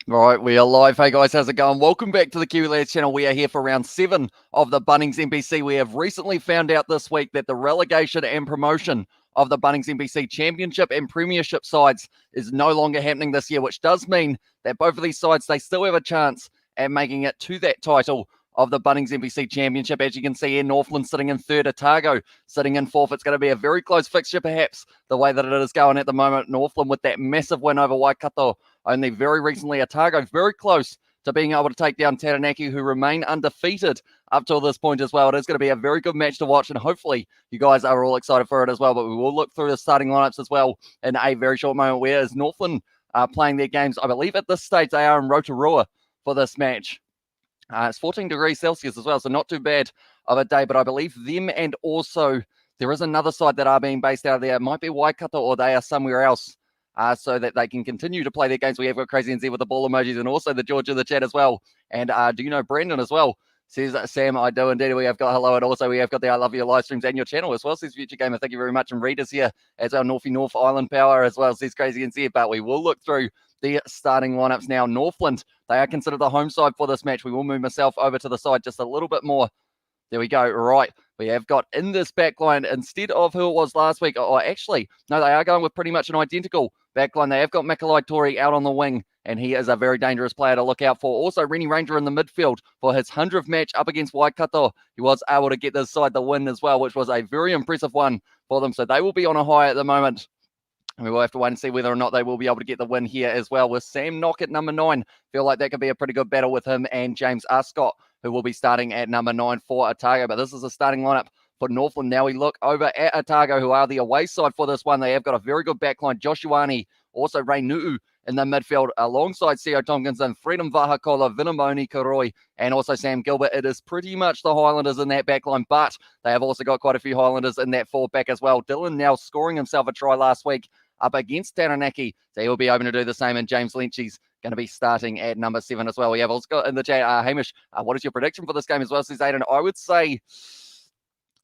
Right, we are live. Hey guys, how's it going? Welcome back to the Kiwi Lads channel. We are here for round 7 of the Bunnings NPC. We have recently found out this week that the relegation and promotion of the Bunnings NPC Championship and Premiership sides is no longer happening this year, which does mean that both of these sides, they still have a chance at making it to that title of the Bunnings NPC Championship. As you can see here, Northland sitting in 3rd, Otago sitting in 4th. It's going to be a very close fixture, perhaps, the way that it is going at the moment. Northland with that massive win over Waikato only very recently. Otago very close to being able to take down Taranaki, who remain undefeated up till this point as well. It is going to be a very good match to watch, and hopefully you guys are all excited for it as well. But we will look through the starting lineups as well in a very short moment. Whereas Northland are playing their games, I believe at this stage they are in Rotorua for this match. It's 14 degrees Celsius as well, so not too bad of a day. But I believe them and also there is another side that are being based out of there. It might be Waikato or they are somewhere else. So that they can continue to play their games. We have got Crazy NZ with the ball emojis and also the George in the chat as well. And do you know Brandon as well? Says Sam, I do indeed. We have got hello, and also we have got the I Love Your live streams and your channel as well. Says Future Gamer, thank you very much. And Readers here as our North Island Power as well. Says Crazy NZ. But we will look through the starting lineups now. Northland, they are considered the home side for this match. We will move myself over to the side just a little bit more. There we go. Right. We have got in this backline, instead of who it was last week, or actually, no, they are going with pretty much an identical backline. They have got Makalai Tori out on the wing, and he is a very dangerous player to look out for. Also, Rennie Ranger in the midfield for his 100th match up against Waikato. He was able to get this side the win as well, which was a very impressive one for them. So they will be on a high at the moment. And we will have to wait and see whether or not they will be able to get the win here as well. With Sam Knock at number 9, feel like that could be a pretty good battle with him and James Ascott, who will be starting at number 9 for Otago. But this is a starting lineup for Northland. Now we look over at Otago, who are the away side for this one. They have got a very good backline. Joshuani, also Ray Nu'u in the midfield, alongside Seo Tompkinson, Freedom Vahakola, Vinamoni Karoi, and also Sam Gilbert. It is pretty much the Highlanders in that backline, but they have also got quite a few Highlanders in that forward back as well. Dylan now scoring himself a try last week up against Taranaki, so he will be able to do the same, and James Lynchy's going to be starting at number 7 as well. We have also got in the chat, Hamish, what is your prediction for this game as well, says Aiden? I would say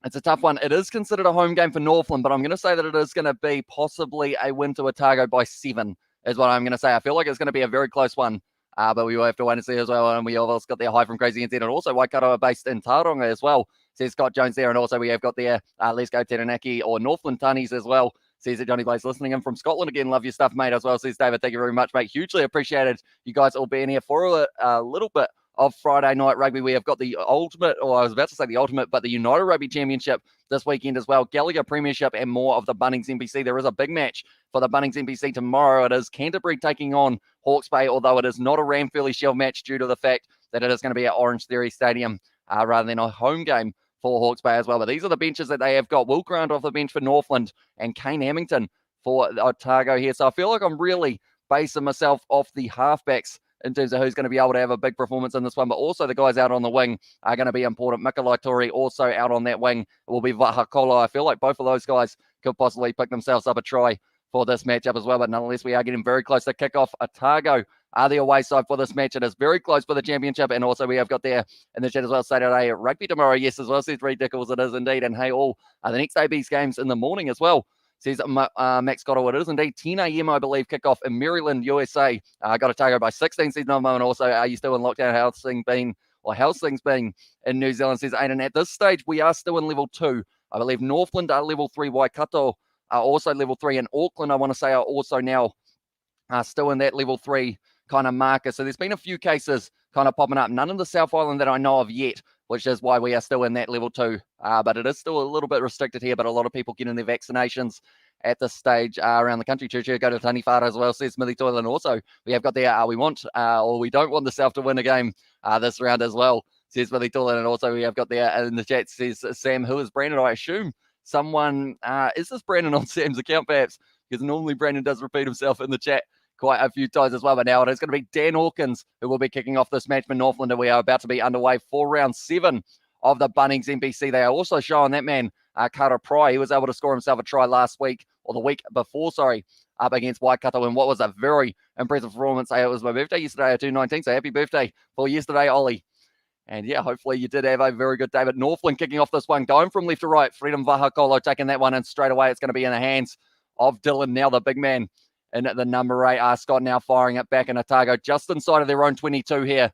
it's a tough one. It is considered a home game for Northland, but I'm going to say that it is going to be possibly a win to Otago by 7 is what I'm going to say. I feel like it's going to be a very close one, but we will have to wait and see as well. And we have also got their high from Crazy NZ, and also Waikato are based in Tauranga as well, says Scott Jones there. And also we have got their Let's Go Taranaki or Northland Tunnies as well. Says that Johnny Blaze listening in from Scotland again. Love your stuff, mate, as well. Says David, thank you very much, mate. Hugely appreciated you guys all being here for a little bit of Friday night rugby. We have got the ultimate, or I was about to say the ultimate, but the United Rugby Championship this weekend as well. Gallagher Premiership and more of the Bunnings NPC. There is a big match for the Bunnings NPC tomorrow. It is Canterbury taking on Hawke's Bay, although it is not a Ramfurly Shield match due to the fact that it is going to be at Orange Theory Stadium rather than a home game for Hawke's Bay as well. But these are the benches that they have got. Will Grant off the bench for Northland and Kane Hamilton for Otago here. So I feel like I'm really basing myself off the halfbacks in terms of who's going to be able to have a big performance in this one. But also the guys out on the wing are going to be important. Makalai Tori also out on that wing will be Vahakola. I feel like both of those guys could possibly pick themselves up a try for this matchup as well. But nonetheless, we are getting very close to kickoff. Otago are the away side for this match. It is very close for the championship. And also we have got there in the chat as well, Saturday Rugby tomorrow. Yes, as well, says Reed Dickles. It is indeed. And hey, all the next AB's games in the morning as well. Says Max Cotto, it is indeed 10 a.m. I believe kickoff in Maryland, USA. Got Otago by 16. Says no moment. Also, are you still in lockdown? How's things been in New Zealand? Says Aiden. At this stage, we are still in level 2. I believe Northland are level 3. Waikato are also level 3, and Auckland, I want to say, are also now still in that level 3 kind of marker. So there's been a few cases kind of popping up. None in the South Island that I know of yet, which is why we are still in that level 2. But it is still a little bit restricted here, but a lot of people getting their vaccinations at this stage around the country. Church, go to Tanifara as well, says Smithy Toilet. And also, we have got there, we want, or we don't want the South to win a game this round as well, says Smithy Toilet. And also, we have got there in the chat, says Sam, who is Brandon? I assume someone, is this Brandon on Sam's account perhaps? Because normally Brandon does repeat himself in the chat quite a few times as well. But now it is going to be Dan Hawkins who will be kicking off this match for Northland, and we are about to be underway for round 7 of the Bunnings NPC. They are also showing that man, Carter Pry. He was able to score himself a try last week, or the week before, sorry, up against Waikato in what was a very impressive performance. It was my birthday yesterday at 2/19, so happy birthday for yesterday, Ollie. And yeah, hopefully you did have a very good day. But Northland kicking off this one, going from left to right. Freedom Vahakolo taking that one, and straight away it's going to be in the hands of Dylan, now the big man in the number 8. Scott now firing it back in Otago just inside of their own 22 here.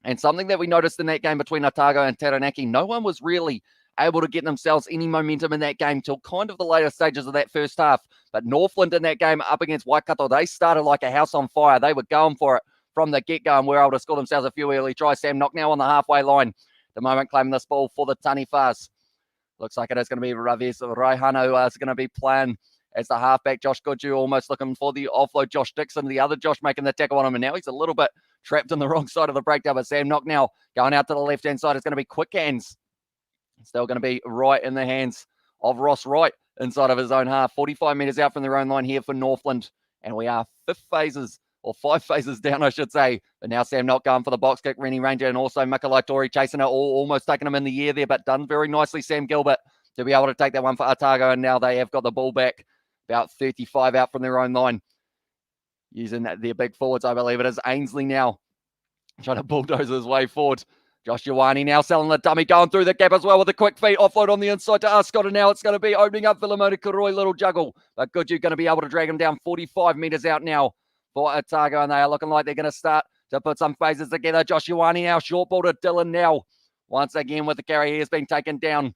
And something that we noticed in that game between Otago and Taranaki, no one was really able to get themselves any momentum in that game till kind of the later stages of that first half. But Northland in that game up against Waikato, they started like a house on fire. They were going for it from the get-go and were able to score themselves a few early tries. Sam Nock now on the halfway line. The moment claiming this ball for the Taniwhas. Looks like it is going to be Ravis Raihano is going to be playing as the halfback. Josh Goodhue almost looking for the offload. Josh Dixon, the other Josh, making the tackle on him. And now he's a little bit trapped on the wrong side of the breakdown. But Sam Nock now going out to the left-hand side. It's going to be quick hands. Still going to be right in the hands of Ross Wright inside of his own half. 45 metres out from their own line here for Northland. And we are 5 phases down, I should say. But now Sam Nock going for the box kick. Rennie Ranger and also Makalai Tori chasing it, almost taking him in the air there, but done very nicely, Sam Gilbert, to be able to take that one for Otago. And now they have got the ball back about 35 out from their own line. Using their big forwards, I believe it is Ainsley now, trying to bulldoze his way forward. Josh Ioane now selling the dummy, going through the gap as well with a quick feet. Offload on the inside to Scott, and now it's going to be opening up Philemona Karoi, little juggle. But Goodhue going to be able to drag him down 45 metres out now for Otago, and they are looking like they're going to start to put some phases together. Josh Ioane now, short ball to Dylan now. Once again with the carry, he has been taken down.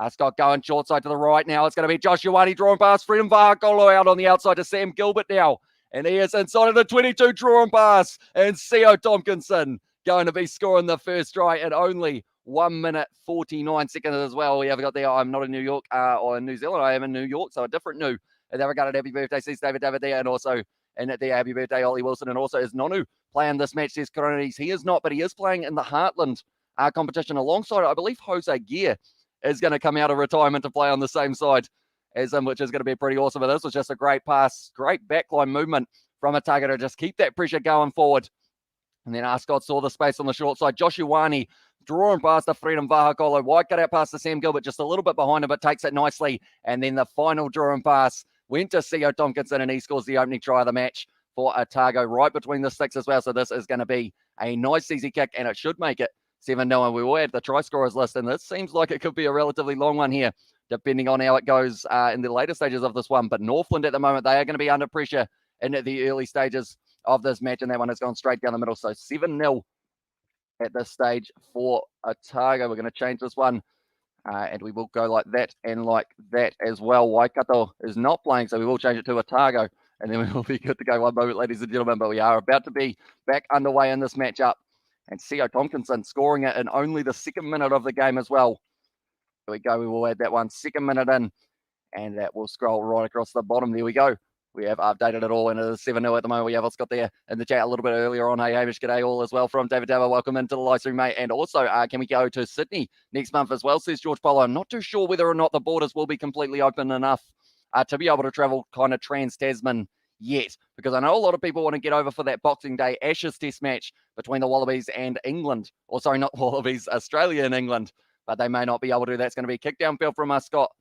Scott going short side to the right now. It's going to be Josh Ioane drawing past Freedom Vahakolo out on the outside to Sam Gilbert now. And he is inside of the 22 drawing pass. And Theo Tompkinson going to be scoring the first try at only 1 minute 49 seconds as well. We have got there. I'm not in New York or in New Zealand. I am in New York, so a different new. In that regard, happy birthday, says David there, and also in it there, happy birthday, Ollie Wilson, and also is Nonu playing this match, says Coronis. He is not, but he is playing in the Heartland competition alongside, I believe, Jose Gear is going to come out of retirement to play on the same side as him, which is going to be pretty awesome. But this was just a great pass, great backline movement from Otago to just keep that pressure going forward. And then Scott saw the space on the short side. Josh Ioane drawing past the Freedom Vahakolo. Wide cut out past the Sam Gilbert, just a little bit behind him, but takes it nicely. And then the final drawing pass went to Theo Tompkinson, and he scores the opening try of the match for Otago, right between the sticks as well. So this is going to be a nice, easy kick, and it should make it 7-0. And we will add the try scorers list, and this seems like it could be a relatively long one here, depending on how it goes in the later stages of this one. But Northland at the moment, they are going to be under pressure in the early stages of this match, and that one has gone straight down the middle. So 7-0 at this stage for Otago. We're going to change this one, and we will go like that and like that as well. Waikato is not playing, so we will change it to Otago, and then we will be good to go. One moment, ladies and gentlemen, but we are about to be back underway in this matchup. And Theo Tompkinson scoring it in only the 2nd minute of the game as well. There we go. We will add that one 2nd minute in, and that will scroll right across the bottom. There we go. We have updated it all, and it is 7-0 at the moment. We have what's got there in the chat a little bit earlier on. Hey, Hamish, g'day all as well from David Dava. Welcome into the live stream, mate. And also, can we go to Sydney next month as well, says George Polo. I'm not too sure whether or not the borders will be completely open enough to be able to travel kind of trans-Tasman yet, because I know a lot of people want to get over for that Boxing Day Ashes test match between the Wallabies and England. Or sorry, not Wallabies, Australia and England, but they may not be able to. That's going to be a kick downfield from Scott.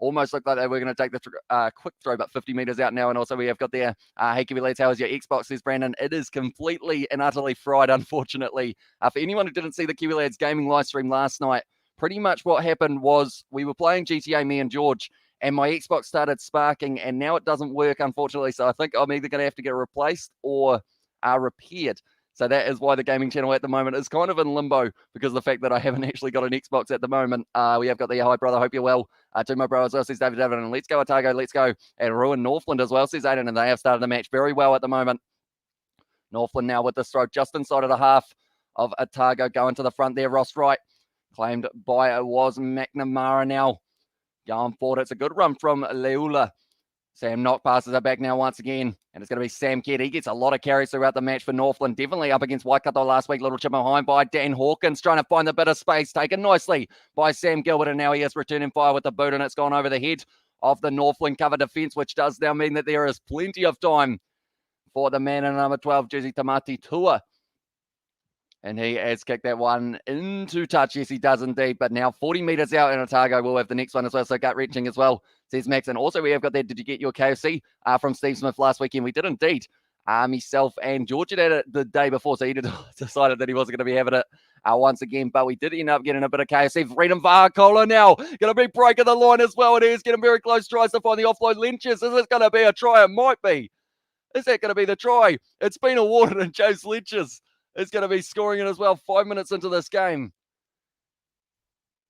Almost looked like they were going to take the quick throw, but 50 metres out now. And also we have got there, hey, Kiwi Lads, how is your Xbox, says Brandon. It is completely and utterly fried, unfortunately. For anyone who didn't see the Kiwi Lads gaming live stream last night, pretty much what happened was we were playing GTA, me and George, and my Xbox started sparking, and now it doesn't work, unfortunately. So I think I'm either going to have to get it replaced or repaired. So that is why the gaming channel at the moment is kind of in limbo, because of the fact that I haven't actually got an Xbox at the moment. We have got the hi brother, hope you're well. To my bro as well, says David David, and let's go Otago, let's go. And ruin Northland as well, says Aiden, and they have started the match very well at the moment. Northland now with this throw just inside of the half of Otago, going to the front there. Ross Wright, claimed by was McNamara now. Going forward, it's a good run from Leula. Sam Nock passes it back now once again, and it's going to be Sam Kidd. He gets a lot of carries throughout the match for Northland, definitely up against Waikato last week. Little chip behind by Dan Hawkins, trying to find a bit of space, taken nicely by Sam Gilbert, and now he is returning fire with the boot, and it's gone over the head of the Northland cover defence, which does now mean that there is plenty of time for the man in number 12, jersey, Tamati Tua. And he has kicked that one into touch. Yes, he does indeed. But now 40 metres out, and Otago will have the next one as well. So gut-wrenching as well, says Max. And also we have got there, did you get your KFC from Steve Smith last weekend? We did indeed. Myself and George had it the day before, so he decided that he wasn't going to be having it once again. But we did end up getting a bit of KFC. Freedom Vahakolo now going to be breaking the line as well. It is getting very close. Tries to find the offload. Lynches. Is this going to be a try? It might be. Is that going to be the try? It's been awarded, and James Lynches is going to be scoring it as well 5 minutes into this game.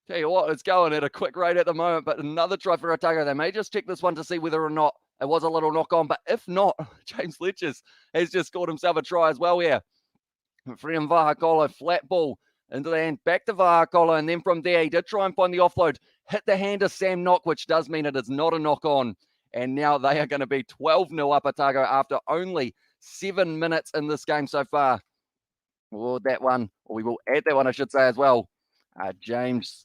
Tell you what, it's going at a quick rate at the moment, but another try for Otago. They may just check this one to see whether or not it was a little knock on, but if not, James Lynches has just scored himself a try as well here. Freedom Vahakolo, flat ball into the hand, back to Vahakolo, and then from there, he did try and find the offload, hit the hand of Sam Knock, which does mean it is not a knock on. And now they are going to be 12-0 up Otago after only 7 minutes in this game so far. Well, that one, or we will add that one, I should say, as well. James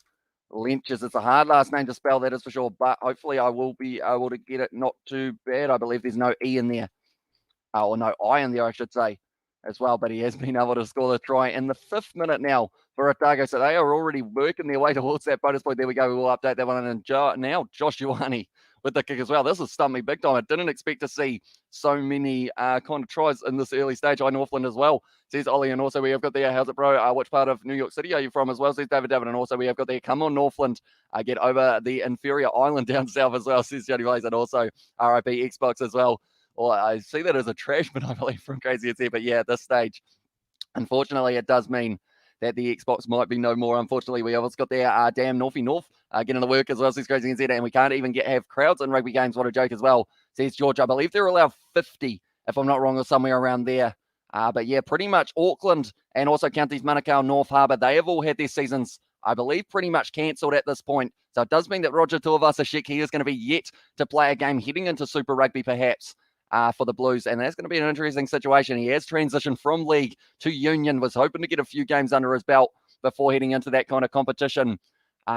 Lynches, it's a hard last name to spell, that is for sure, but hopefully I will be able to get it not too bad. I believe there's no E in there, or no I in there, I should say, as well, but he has been able to score the try in the 5th minute now for Otago, so they are already working their way towards that bonus point. There we go, we will update that one, and now Josh Ioane with the kick as well. This has stunned me big time. I didn't expect to see so many kind of tries in this early stage. Northland as well, says Ollie, and also we have got there, how's it bro, which part of New York City are you from as well, says David, and also we have got there, come on Northland, get over the inferior island down south as well, says Jody Blaze, and also RIP Xbox as well. Well, I see that as a trashman, I believe, from Crazy It's here, but yeah, at this stage, unfortunately, it does mean that the Xbox might be no more. Unfortunately, we also got there, damn Northy North getting the work as well, says Crazy NZ, and we can't even have crowds in rugby games. What a joke as well, says George. I believe they're allowed 50, if I'm not wrong, or somewhere around there. But yeah, pretty much Auckland and also counties Manukau, North Harbour, they have all had their seasons, I believe, pretty much cancelled at this point. So it does mean that Roger Tuivasa-Sheck, he is going to be yet to play a game heading into Super Rugby, perhaps. For the Blues, and that's going to be an interesting situation. He has transitioned from league to union, was hoping to get a few games under his belt before heading into that kind of competition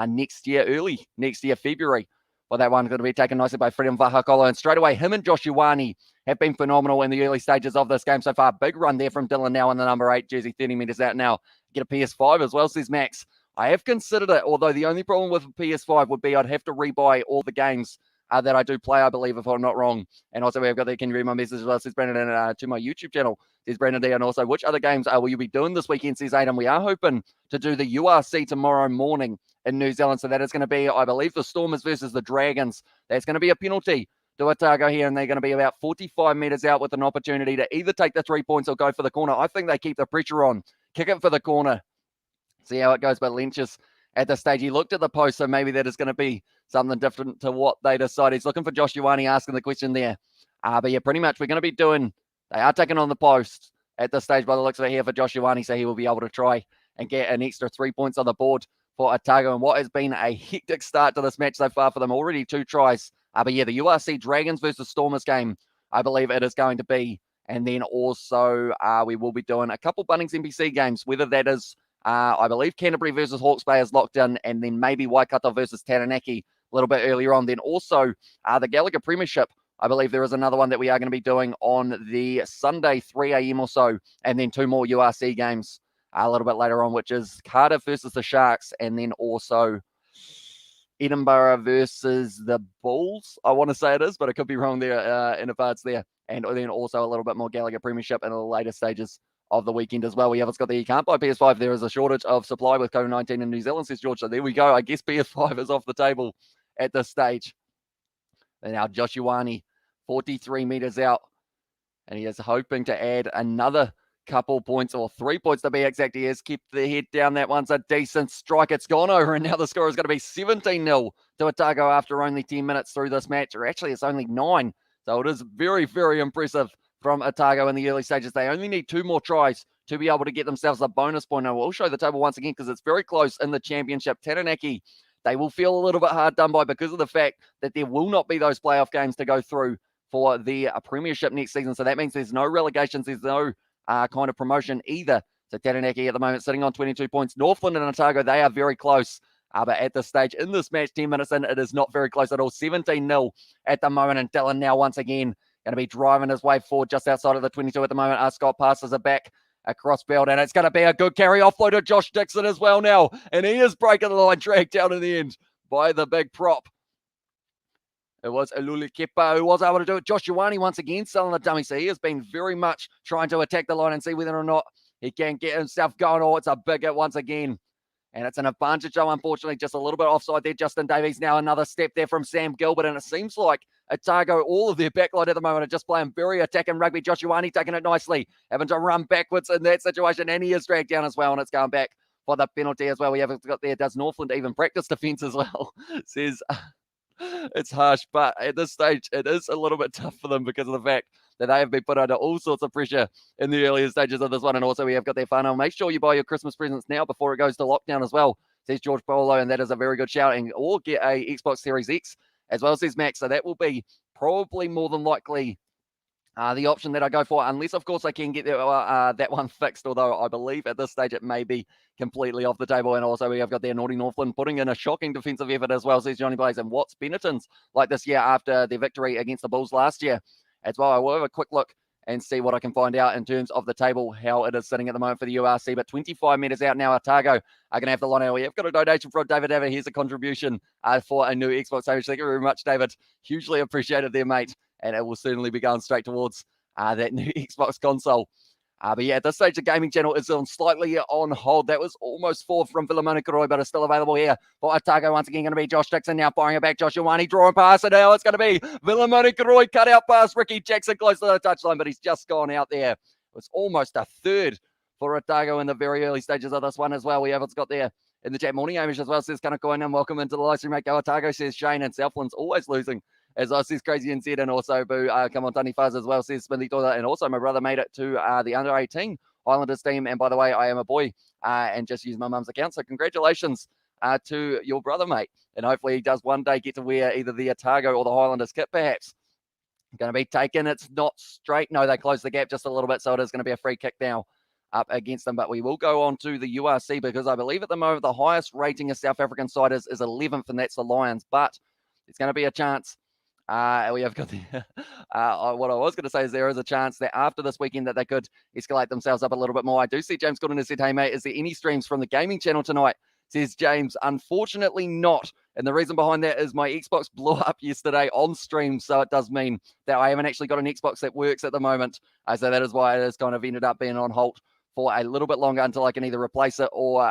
next year, early next year, February. Well, that one's going to be taken nicely by Freedom Vahakolo, and straight away, him and Josh Ioane have been phenomenal in the early stages of this game so far. Big run there from Dylan now in the number 8 jersey, 30 metres out now. Get a PS5 as well, says Max. I have considered it, although the only problem with a PS5 would be I'd have to rebuy all the games that I do play, I believe, if I'm not wrong. And also, we've got there, can you read my message as well, says Brandon, to my YouTube channel, says Brandon D. And also, which other games will you be doing this weekend, says Aidan? We are hoping to do the URC tomorrow morning in New Zealand. So that is going to be, I believe, the Stormers versus the Dragons. That's going to be a penalty to Otago here, and they're going to be about 45 metres out with an opportunity to either take the 3 points or go for the corner. I think they keep the pressure on, kick it for the corner, see how it goes. But Lynches at this stage, he looked at the post, so maybe that is going to be something different to what they decide. He's looking for Josh Ioane asking the question there. But yeah, pretty much we're going to be doing, they are taking on the post at this stage by the looks of it here for Josh Ioane, so he will be able to try and get an extra 3 points on the board for Otago. And what has been a hectic start to this match so far for them, already 2 tries. But yeah, the URC Dragons versus Stormers game, I believe it is going to be. And then also we will be doing a couple Bunnings NPC games, whether that is, I believe Canterbury versus Hawke's Bay is locked in, and then maybe Waikato versus Taranaki a little bit earlier on. Then also the Gallagher Premiership, I believe there is another one that we are going to be doing on the Sunday, 3 a.m. or so, and then 2 more URC games a little bit later on, which is Cardiff versus the Sharks, and then also Edinburgh versus the Bulls, I want to say it is, but I could be wrong there in advance there. And then also a little bit more Gallagher Premiership in the later stages of the weekend as well. We haven't got the, you can't buy PS5. There is a shortage of supply with COVID-19 in New Zealand, says George. So there we go. I guess PS5 is off the table at this stage. And now Josh Ioane, 43 metres out. And he is hoping to add another couple points, or 3 points to be exact. He has kept the head down. That one's a decent strike. It's gone over, and now the score is going to be 17-0 to Otago after only 10 minutes through this match. Or actually, it's only 9. So it is very, very impressive from Otago in the early stages. They only need 2 more tries to be able to get themselves a bonus point. And we'll show the table once again because it's very close in the championship. Taranaki, they will feel a little bit hard done by because of the fact that there will not be those playoff games to go through for the premiership next season. So that means there's no relegations, there's no kind of promotion either. So Taranaki at the moment sitting on 22 points. Northland and Otago, they are very close. But at this stage in this match, 10 minutes in, it is not very close at all. 17-0 at the moment. And Dylan now once again going to be driving his way forward just outside of the 22 at the moment. Scott passes it back across belt, and it's going to be a good carry offload to Josh Dixon as well now. And he is breaking the line, dragged down in the end by the big prop. It was Aluli Kepa who was able to do it. Josh Ioane once again selling the dummy. So he has been very much trying to attack the line and see whether or not he can get himself going. Oh, it's a big hit once again. And it's an advantage, though, unfortunately, just a little bit offside there. Justin Davies now another step there from Sam Gilbert. And it seems like Otago, all of their backline at the moment are just playing very attacking rugby. Josh Ioane taking it nicely, having to run backwards in that situation, and he is dragged down as well, and it's going back for the penalty as well. We haven't got there. Does Northland even practice defence as well? Says it's harsh, but at this stage, it is a little bit tough for them because of the fact that they have been put under all sorts of pressure in the earlier stages of this one. And also, we have got their whānau. Make sure you buy your Christmas presents now before it goes to lockdown as well, says George Polo, and that is a very good shout. Or get a Xbox Series X as well, says Max. So that will be probably more than likely the option that I go for, unless, of course, I can get that one fixed, although I believe at this stage it may be completely off the table. And also, we have got their naughty Northland putting in a shocking defensive effort as well, says Johnny Blaze. And what's Benetton's like this year after their victory against the Bulls last year as well? I will have a quick look and see what I can find out in terms of the table, how it is sitting at the moment for the URC. But 25 metres out now, Otago are going to have the line out. We have got a donation from David David. Here's a contribution for a new Xbox Series. Thank you very much, David. Hugely appreciated there, mate. And it will certainly be going straight towards that new Xbox console. But yeah, at this stage, the gaming channel is slightly on hold. That was almost 4 from Filamoni Karoi, but it's still available here for Otago. Once again, going to be Josh Dixon now firing it back. Josh Ioane drawing past it now. It's going to be Filamoni Karoi cut out past Ricky Jackson close to the touchline, but he's just gone out there. It's almost a third for Otago in the very early stages of this one as well. We have got there in the chat. Morning, Amish as well, says Kanakoin, and welcome into the live stream, mate. Go Otago, says Shane, and Southland's always losing. As I says Crazy and Zed, and also Boo, come on, Tony Fuzz as well, says Smithy Toilet, and also my brother made it to the under 18 Highlanders team. And by the way, I am a boy and just use my mum's account. So congratulations to your brother, mate. And hopefully he does one day get to wear either the Otago or the Highlanders kit, perhaps. Going to be taken. It's not straight. No, they closed the gap just a little bit, so it is going to be a free kick now up against them. But we will go on to the URC because I believe at the moment the highest rating a South African side is 11th, and that's the Lions. But it's going to be a chance. We have got the, what I was going to say is there is a chance that after this weekend that they could escalate themselves up a little bit more. I do see James Goodwin has said, hey, mate, is there any streams from the gaming channel tonight? Says James. Unfortunately not. And the reason behind that is my Xbox blew up yesterday on stream. So it does mean that I haven't actually got an Xbox that works at the moment. So that is why it has kind of ended up being on hold for a little bit longer until I can either replace it or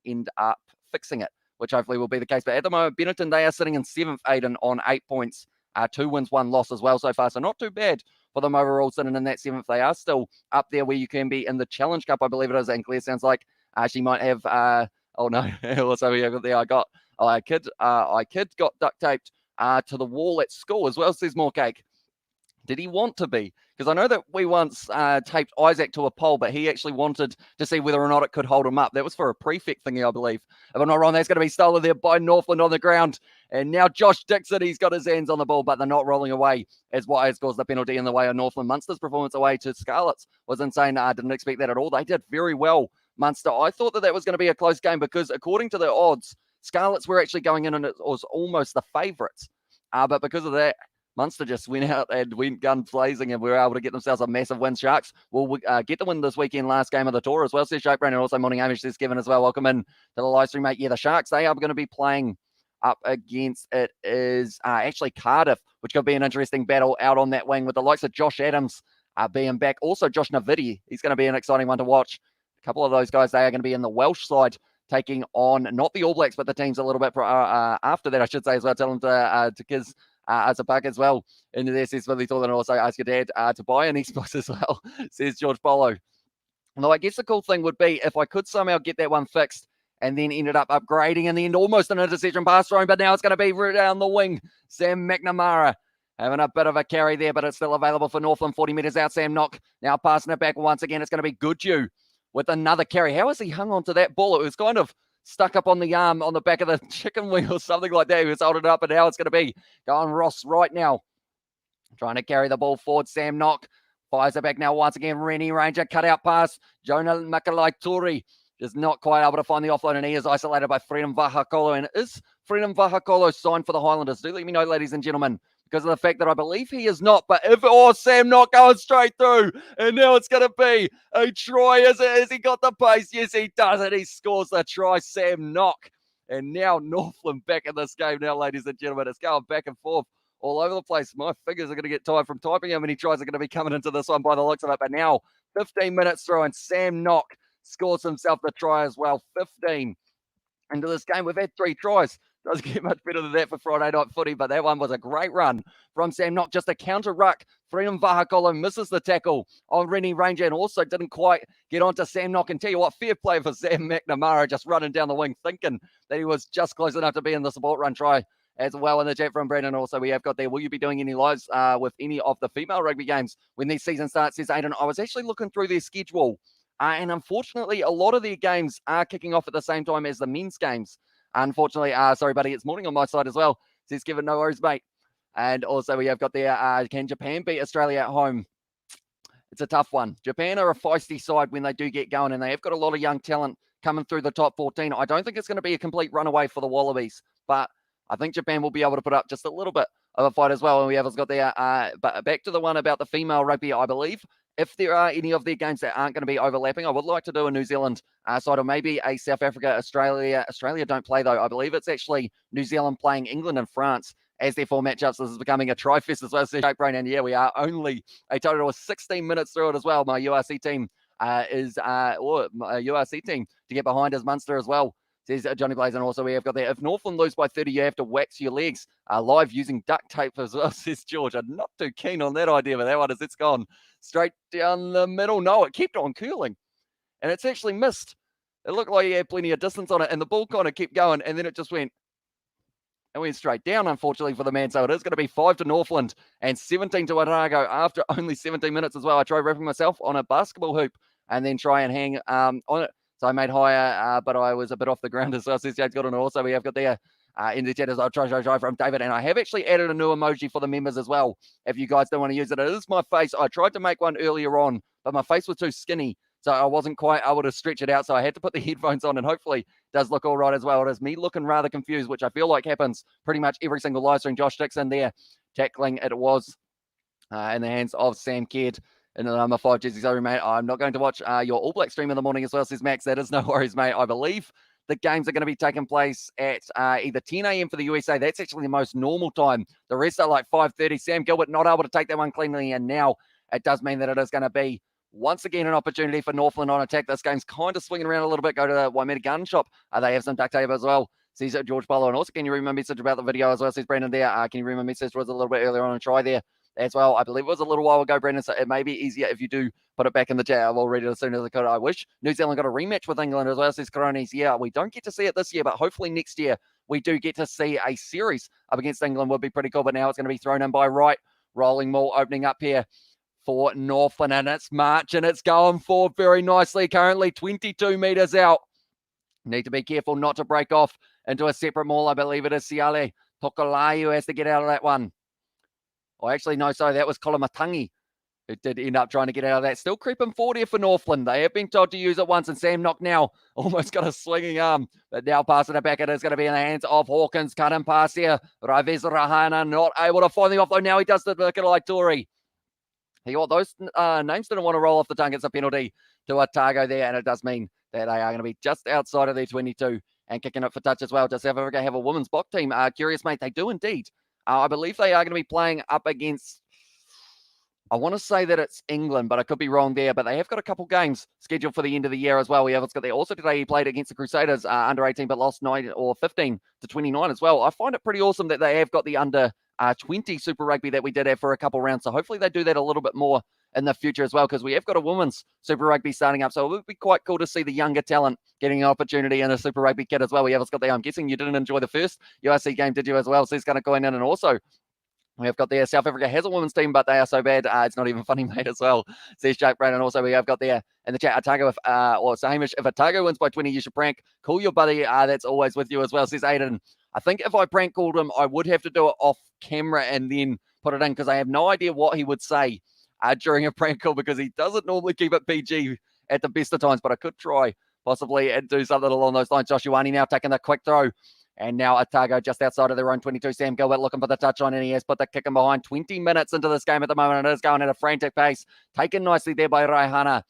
end up fixing it, which hopefully will be the case. But at the moment, Benetton, they are sitting in 7th, Aiden, on 8 points. 2 wins, 1 loss as well so far. So not too bad for them overall sitting in that 7th. They are still up there where you can be in the Challenge Cup, I believe it is. And Claire sounds like she might have, oh no, what's over here? There I kid got duct taped to the wall at school as well, says More Cake. Did he want to be? Because I know that we once taped Isaac to a pole, but he actually wanted to see whether or not it could hold him up. That was for a prefect thingy, I believe. If I'm not wrong, that's going to be stolen there by Northland on the ground. And now Josh Dixon, he's got his hands on the ball, but they're not rolling away as what has caused the penalty in the way of Northland. Munster's performance away to Scarlets was insane. I didn't expect that at all. They did very well, Munster. I thought that was going to be a close game because according to the odds, Scarlets were actually going in and it was almost the favourites. But because of that, Munster just went out and went guns blazing and were able to get themselves a massive win. Sharks will get the win this weekend, last game of the tour as well, says Shark Brain. And also Morning Amish says Kevin as well. Welcome in to the live stream, mate. Yeah, the Sharks, they are going to be playing up against, it is actually Cardiff, which could be an interesting battle out on that wing with the likes of Josh Adams being back. Also Josh Navidi, he's going to be an exciting one to watch. A couple of those guys, they are going to be in the Welsh side, taking on not the All Blacks, but the teams a little bit after that, I should say as well. Tell them to kids as a pack as well into there, says Billy Thornton. And also ask your dad to buy an Xbox as well, says George Polo. Although I guess the cool thing would be if I could somehow get that one fixed and then ended up upgrading and then almost an interception pass thrown, but now it's going to be down the wing. Sam McNamara having a bit of a carry there, but it's still available for Northland. 40 metres out, Sam Knock now passing it back once again. It's going to be Goodhue with another carry. How has he hung on to that ball? It was kind of stuck up on the arm on the back of the chicken wing or something like that. He was holding it up, and now it's going to be going Ross right now. Trying to carry the ball forward. Sam Knock fires it back now once again. Rennie Ranger cut out pass. Jonah Makalai-Turi is not quite able to find the offload, and he is isolated by Freedom Vahakolo. And is Freedom Vahakolo signed for the Highlanders? Do let me know, ladies and gentlemen, because of the fact that I believe he is not. But if, Sam Knock going straight through, and now it's going to be a try. Has he got the pace? Yes, he does, and he scores the try, Sam Knock. And now Northland back in this game now, ladies and gentlemen. It's going back and forth all over the place. My fingers are going to get tired from typing how many tries are going to be coming into this one by the looks of it. But now 15 minutes through, and Sam Knock scores himself the try as well. 15 into this game. We've had 3 tries. Doesn't get much better than that for Friday night footy, but that one was a great run from Sam Nock. Just a counter ruck. Freedom Vahakolo misses the tackle on Rennie Ranger and also didn't quite get onto Sam Nock. And tell you what, fair play for Sam McNamara just running down the wing, thinking that he was just close enough to be in the support run try as well in the chat from Brandon. Also, we have got there, will you be doing any lives with any of the female rugby games when this season starts, says Aiden. I was actually looking through their schedule, and unfortunately, a lot of their games are kicking off at the same time as the men's games. Unfortunately, sorry, buddy, it's morning on my side as well, says Kevin. No worries, mate. And also, we have got there, can Japan beat Australia at home? It's a tough one. Japan are a feisty side when they do get going, and they have got a lot of young talent coming through the top 14. I don't think it's going to be a complete runaway for the Wallabies, but I think Japan will be able to put up just a little bit of a fight as well. And we have got there, but back to the one about the female rugby, I believe. If there are any of their games that aren't going to be overlapping, I would like to do a New Zealand side or maybe a South Africa, Australia. Australia don't play, though. I believe it's actually New Zealand playing England and France as their four matchups. This is becoming a tri-fest as well, says Jake Brain. And yeah, we are only a total of 16 minutes through it as well. My URC team or my URC team to get behind is Munster as well, says Johnny Blaze. And also we have got there, if Northland lose by 30, you have to wax your legs live using duct tape as well, says George. I'm not too keen on that idea, but that one is, it's gone straight down the middle. No, it kept on curling, and it's actually missed. It looked like he had plenty of distance on it, and the ball kind of kept going, and then it just went straight down, unfortunately, for the man. So it is going to be 5 to Northland and 17 to Otago after only 17 minutes as well. I tried wrapping myself on a basketball hoop and then try and hang on it. So I made higher, but I was a bit off the ground as well. Says Jade's got it. Also, we have got there in the chat as I try from David. And I have actually added a new emoji for the members as well. If you guys don't want to use it, it is my face. I tried to make one earlier on, but my face was too skinny, so I wasn't quite able to stretch it out. So I had to put the headphones on, and hopefully it does look all right as well. It is me looking rather confused, which I feel like happens pretty much every single live stream. Josh Dixon there tackling. It was in the hands of Sam Kidd in the number 5 jersey. Sorry, mate, I'm not going to watch your All Black stream in the morning as well, says Max. That is no worries, mate. I believe the games are going to be taking place at either 10 a.m. for the USA. That's actually the most normal time. The rest are like 5:30. Sam Gilbert not able to take that one cleanly, and now it does mean that it is going to be once again an opportunity for Northland on attack. This game's kind of swinging around a little bit. Go to the Waimea Gun Shop. They have some duct tape as well, says George Bolo. And also, can you read my message about the video as well, says Brandon there. Can you read my message? Was a little bit earlier on a try there as well. I believe it was a little while ago, Brandon, so it may be easier if you do put it back in the chat. I will read it as soon as I could. I wish New Zealand got a rematch with England as well, says Coronis. Yeah, we don't get to see it this year, but hopefully next year we do get to see a series up against England. Would be pretty cool, but now it's going to be thrown in by Wright. Rolling Maul opening up here for Northland, and it's March, and it's going forward very nicely. Currently 22 meters out. Need to be careful not to break off into a separate maul. I believe it is Siale Tokolai who has to get out of that one. Oh, actually, no, sorry, that was Kolomatangi who did end up trying to get out of that. Still creeping forward here for Northland. They have been told to use it once, and Sam Nock now almost got a swinging arm, but now passing it back. It is going to be in the hands of Hawkins. Cut and pass here. Raves Rahana not able to find the off, though. Now he does the Nikolai Tori. Those names didn't want to roll off the tongue. It's a penalty to Otago there, and it does mean that they are going to be just outside of their 22 and kicking it for touch as well. Does South Africa have a women's block team? Curious, mate. They do indeed. I believe they are going to be playing up against, I want to say that it's England, but I could be wrong there. But they have got a couple games scheduled for the end of the year as well. Also today he played against the Crusaders under 18, but lost 9 or 15 to 29 as well. I find it pretty awesome that they have got the under 20 Super Rugby that we did have for a couple rounds. So hopefully they do that a little bit more in the future as well, because we have got a women's Super Rugby starting up. So it would be quite cool to see the younger talent getting an opportunity in a Super Rugby kit as well. We have got there. I'm guessing you didn't enjoy the first URC game, did you, as well? So he's going to go in, and also we have got there, South Africa has a women's team, but they are so bad, it's not even funny, mate, as well, says Jake Brown. And also we have got there in the chat, Otago, or Hamish, if Otago wins by 20, you should prank. Call your buddy, that's always with you as well, says Aiden. I think if I prank called him, I would have to do it off camera and then put it in, because I have no idea what he would say during a prank call, because he doesn't normally keep it PG at the best of times, but I could try possibly and do something along those lines. Josh Ioane now taking the quick throw. And now Otago just outside of their own 22. Sam Gilbert looking for the touchline, and he has put the kick in behind. 20 minutes into this game at the moment, and it is going at a frantic pace. Taken nicely there by Raihana,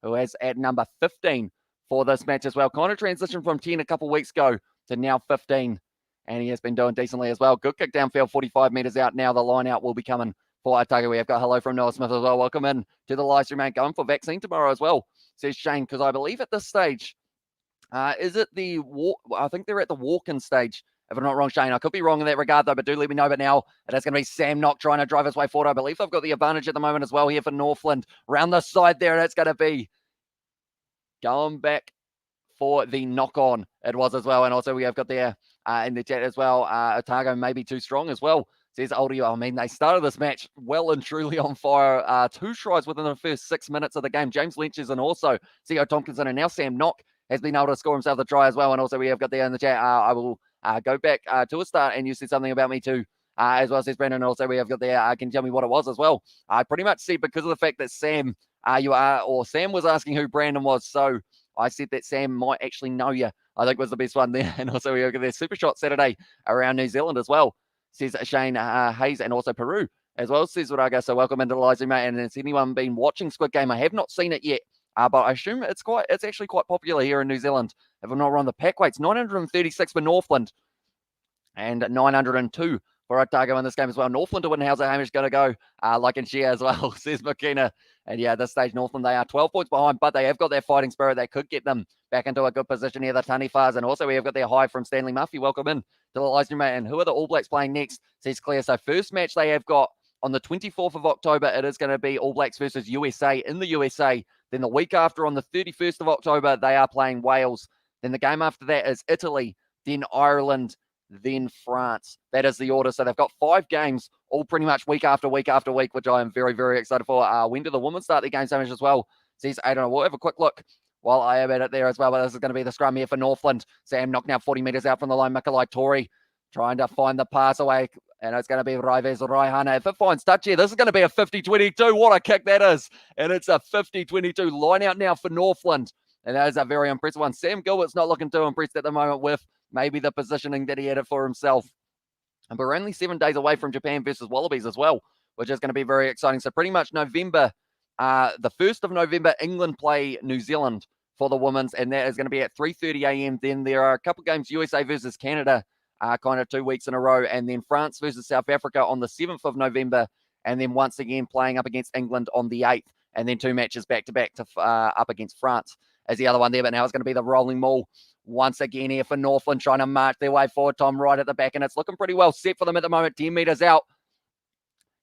who is at number 15 for this match as well. Kind of transitioned from 10 a couple weeks ago to now 15, and he has been doing decently as well. Good kick downfield, 45 meters out. Now the line out will be coming for Otago. We have got hello from Noah Smith as well. Welcome in to the live stream, mate. Going for vaccine tomorrow as well, says Shane, because I believe at this stage, is it the walk? I think they're at the walk-in stage if I'm not wrong, Shane. I could be wrong in that regard, though, but do let me know. But now it is going to be Sam Knock trying to drive his way forward. I believe I've got the advantage at the moment as well here for Northland. Round the side there, and it's going to be going back for the knock-on. It was as well. And also we have got there in the chat as well, Otago may be too strong as well. Says Oldie, I mean, they started this match well and truly on fire. 2 tries within the first 6 minutes of the game. James Lynch is and also C.O. Tompkinson, and now Sam Knock has been able to score himself a try as well. And also we have got there in the chat, I will go back to a start, and you said something about me too. As well, says Brandon. And also we have got there, can you tell me what it was as well? I pretty much said because of the fact that Sam was asking who Brandon was. So I said that Sam might actually know you, I think was the best one there. And also we have got their Super Shot Saturday around New Zealand as well, says Shane Hayes, and also Peru as well, says Otago. So welcome into the live stream, mate. And has anyone been watching Squid Game? I have not seen it yet, but I assume it's actually quite popular here in New Zealand. If I'm not wrong, the pack weight's 936 for Northland and 902 for Otago in this game as well. Northland to win. How's it, Hamish, going to go? Like and share as well, says McKenna. And yeah, at this stage, Northland, they are 12 points behind, but they have got that fighting spirit that could get them back into a good position here, the Tanifas. And also we have got their high from Stanley Murphy. Welcome in to the live stream, mate. And who are the All Blacks playing next, says Claire. So first match they have got on the 24th of October. It is going to be All Blacks versus USA in the USA. Then the week after, on the 31st of October, they are playing Wales. Then the game after that is Italy, then Ireland, then France. That is the order. So they've got 5 games, all pretty much week after week after week, which I am very, very excited for. When do the women start their games, Hamish, as well? Says, I don't know. We'll have a quick look while I am at it there as well. But this is going to be the scrum here for Northland. Sam knocked now 40 metres out from the line. Mikalai Tori trying to find the pass away. And it's going to be Raives Raihana. If it finds touch here, this is going to be a 50-22. What a kick that is. And it's a 50-22 line out now for Northland. And that is a very impressive one. Sam Gilbert's not looking too impressed at the moment with maybe the positioning that he had it for himself. And we're only 7 days away from Japan versus Wallabies as well, which is going to be very exciting. So pretty much November, the 1st of November, England play New Zealand for the women's, and that is going to be at 3:30 a.m. Then there are a couple games, USA versus Canada, kind of 2 weeks in a row, and then France versus South Africa on the 7th of November, and then once again playing up against England on the 8th, and then 2 matches back-to-back to up against France as the other one there. But now it's going to be the rolling maul once again here for Northland, trying to march their way forward. Tom right at the back, and it's looking pretty well set for them at the moment. 10 metres out,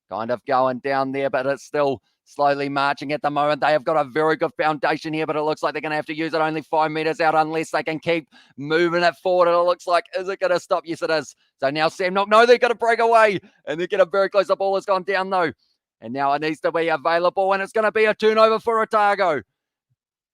kind of going down there, but it's still slowly marching at the moment. They have got a very good foundation here, but it looks like they're going to have to use it only 5 metres out unless they can keep moving it forward. And it looks like, is it going to stop? Yes, it is. So now Sam Knock, no, they're going to break away, and they're getting very close. The ball has gone down, though, and now it needs to be available, and it's going to be a turnover for Otago.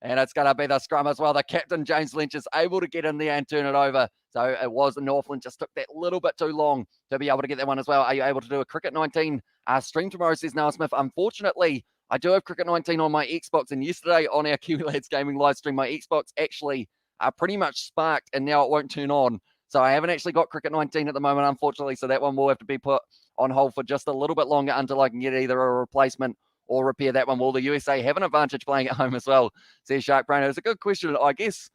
And it's going to be the scrum as well. The captain, James Lynch, is able to get in there and turn it over. So it was Northland, just took that little bit too long to be able to get that one as well. Are you able to do a Cricket 19 stream tomorrow, says Noah Smith? Unfortunately, I do have Cricket 19 on my Xbox. And yesterday on our Kiwi Lads Gaming live stream, my Xbox actually pretty much sparked, and now it won't turn on. So I haven't actually got Cricket 19 at the moment, unfortunately. So that one will have to be put on hold for just a little bit longer until I can get either a replacement or repair that one. Will the USA have an advantage playing at home as well, says Shark Brain? It's a good question. I guess,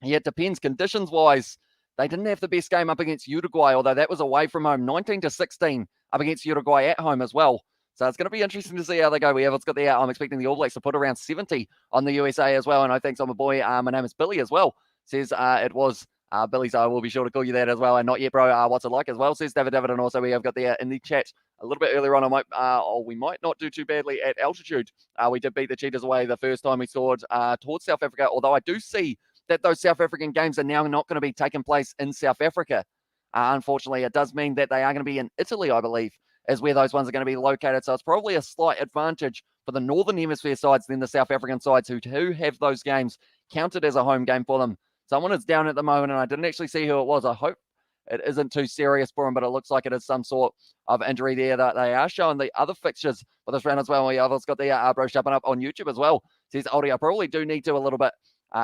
yeah, it depends. Conditions-wise, they didn't have the best game up against Uruguay, although that was away from home, 19-16 up against Uruguay at home as well. So it's going to be interesting to see how they go. I'm expecting the All Blacks to put around 70 on the USA as well. And I think so, my boy, my name is Billy as well, says it was Billy, so I will be sure to call you that as well. And not yet, bro. What's it like as well, says David. And also we have got there in the chat a little bit earlier on. We might not do too badly at altitude. We did beat the Cheetahs away the first time we soared towards South Africa, although I do see that those South African games are now not going to be taking place in South Africa. Unfortunately, it does mean that they are going to be in Italy, I believe, is where those ones are going to be located. So it's probably a slight advantage for the Northern Hemisphere sides than the South African sides who have those games counted as a home game for them. Someone is down at the moment, and I didn't actually see who it was. I hope it isn't too serious for him, but it looks like it is some sort of injury there. That they are showing the other fixtures for this round as well. We have also got the bro shopping up on YouTube as well. Says Oldie, I probably do need to a little bit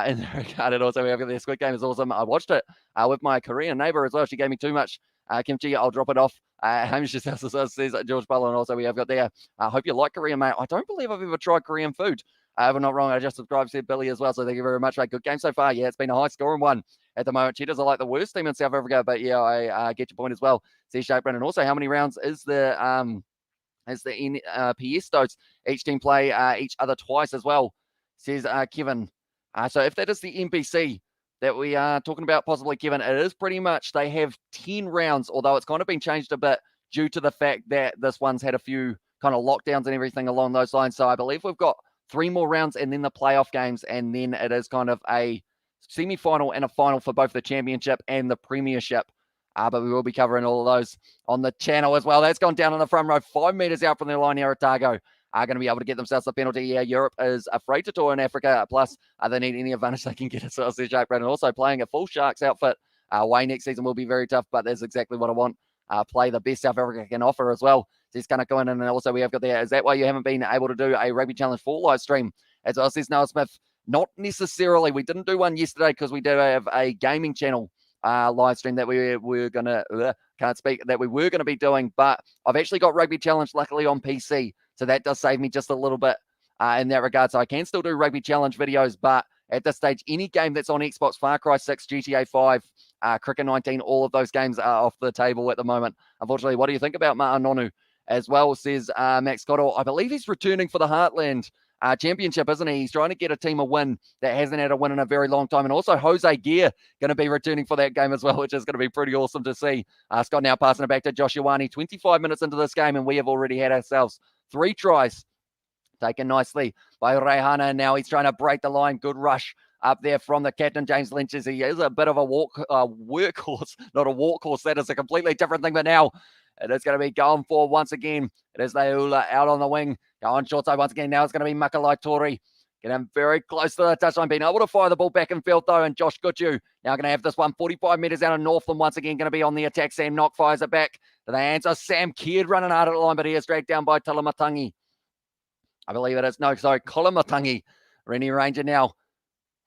in that regard. And also we have got the Squid Game is awesome. I watched it with my Korean neighbor as well. She gave me too much kimchi. I'll drop it off. Hamish's house says George Butler. And also we have got there. I hope you like Korean, mate. I don't believe I've ever tried Korean food. If I'm not wrong, I just subscribed, said Billy as well. So thank you very much, mate. Good game so far. Yeah, it's been a high scoring one at the moment. Cheetahs are like the worst team in South Africa, but yeah, I get your point as well. See Shape Brandon. Also, how many rounds is the PS Stoats? Each team play each other twice as well, says Kevin. So if that is the NPC, that we are talking about possibly, Kevin, it is pretty much they have 10 rounds, although it's kind of been changed a bit due to the fact that this one's had a few kind of lockdowns and everything along those lines. So I believe we've got 3 more rounds and then the playoff games, and then it is kind of a semi-final and a final for both the championship and the premiership. But we will be covering all of those on the channel as well. That's gone down on the front row, 5 meters out from the line here. Otago are going to be able to get themselves a penalty. Yeah, Europe is afraid to tour in Africa. Plus, they need any advantage they can get as well as their Shark Brand. And also playing a full Sharks outfit away next season will be very tough, but that's exactly what I want. Play the best South Africa can offer as well. So he's going to go in, and also we have got there. Is that why you haven't been able to do a Rugby Challenge full live stream? As well, says Noah Smith. Not necessarily. We didn't do one yesterday because we did have a gaming channel live stream that we were going to, that we were going to be doing, but I've actually got Rugby Challenge luckily on PC, so that does save me just a little bit in that regard. So I can still do Rugby Challenge videos, but at this stage, any game that's on Xbox, Far Cry 6, GTA 5, Cricket 19, all of those games are off the table at the moment. Unfortunately, what do you think about Ma'anonu as well, says Max Cottle? I believe he's returning for the Heartland Championship, isn't he? He's trying to get a team a win that hasn't had a win in a very long time. And also Jose Gear going to be returning for that game as well, which is going to be pretty awesome to see. Scott now passing it back to Josh Ioane, 25 minutes into this game, and we have already had ourselves 3 tries taken nicely by Reihana. Now he's trying to break the line. Good rush up there from the captain, James Lynch. He is a bit of a workhorse, not a walk horse. That is a completely different thing, but now it is going to be going for once again. It is Leula out on the wing. Go on short side once again. Now it's going to be Makalai Tori. Get him very close to the touchline. Being able to fire the ball back in field, though. And Josh Goodhue now going to have this one 45 metres out of Northland. Once again, going to be on the attack. Sam Knock fires it back to the hands of Sam Kidd running out of the line, but he is dragged down by Talamatangi. I believe it is. No, sorry, Kolomatangi. Rennie Ranger now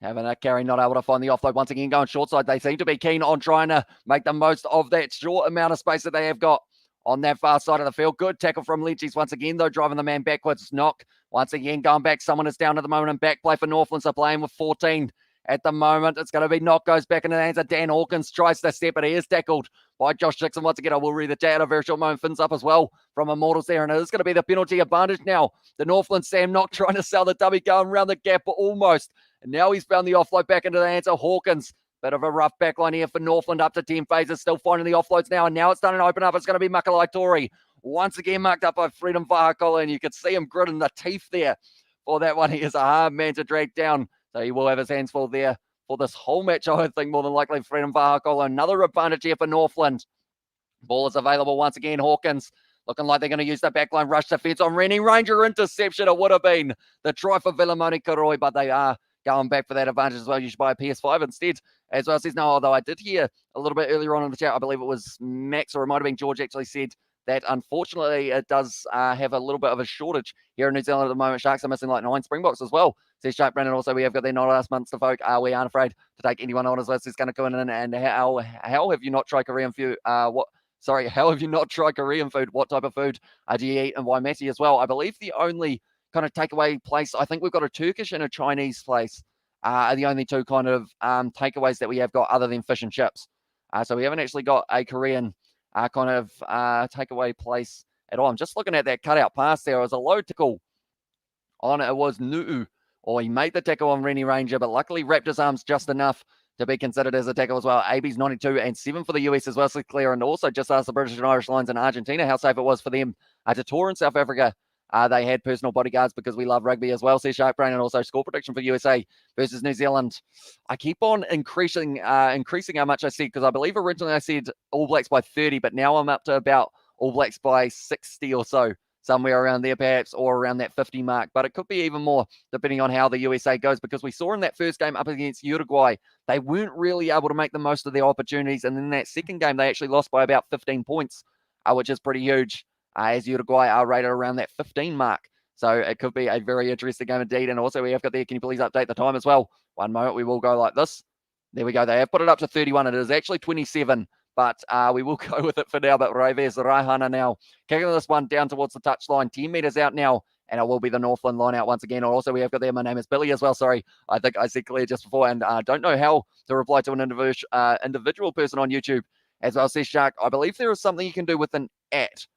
having a carry, not able to find the offload. Once again, going short side. They seem to be keen on trying to make the most of that short amount of space that they have got on that far side of the field. Good tackle from Lynchies once again, though, driving the man backwards. Knock once again going back. Someone is down at the moment, and back play for Northland. So playing with 14 at the moment. It's going to be Knock, goes back into the hands of Dan Hawkins. Tries to step, but he is tackled by Josh Dixon. Once again, I will read the chat in a very short moment. Fins up as well from Immortals there, and it is going to be the penalty advantage now. The Northland Sam Knock trying to sell the dummy, going around the gap almost. And now he's found the offload back into the hands of Hawkins. Bit of a rough backline here for Northland, up to 10 phases, still finding the offloads now, and now it's starting to open up. It's going to be Makalai Tori, once again marked up by Freedom Vahakola, and you could see him gritting the teeth there for that one. He is a hard man to drag down, so he will have his hands full there for this whole match, I would think, more than likely. Freedom Vahakola, another advantage here for Northland. Ball is available once again. Hawkins looking like they're going to use the backline rush defense on Rennie Ranger. Interception. It would have been the try for Villamoni Karoi, but they are going back for that advantage as well. You should buy a PS5 instead. As well, says no, although I did hear a little bit earlier on in the chat, I believe it was Max, or it might have been George, actually said that unfortunately it does have a little bit of a shortage here in New Zealand at the moment. Sharks are missing like 9 Springboks as well, says Shark Brandon. Also, we have got their not last months to folk. We aren't afraid to take anyone on as well. It's going to go in, and how have you not tried Korean food? How have you not tried Korean food? What type of food do you eat in Waimate as well? I believe the only kind of takeaway place, I think we've got a Turkish and a Chinese place, are the only 2 kind of takeaways that we have got other than fish and chips. So we haven't actually got a Korean kind of takeaway place at all. I'm just looking at that cutout pass there. It was a low tackle on it. It was Nu'u, or he made the tackle on Rennie Ranger, but luckily wrapped his arms just enough to be considered as a tackle as well. AB's 92 and 7 for the US as well, so clear. And also just asked the British and Irish Lions in Argentina how safe it was for them to tour in South Africa. They had personal bodyguards because we love rugby as well, says Shark Brain. And also score prediction for USA versus New Zealand. I keep on increasing how much I said, because I believe originally I said All Blacks by 30, but now I'm up to about All Blacks by 60 or so, somewhere around there perhaps, or around that 50 mark. But it could be even more depending on how the USA goes, because we saw in that first game up against Uruguay, they weren't really able to make the most of their opportunities. And in that second game, they actually lost by about 15 points, which is pretty huge. As Uruguay are rated around that 15 mark. So it could be a very interesting game indeed. And also we have got there, can you please update the time as well? One moment, we will go like this. There we go. They have put it up to 31. It is actually 27, but we will go with it for now. But Reves Raihana now kicking this one down towards the touchline, 10 meters out now. And it will be the Northland line out once again. Also, we have got there, my name is Billy as well. Sorry, I think I said clear just before. And I don't know how to reply to an individual person on YouTube. As well, says Shark, I believe there is something you can do with an @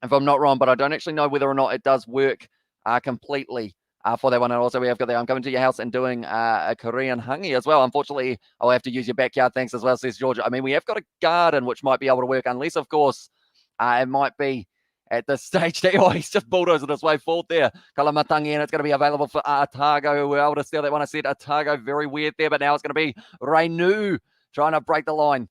if I'm not wrong, but I don't actually know whether or not it does work completely. for that one. And also we have got there, I'm coming to your house and doing a Korean hangi as well. Unfortunately, I'll have to use your backyard. Thanks as well, says Georgia. I mean, we have got a garden which might be able to work, unless, of course, it might be at this stage that, he's just bulldozing his way forward there. Kalamatangi, and it's going to be available for Otago, who were able to steal that one. I said Otago, very weird there, but now it's going to be Reinu trying to break the line.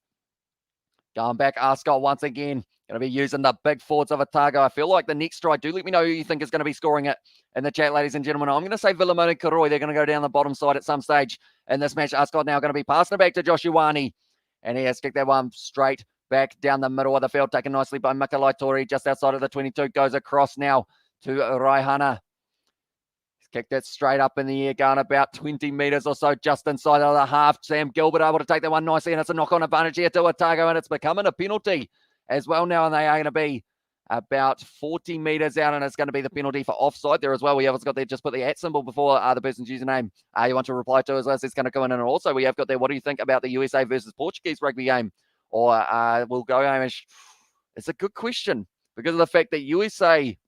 Going back, Ascot once again. Going to be using the big forwards of Otago. I feel like the next try, do let me know who you think is going to be scoring it in the chat, ladies and gentlemen. I'm going to say Villamone Karoi. They're going to go down the bottom side at some stage in this match. Ascot now going to be passing it back to Josh Ioane. And he has kicked that one straight back down the middle of the field, taken nicely by Mikalai Tori, just outside of the 22, goes across now to Raihana. He's kicked it straight up in the air, going about 20 metres or so, just inside of the half. Sam Gilbert able to take that one nicely, and it's a knock-on advantage here to Otago, and it's becoming a penalty as well now, and they are going to be about 40 metres out, and it's going to be the penalty for offside there as well. We have got there, just put the @ symbol before the person's username you want to reply to as well. So it's going to come in, and also we have got there, what do you think about the USA versus Portuguese rugby game? Or we'll go, Hamish. It's a good question because of the fact that USA,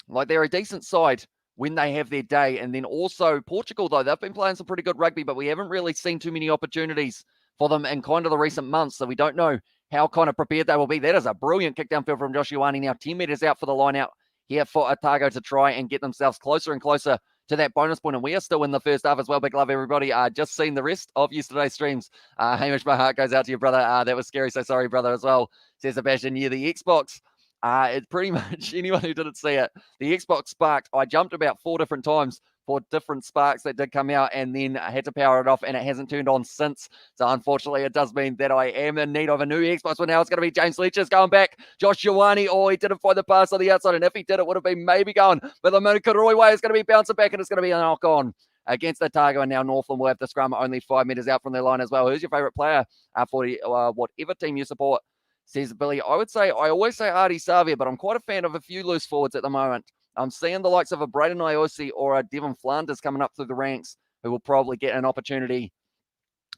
like, they're a decent side when they have their day. And then also Portugal, though, they've been playing some pretty good rugby, but we haven't really seen too many opportunities for them in kind of the recent months. So we don't know how kind of prepared they will be. That is a brilliant kick downfield from Josh Ioane. Now 10 metres out for the line out here for Otago to try and get themselves closer and closer to that bonus point. And we are still in the first half as well. Big love, everybody. Just seen the rest of yesterday's streams. Hamish, my heart goes out to your brother. That was scary. So sorry, brother, as well, says Sebastian. Yeah, the Xbox. It's pretty much anyone who didn't see it. The Xbox sparked. I jumped about 4 different times for different sparks that did come out, and then I had to power it off, and it hasn't turned on since. So unfortunately, it does mean that I am in need of a new Xbox. But now it's going to be James Fletcher's going back. Josh Ioane, he didn't find the pass on the outside, and if he did, it would have been maybe going. But the Karoi way is going to be bouncing back, and it's going to be a knock-on against Otago, and now Northland will have the scrum only 5 metres out from their line as well. Who's your favourite player for whatever team you support? Says Billy. I always say Artie Savia, but I'm quite a fan of a few loose forwards at the moment. I'm seeing the likes of a Braden Iosi or a Devon Flanders coming up through the ranks, who will probably get an opportunity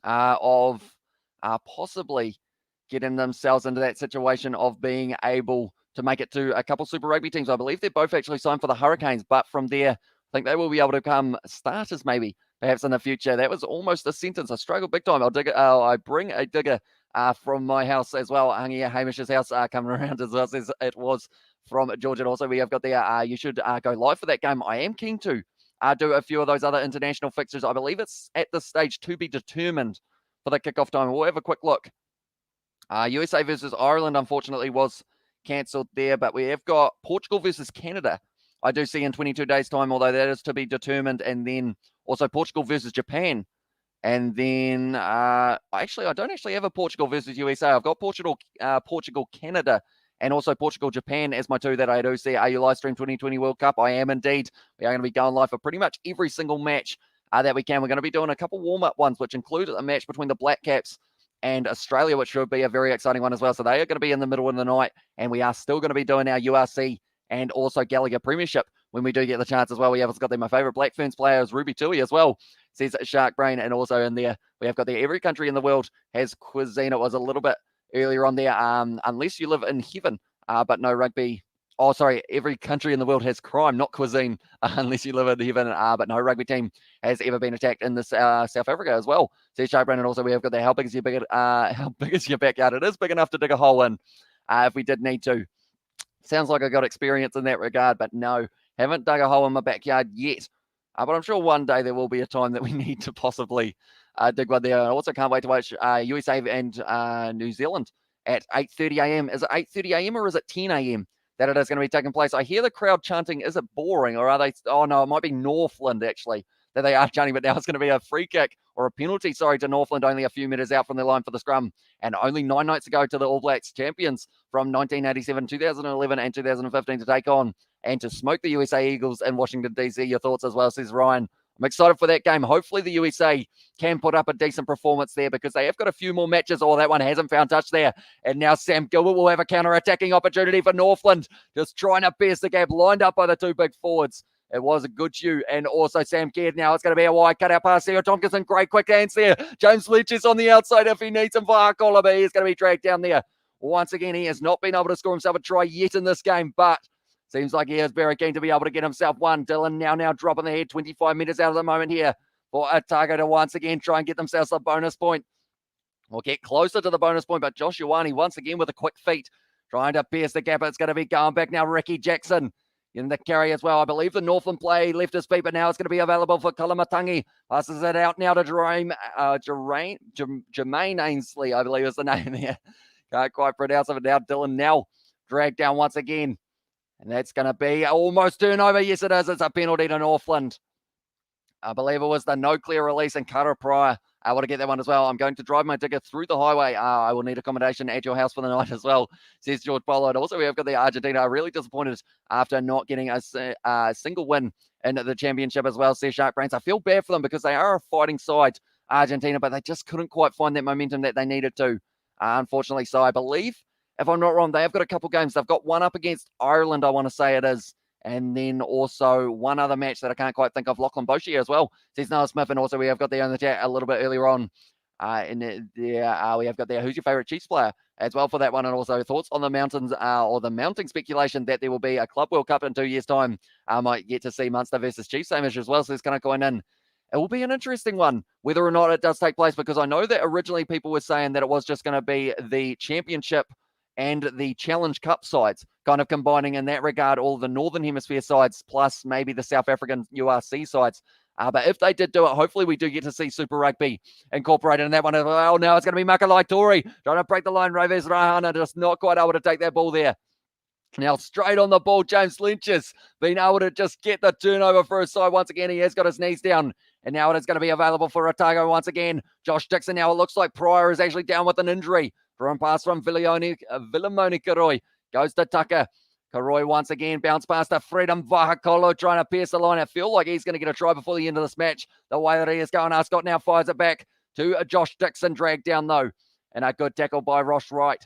of possibly getting themselves into that situation of being able to make it to a couple Super Rugby teams. I believe they're both actually signed for the Hurricanes, but from there, I think they will be able to become starters maybe, perhaps in the future. That was almost a sentence. I struggled big time. I bring a digger from my house as well. Hamish's house coming around as well, says it was from Georgia. And also we have got there, you should go live for that game. I am keen to do a few of those other international fixtures. I believe it's at this stage to be determined for the kickoff time. We'll have a quick look. USA versus Ireland, unfortunately, was cancelled there, but we have got Portugal versus Canada. I do see in 22 days' time, although that is to be determined. And then also Portugal versus Japan. And then I don't actually have a Portugal versus USA. I've got Portugal, Canada, and also Portugal, Japan as my two that I do see. Are you Livestream 2020 World Cup? I am indeed. We are going to be going live for pretty much every single match that we can. We're going to be doing a couple warm-up ones, which include a match between the Black Caps and Australia, which should be a very exciting one as well. So they are going to be in the middle of the night, and we are still going to be doing our URC and also Gallagher Premiership when we do get the chance as well. We have got there, my favourite Black Ferns player is Ruby Tui as well, says Shark Brain. And also in there, we have got there, every country in the world has cuisine. It was a little bit earlier on there, unless you live in heaven, but no rugby. Oh, sorry, every country in the world has crime, not cuisine, unless you live in heaven, but no rugby team has ever been attacked in this South Africa as well. Says Shark Brain. And also we have got there, how big is your backyard? It is big enough to dig a hole in if we did need to. Sounds like I got experience in that regard, but no, haven't dug a hole in my backyard yet. But I'm sure one day there will be a time that we need to possibly dig one there. I also can't wait to watch USA and New Zealand at 8:30 a.m. Is it 8:30 a.m. or is it 10 a.m. that it is going to be taking place? I hear the crowd chanting. Is it boring, or are they? Oh no, it might be Northland actually that they are chanting, but now it's going to be a free kick or a penalty, to Northland, only a few metres out from the line for the scrum. And only 9 nights ago to the All Blacks champions from 1987, 2011 and 2015 to take on and to smoke the USA Eagles in Washington, D.C. Your thoughts as well, says Ryan. I'm excited for that game. Hopefully the USA can put up a decent performance there because they have got a few more matches. Oh, that one hasn't found touch there. And now Sam Gilbert will have a counter-attacking opportunity for Northland. Just trying to pierce the gap, lined up by the two big forwards. It was a good shoe. And also Sam Caird now. It's going to be a wide cutout pass here. Tompkinson, great quick hands there. James Fletcher's on the outside if he needs him for Harkola, but he's going to be dragged down there. Once again, he has not been able to score himself a try yet in this game, but Seems like he is very keen to be able to get himself one. Dylan now dropping the head, 25 meters out of the moment here for Otago to once again try and get themselves a bonus point. We'll get closer to the bonus point, but Josh Ioane once again with a quick feet, trying to pierce the gap. It's going to be going back now. Ricky Jackson in the carry as well. I believe the Northland play left his feet, but now it's going to be available for Kalamatangi. Passes it out now to Jermaine Ainsley, I believe is the name there. Can't quite pronounce it, but now Dylan now dragged down once again. And that's going to be almost turnover. Yes, it is. It's a penalty to Northland. I believe it was the no clear release and Carter Pryor. I want to get that one as well. I'm going to drive my digger through the highway. I will need accommodation at your house for the night as well, says George Polo. And also, we have got the Argentina. Really disappointed after not getting a single win in the championship as well, says Shark Brains. I feel bad for them because they are a fighting side, Argentina, but they just couldn't quite find that momentum that they needed to, unfortunately. So I believe, if I'm not wrong, they have got a couple games. They've got one up against Ireland, I want to say it is. And then also one other match that I can't quite think of, Lachlan Boshi as well, says Noah Smith. And also we have got there on the chat a little bit earlier on. We have got there, who's your favourite Chiefs player as well for that one. And also thoughts on the mountains or the mounting speculation that there will be a Club World Cup in 2 years' time. Might get to see Munster versus Chiefs same as well. So it's kind of going in. It will be an interesting one, whether or not it does take place, because I know that originally people were saying that it was just going to be the championship and the Challenge Cup sides, kind of combining in that regard all the Northern Hemisphere sides, plus maybe the South African URC sides. But if they did do it, hopefully we do get to see Super Rugby incorporated in that one as well. Now it's going to be Makalai Tori trying to break the line. Rovers Rahana just not quite able to take that ball there. Now straight on the ball, James Lynch's been able to just get the turnover for his side once again. He has got his knees down. And now it is going to be available for Otago once again. Josh Dixon now, it looks like Pryor is actually down with an injury. From pass from Vilimoni Karoi. Goes to Tucker. Karoi once again. Bounce past to Freedom Vahakolo trying to pierce the line. I feel like he's going to get a try before the end of this match. The way that he is going. Scott now fires it back to Josh Dixon. Dragged down though. And a good tackle by Ross Wright.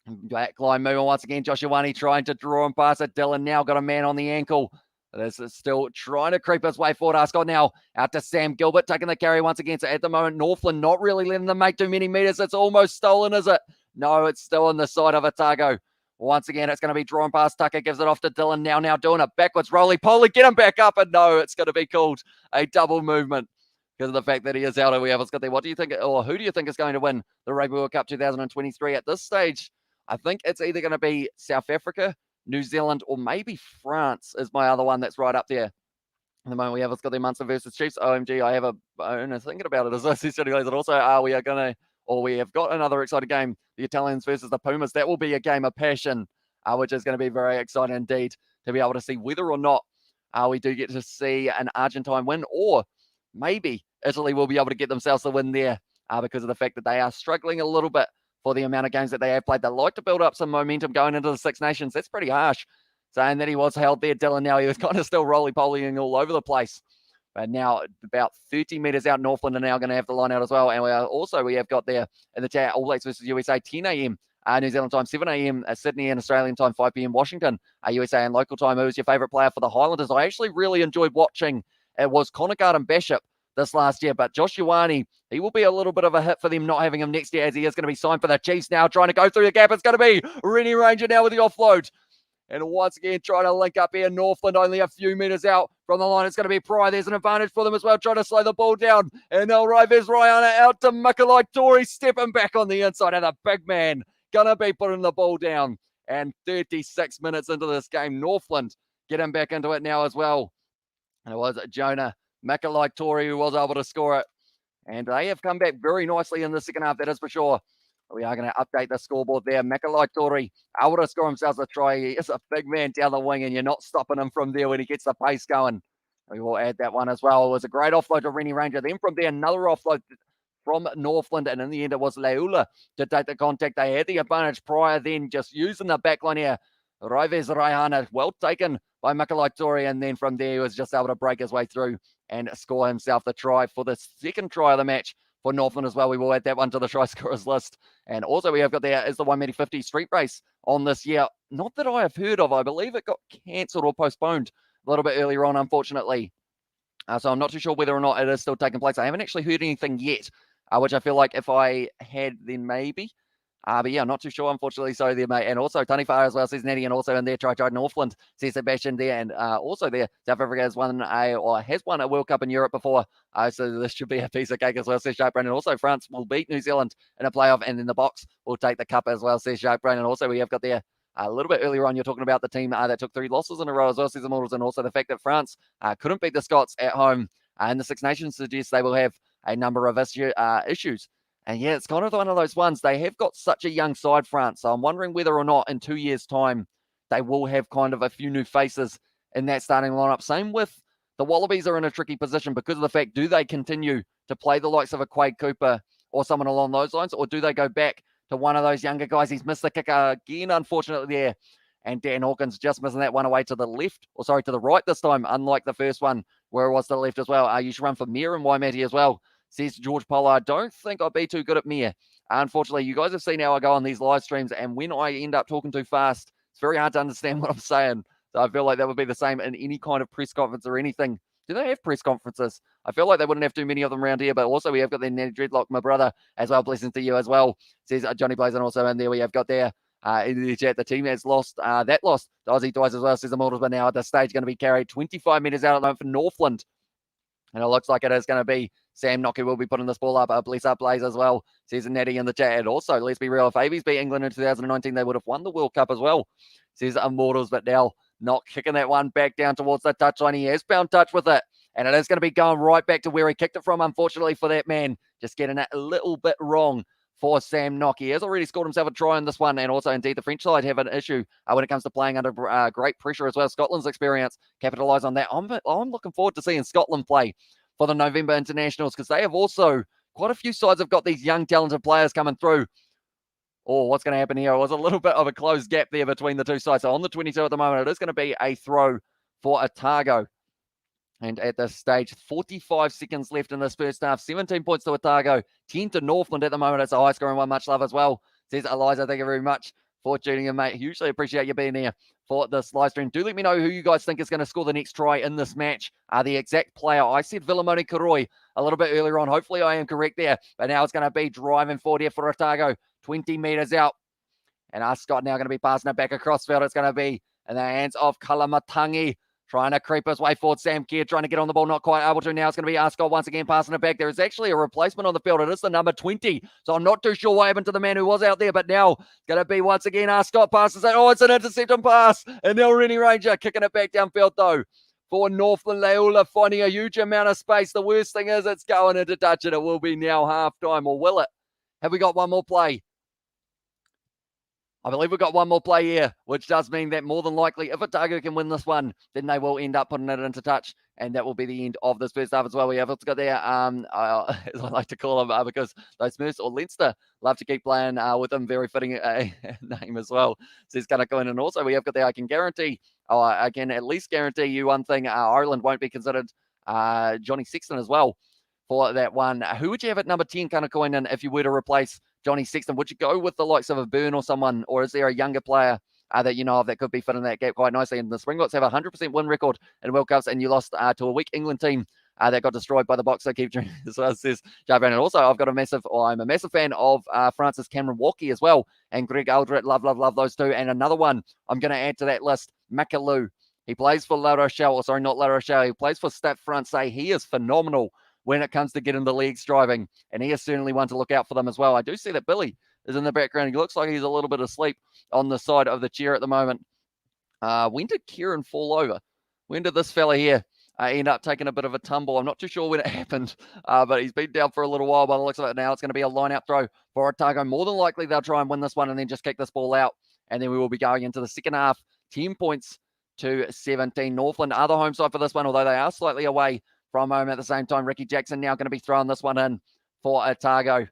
Back line moving once again. Josh Ioane trying to draw and pass it. Dylan now got a man on the ankle. This is still trying to creep his way forward. Scott now out to Sam Gilbert, taking the carry once again. So at the moment, Northland not really letting them make too many meters. It's almost stolen, is it? No, it's still on the side of Otago. Once again, it's going to be drawn past Tucker. Gives it off to Dylan. Now doing a backwards roly-poly. Get him back up. And no, it's going to be called a double movement because of the fact that he is out. We have got there. What do you think, or who do you think is going to win the Rugby World Cup 2023 at this stage? I think it's either going to be South Africa, New Zealand, or maybe France is my other one that's right up there. At the moment, we have got the Munster versus Chiefs. OMG, I have a bonus thinking about it as well. And also, we have got another exciting game, the Italians versus the Pumas. That will be a game of passion, which is going to be very exciting indeed to be able to see whether or not we do get to see an Argentine win, or maybe Italy will be able to get themselves a win there because of the fact that they are struggling a little bit for the amount of games that they have played. They like to build up some momentum going into the Six Nations. That's pretty harsh. Saying that he was held there, Dylan, now he was kind of still roly-polying all over the place. But now about 30 metres out, Northland are now going to have the line out as well. And we have got there in the chat, All Blacks versus USA, 10 a.m. New Zealand time, 7 a.m. Sydney and Australian time, 5 p.m. Washington, USA and local time. Who was your favourite player for the Highlanders? I actually really enjoyed watching. It was Connor Garden-Bishop this last year, but Josh Ioane, he will be a little bit of a hit for them not having him next year, as he is going to be signed for the Chiefs now, trying to go through the gap. It's going to be Rennie Ranger now with the offload. And once again, trying to link up here. Northland only a few metres out from the line. It's going to be Pryor. There's an advantage for them as well, trying to slow the ball down. And they'll Rivers Rihanna out to Makalai Tori, stepping back on the inside. And the big man going to be putting the ball down. And 36 minutes into this game, Northland getting back into it now as well. And it was Jonah Makalai Tori who was able to score it. And they have come back very nicely in the second half, that is for sure. We are going to update the scoreboard there. Makalai Tori able to score himself a try. He is a big man down the wing, and you're not stopping him from there when he gets the pace going. We will add that one as well. It was a great offload to Rennie Ranger. Then from there, another offload from Northland, and in the end, it was Leula to take the contact. They had the advantage prior then, just using the backline here. Raives Raihana, well taken by Makalai Tori, and then from there, he was just able to break his way through and score himself the try for the second try of the match for Northland as well. We will add that one to the try scorers list. And also we have got there is the 1m50 street race on this year. Not that I have heard of. I believe it got cancelled or postponed a little bit earlier on, unfortunately. So I'm not too sure whether or not it is still taking place. I haven't actually heard anything yet, which I feel like if I had, then maybe But yeah, not too sure, unfortunately. So there, mate. And also Tony Farr as well, says Nettie, and also in there, try Northland, says Sebastian there. And also there, South Africa has won a World Cup in Europe before. So this should be a piece of cake as well, says Jacques Brown. And also France will beat New Zealand in a playoff, and then the Box will take the cup as well, says Jacques Brown. And also we have got there a little bit earlier on, you're talking about the team that took 3 losses in a row as well, says Immortals, and also the fact that France couldn't beat the Scots at home in the Six Nations suggests they will have a number of issues. And yeah, it's kind of one of those ones. They have got such a young side, France. So I'm wondering whether or not in 2 years' time they will have kind of a few new faces in that starting lineup. Same with the Wallabies are in a tricky position because of the fact, do they continue to play the likes of a Quade Cooper or someone along those lines, or do they go back to one of those younger guys? He's missed the kick again, unfortunately, there. And Dan Hawkins just missing that one away to the left, or sorry, to the right this time, unlike the first one where it was to the left as well. You should run for Mir and Waimati as well, says George Pollard. I don't think I'd be too good at Mir. Unfortunately, you guys have seen how I go on these live streams, and when I end up talking too fast, it's very hard to understand what I'm saying. So I feel like that would be the same in any kind of press conference or anything. Do they have press conferences? I feel like they wouldn't have too many of them around here, but also we have got the Natty Dreadlock, my brother, as well. Blessings to you as well, says Johnny Blaze. And also in there we have got there in the chat, the team has lost, lost to Aussie twice as well, says the Immortals, but now at the stage going to be carried 25 metres out at the moment for Northland. And it looks like it is going to be Sam Nock who will be putting this ball up. Bless up Blaze as well, says Natty in the chat. And also, let's be real, if Avies beat England in 2019, they would have won the World Cup as well, says Immortals. But now Nock kicking that one back down towards the touchline. He has found touch with it. And it is going to be going right back to where he kicked it from, unfortunately, for that man. Just getting it a little bit wrong for Sam Nock. He has already scored himself a try in this one. And also, indeed, the French side have an issue when it comes to playing under great pressure as well. Scotland's experience capitalise on that. I'm looking forward to seeing Scotland play for the November internationals, because they have also, quite a few sides have got these young, talented players coming through. Oh, what's going to happen here? It was a little bit of a closed gap there between the two sides. So on the 22 at the moment, it is going to be a throw for Otago. And at this stage, 45 seconds left in this first half. 17 points to Otago, 10 to Northland at the moment. It's a high-scoring one. Much love as well, says Eliza. Thank you very much for tuning in, mate. Hugely appreciate you being here for this live stream. Do let me know who you guys think is going to score the next try in this match. The exact player. I said Vilamoni Karoi a little bit earlier on. Hopefully I am correct there. But now it's going to be driving forward here for Otago. 20 metres out. And Scott now going to be passing it back across field. It's going to be in the hands of Kalamatangi. Trying to creep his way forward. Sam Kerr trying to get on the ball, not quite able to. Now it's going to be Scott once again passing it back. There is actually a replacement on the field. It is the number 20. So I'm not too sure what happened to the man who was out there. But now it's going to be once again Scott passes it. Oh, it's an interception pass. And now Rennie Ranger kicking it back downfield though. For Northland, Leula finding a huge amount of space. The worst thing is it's going into touch, and it will be now half-time. Or will it? Have we got one more play? I believe we've got one more play here, which does mean that more than likely, if Otago can win this one, then they will end up putting it into touch, and that will be the end of this first half as well. We have got there, as I like to call them, because those Smurfs or Leinster love to keep playing with them. Very fitting name as well. So he's going to go in, and also we have got there, I can at least guarantee you one thing, Ireland won't be considered Johnny Sexton as well for that one. Who would you have at number 10 kind of going in if you were to replace Johnny Sexton? Would you go with the likes of a Byrne or someone, or is there a younger player that you know of that could be fitting that gap quite nicely? And the Springboks have a 100% win record in World Cups, and you lost to a weak England team that got destroyed by the Boxer. Keep dreaming, as well, says Javan. And also, I'm a massive fan of Francis Cameron Walkie as well, and Greg Aldred. Love those two. And another one I'm going to add to that list, Makalu. He plays for La Rochelle, or sorry, not La Rochelle. He plays for Stade Francais. He is phenomenal when it comes to getting the legs driving, and he is certainly one to look out for them as well. I do see that Billy is in the background. He looks like he's a little bit asleep on the side of the chair at the moment. When did Kieran fall over? When did this fella here end up taking a bit of a tumble? I'm not too sure when it happened, but he's been down for a little while by the looks of it. Now it's going to be a line-out throw for Otago. More than likely, they'll try and win this one and then just kick this ball out, and then we will be going into the second half. 10 points to 17. Northland are the home side for this one, although they are slightly away from home at the same time. Ricky Jackson now going to be throwing this one in for Otago.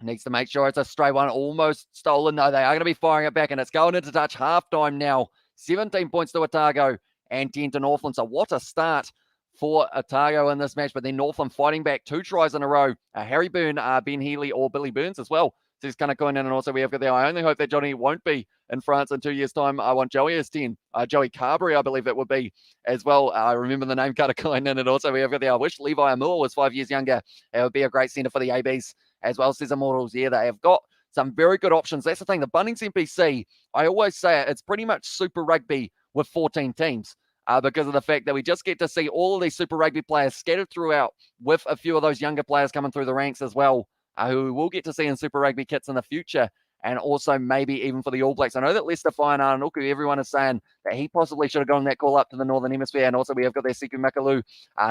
Needs to make sure it's a straight one. Almost stolen. No, they are going to be firing it back, and it's going into touch. Half-time now. 17 points to Otago and 10 to Northland. So what a start for Otago in this match. But then Northland fighting back 2 tries in a row. Harry Byrne, Ben Healy, or Billy Burns as well. So he's kind of going in, and also we have got there. I only hope that Johnny won't be in France in 2 years' time. I want Joey as 10. Joey Carberry, I believe it would be as well. I remember the name kind of going in, and also we have got there. I wish Levi Amur was 5 years younger. It would be a great centre for the ABs as well, says Immortals. Yeah, they have got some very good options. That's the thing. The Bunnings NPC, I always say it, it's pretty much Super Rugby with 14 teams. Because of the fact that we just get to see all of these Super Rugby players scattered throughout with a few of those younger players coming through the ranks as well, who we will get to see in Super Rugby kits in the future, and also maybe even for the All Blacks. I know that Lester Faiananuku, everyone is saying that he possibly should have gone that call up to the Northern Hemisphere, and also we have got their Siku Makalu.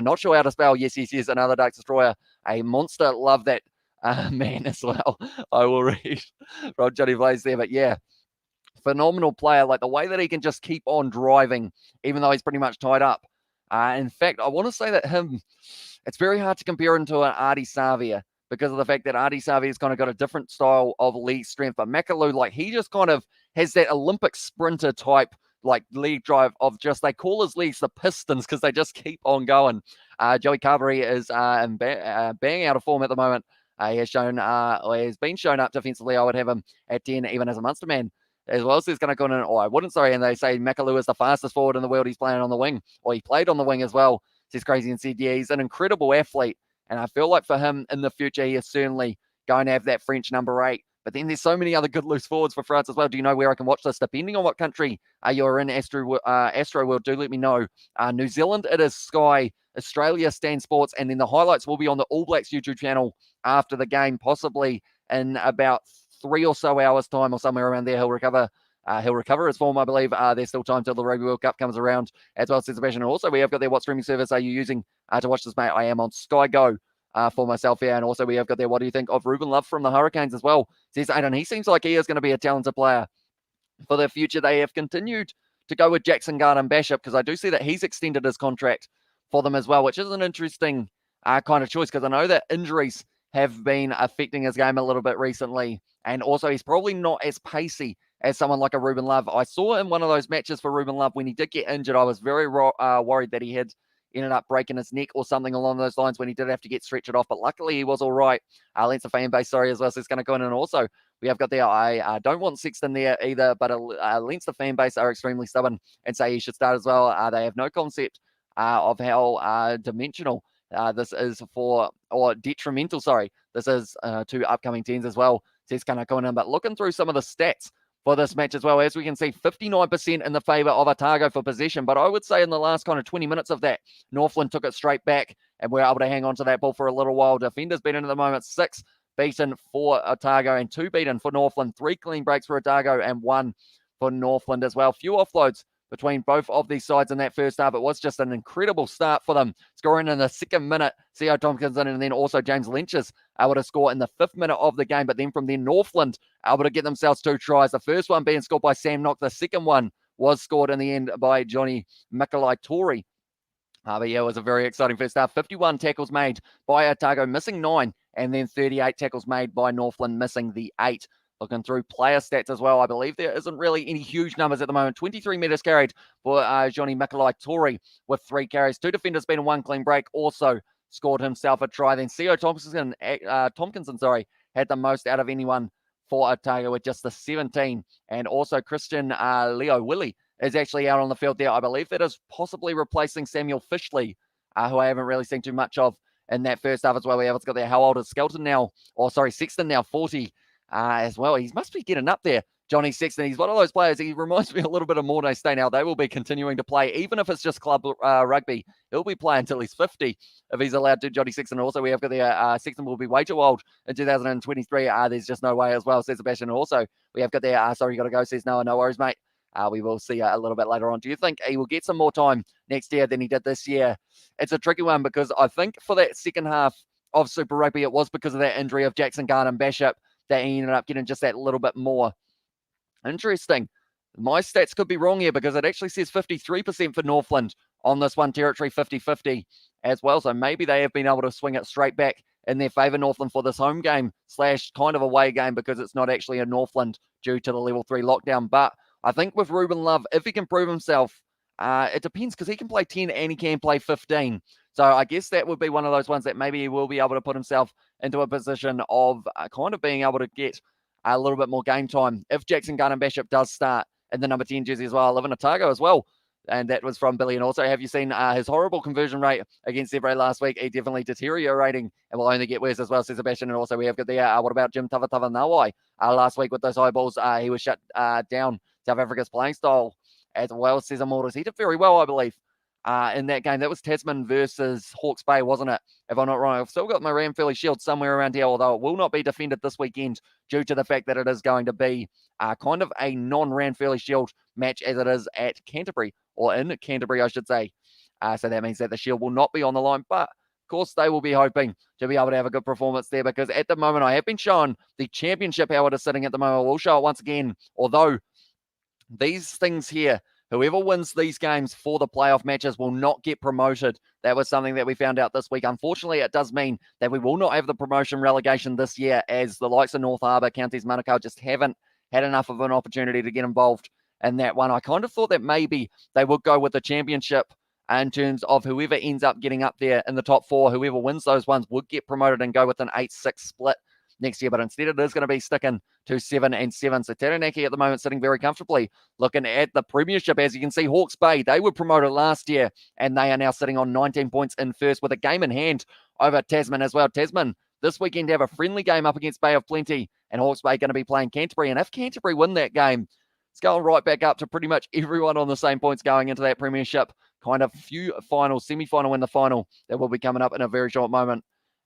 Not sure how to spell. Yes, another Dark Destroyer. A monster. Love that man as well. I will read from Johnny Blaze there, but yeah, phenomenal player. Like the way that he can just keep on driving, even though he's pretty much tied up. In fact, I want to say that it's very hard to compare him to an Artie Savia because of the fact that Artie Savia's kind of got a different style of leg strength. But Makalu, like he just kind of has that Olympic sprinter type like leg drive of just, they call his legs the pistons because they just keep on going. Joey Carberry is bang out of form at the moment. He has been shown up defensively. I would have him at 10 even as a Munster man. As well as he's going to go in, or I wouldn't, sorry, and they say Makalu is the fastest forward in the world. He's playing on the wing, or he played on the wing as well. Says Crazy and said, yeah, he's an incredible athlete. And I feel like for him in the future, he is certainly going to have that French number 8. But then there's so many other good loose forwards for France as well. Do you know where I can watch this? Depending on what country you're in, Astro World, do let me know. New Zealand, it is Sky. Australia, Stan Sports. And then the highlights will be on the All Blacks YouTube channel after the game, possibly in about 3 or so hours time or somewhere around there. He'll recover his form, I believe. There's still time till the Rugby World Cup comes around, as well as Sebastian. And also, we have got there, what streaming service are you using to watch this, mate? I am on Sky Go for myself here. And also, we have got there, what do you think of Ruben Love from the Hurricanes as well? Says Aidan, he seems like he is going to be a talented player for the future. They have continued to go with Jackson Garden-Bishop because I do see that he's extended his contract for them as well, which is an interesting kind of choice because I know that injuries have been affecting his game a little bit recently. And also, he's probably not as pacey as someone like a Ruben Love. I saw in one of those matches for Ruben Love when he did get injured, I was very worried that he had ended up breaking his neck or something along those lines when he did have to get stretched off. But luckily, he was all right. Leinster fan base, sorry, as well. So it's going to go in. And also, we have got there, I don't want Sexton there either, but Leinster fan base are extremely stubborn and say he should start as well. They have no concept of how dimensional this is or detrimental, sorry. This is to upcoming 10s as well. So it's going to go in. But looking through some of the stats for this match as well, as we can see, 59% in the favour of Otago for possession. But I would say in the last kind of 20 minutes of that, Northland took it straight back and were able to hang on to that ball for a little while. Defenders beaten at the moment, 6 beaten for Otago and 2 beaten for Northland. 3 clean breaks for Otago and 1 for Northland as well. Few offloads between both of these sides in that first half. It was just an incredible start for them, scoring in the 2nd minute, C.O. Tompkinson, and then also James Lynch's able to score in the 5th minute of the game. But then from there, Northland able to get themselves 2 tries. The first one being scored by Sam Knock. The second one was scored in the end by Johnny Mikalai-Tori. But yeah, it was a very exciting first half. 51 tackles made by Otago, missing 9, and then 38 tackles made by Northland, missing the 8. Looking through player stats as well, I believe there isn't really any huge numbers at the moment. 23 metres carried for Johnny Mikalai-Tori with 3 carries. 2 defenders beaten, 1 clean break. Also scored himself a try. Then C.O. Tompkinson, had the most out of anyone for Otago with just the 17. And also Christian Leo Willie is actually out on the field there. I believe that is possibly replacing Samuel Fishley, who I haven't really seen too much of in that first half as well. We have got there. How old is Sexton now? 40. As well. He must be getting up there, Johnny Sexton. He's one of those players. He reminds me a little bit of Mornay Stay now. They will be continuing to play, even if it's just club rugby. He'll be playing until he's 50 if he's allowed to, Johnny Sexton. Also, we have got there, Sexton will be way too old in 2023. There's just no way as well, says Sebastian. Also, we have got there, sorry, you got to go, says no worries, mate. We will see a little bit later on. Do you think he will get some more time next year than he did this year? It's a tricky one because I think for that second half of Super Rugby, it was because of that injury of Jackson Garden-Bishop that he ended up getting just that little bit more. Interesting. My stats could be wrong here because it actually says 53% for Northland on this one, territory 50-50 as well. So maybe they have been able to swing it straight back in their favour, Northland, for this home game / kind of away game because it's not actually a Northland due to the level 3 lockdown. But I think with Ruben Love, if he can prove himself, it depends because he can play 10 and he can play 15. So I guess that would be one of those ones that maybe he will be able to put himself into a position of kind of being able to get a little bit more game time if Jackson Garden-Bishop does start in the number 10 jersey as well. I live in Otago as well. And that was from Billy. And also, have you seen his horrible conversion rate against Everett last week? He definitely deteriorating and will only get worse as well, says Sebastian. And also, we have got the, what about Jim Tavatavanawai? Last week with those high balls, he was shut down South Africa's playing style as well, says Immortals. He did very well, I believe, in that game. That was Tasman versus Hawke's Bay, wasn't it? If I'm not wrong. I've still got my Ranfurly Shield somewhere around here, although it will not be defended this weekend due to the fact that it is going to be kind of a non-Ranfurly Shield match as it is at Canterbury, or in Canterbury, I should say. So that means that the Shield will not be on the line, but of course they will be hoping to be able to have a good performance there, because at the moment I have been shown the championship, how it is sitting at the moment. We'll show it once again, although these things here, whoever wins these games for the playoff matches will not get promoted. That was something that we found out this week. Unfortunately, it does mean that we will not have the promotion relegation this year, as the likes of North Harbour, Counties, Manukau just haven't had enough of an opportunity to get involved in that one. I kind of thought that maybe they would go with the championship in terms of whoever ends up getting up there in the top four, whoever wins those ones would get promoted and go with an 8-6 split next year, but instead it is going to be sticking to 7 and 7. So Taranaki at the moment sitting very comfortably. Looking at the premiership, as you can see, Hawke's Bay, they were promoted last year, and they are now sitting on 19 points in first with a game in hand over Tasman as well. Tasman this weekend have a friendly game up against Bay of Plenty, and Hawke's Bay going to be playing Canterbury. And if Canterbury win that game, it's going right back up to pretty much everyone on the same points going into that premiership. Kind of few finals, semi-final and the final that will be coming up in a very short moment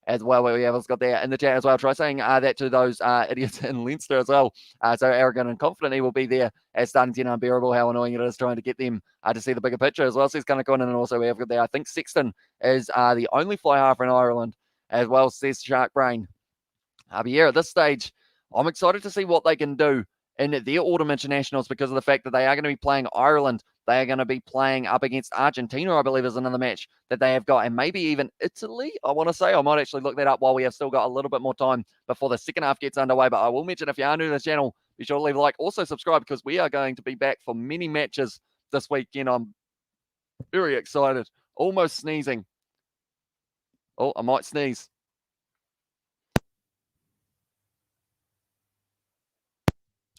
as well, where we have got there in the chat as well. Try saying that to those idiots in Leinster as well. So arrogant and confident he will be there as starting 10 unbearable. How annoying it is trying to get them to see the bigger picture as well. Says Gunnagon, and also we have got there, I think Sexton is the only fly halfer in Ireland as well, says Shark Brain. But yeah, at this stage, I'm excited to see what they can do in their autumn internationals, because of the fact that they are going to be playing Ireland. They are going to be playing up against Argentina, I believe, is another match that they have got, and maybe even Italy, I want to say. I might actually look that up while we have still got a little bit more time before the second half gets underway. But I will mention, if you are new to the channel, be sure to leave a like. Also subscribe, because we are going to be back for many matches this weekend. I'm very excited. Almost sneezing. Oh, I might sneeze.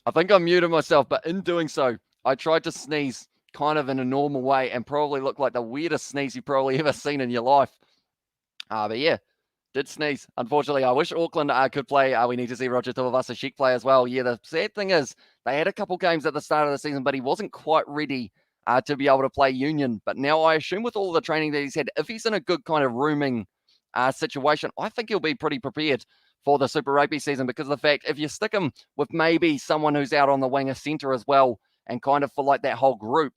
I think I muted myself, but in doing so, I tried to sneeze kind of in a normal way and probably looked like the weirdest sneeze you've probably ever seen in your life. But yeah, did sneeze. Unfortunately, I wish Auckland could play. We need to see Roger Tuivasa-Sheck play as well. Yeah, the sad thing is they had a couple games at the start of the season, but he wasn't quite ready to be able to play Union. But now I assume with all the training that he's had, if he's in a good kind of rooming situation, I think he'll be pretty prepared for the Super Rugby season, because of the fact, if you stick him with maybe someone who's out on the wing of centre as well, and kind of for like that whole group,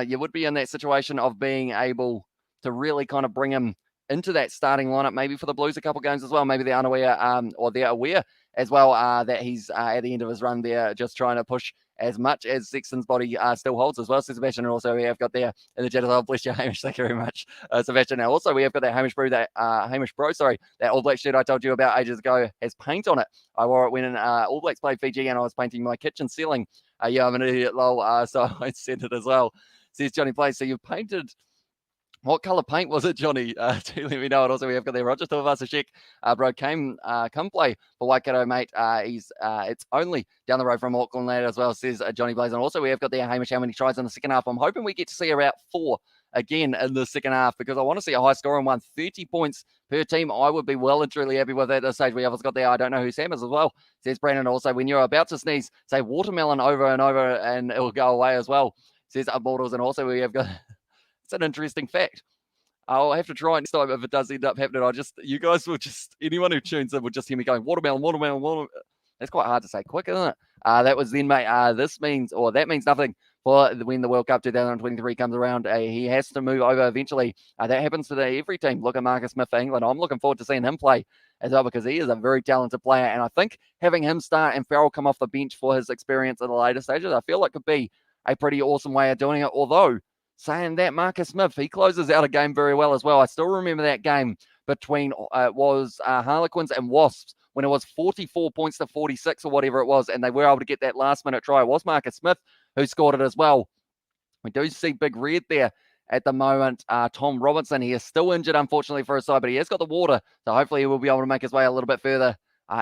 you would be in that situation of being able to really kind of bring him into that starting lineup, maybe for the Blues a couple games as well. Maybe they're unaware, or they're aware as well that he's at the end of his run there, just trying to push as much as Sexton's body still holds as well. So Sebastian, and also we have got there in the chat as well. Bless you, Hamish. Thank you very much, Sebastian. Now also we have got that Hamish Bro, that All Black shirt I told you about ages ago has paint on it. I wore it when All Blacks played Fiji, and I was painting my kitchen ceiling. Yeah, I'm an idiot, lol. So I sent it as well. Says Johnny Play. So you painted. What colour paint was it, Johnny? Do let me know. And also, we have got there Roger Tuivasa-Sheck. Bro, come play for Waikato, mate. It's only down the road from Auckland Lad as well, says Johnny Blaze. And also, we have got there Hamish, how many tries in the second half. I'm hoping we get to see about 4 again in the second half, because I want to see a high scoring one. 30 points per team. I would be well and truly happy with that at this stage. We have got there, I don't know who Sam is as well, says Brandon. Also, when you're about to sneeze, say watermelon over and over, and it will go away as well, says Immortals. And also, we have got... It's an interesting fact. I'll have to try next time if it does end up happening. You guys will just, anyone who tunes in will just hear me going, watermelon, watermelon, watermelon. That's quite hard to say quick, isn't it? That was then, mate. That means nothing for when the World Cup 2023 comes around. He has to move over eventually. That happens to every team. Look at Marcus Smith for England. I'm looking forward to seeing him play as well, because he is a very talented player. And I think having him start and Farrell come off the bench for his experience at the later stages, I feel like could be a pretty awesome way of doing it. Although, saying that, Marcus Smith, he closes out a game very well as well. I still remember that game between Harlequins and Wasps, when it was 44 points to 46 or whatever it was, and they were able to get that last-minute try. It was Marcus Smith who scored it as well. We do see Big Red there at the moment. Tom Robinson, he is still injured, unfortunately, for his side, but he has got the water, so hopefully he will be able to make his way a little bit further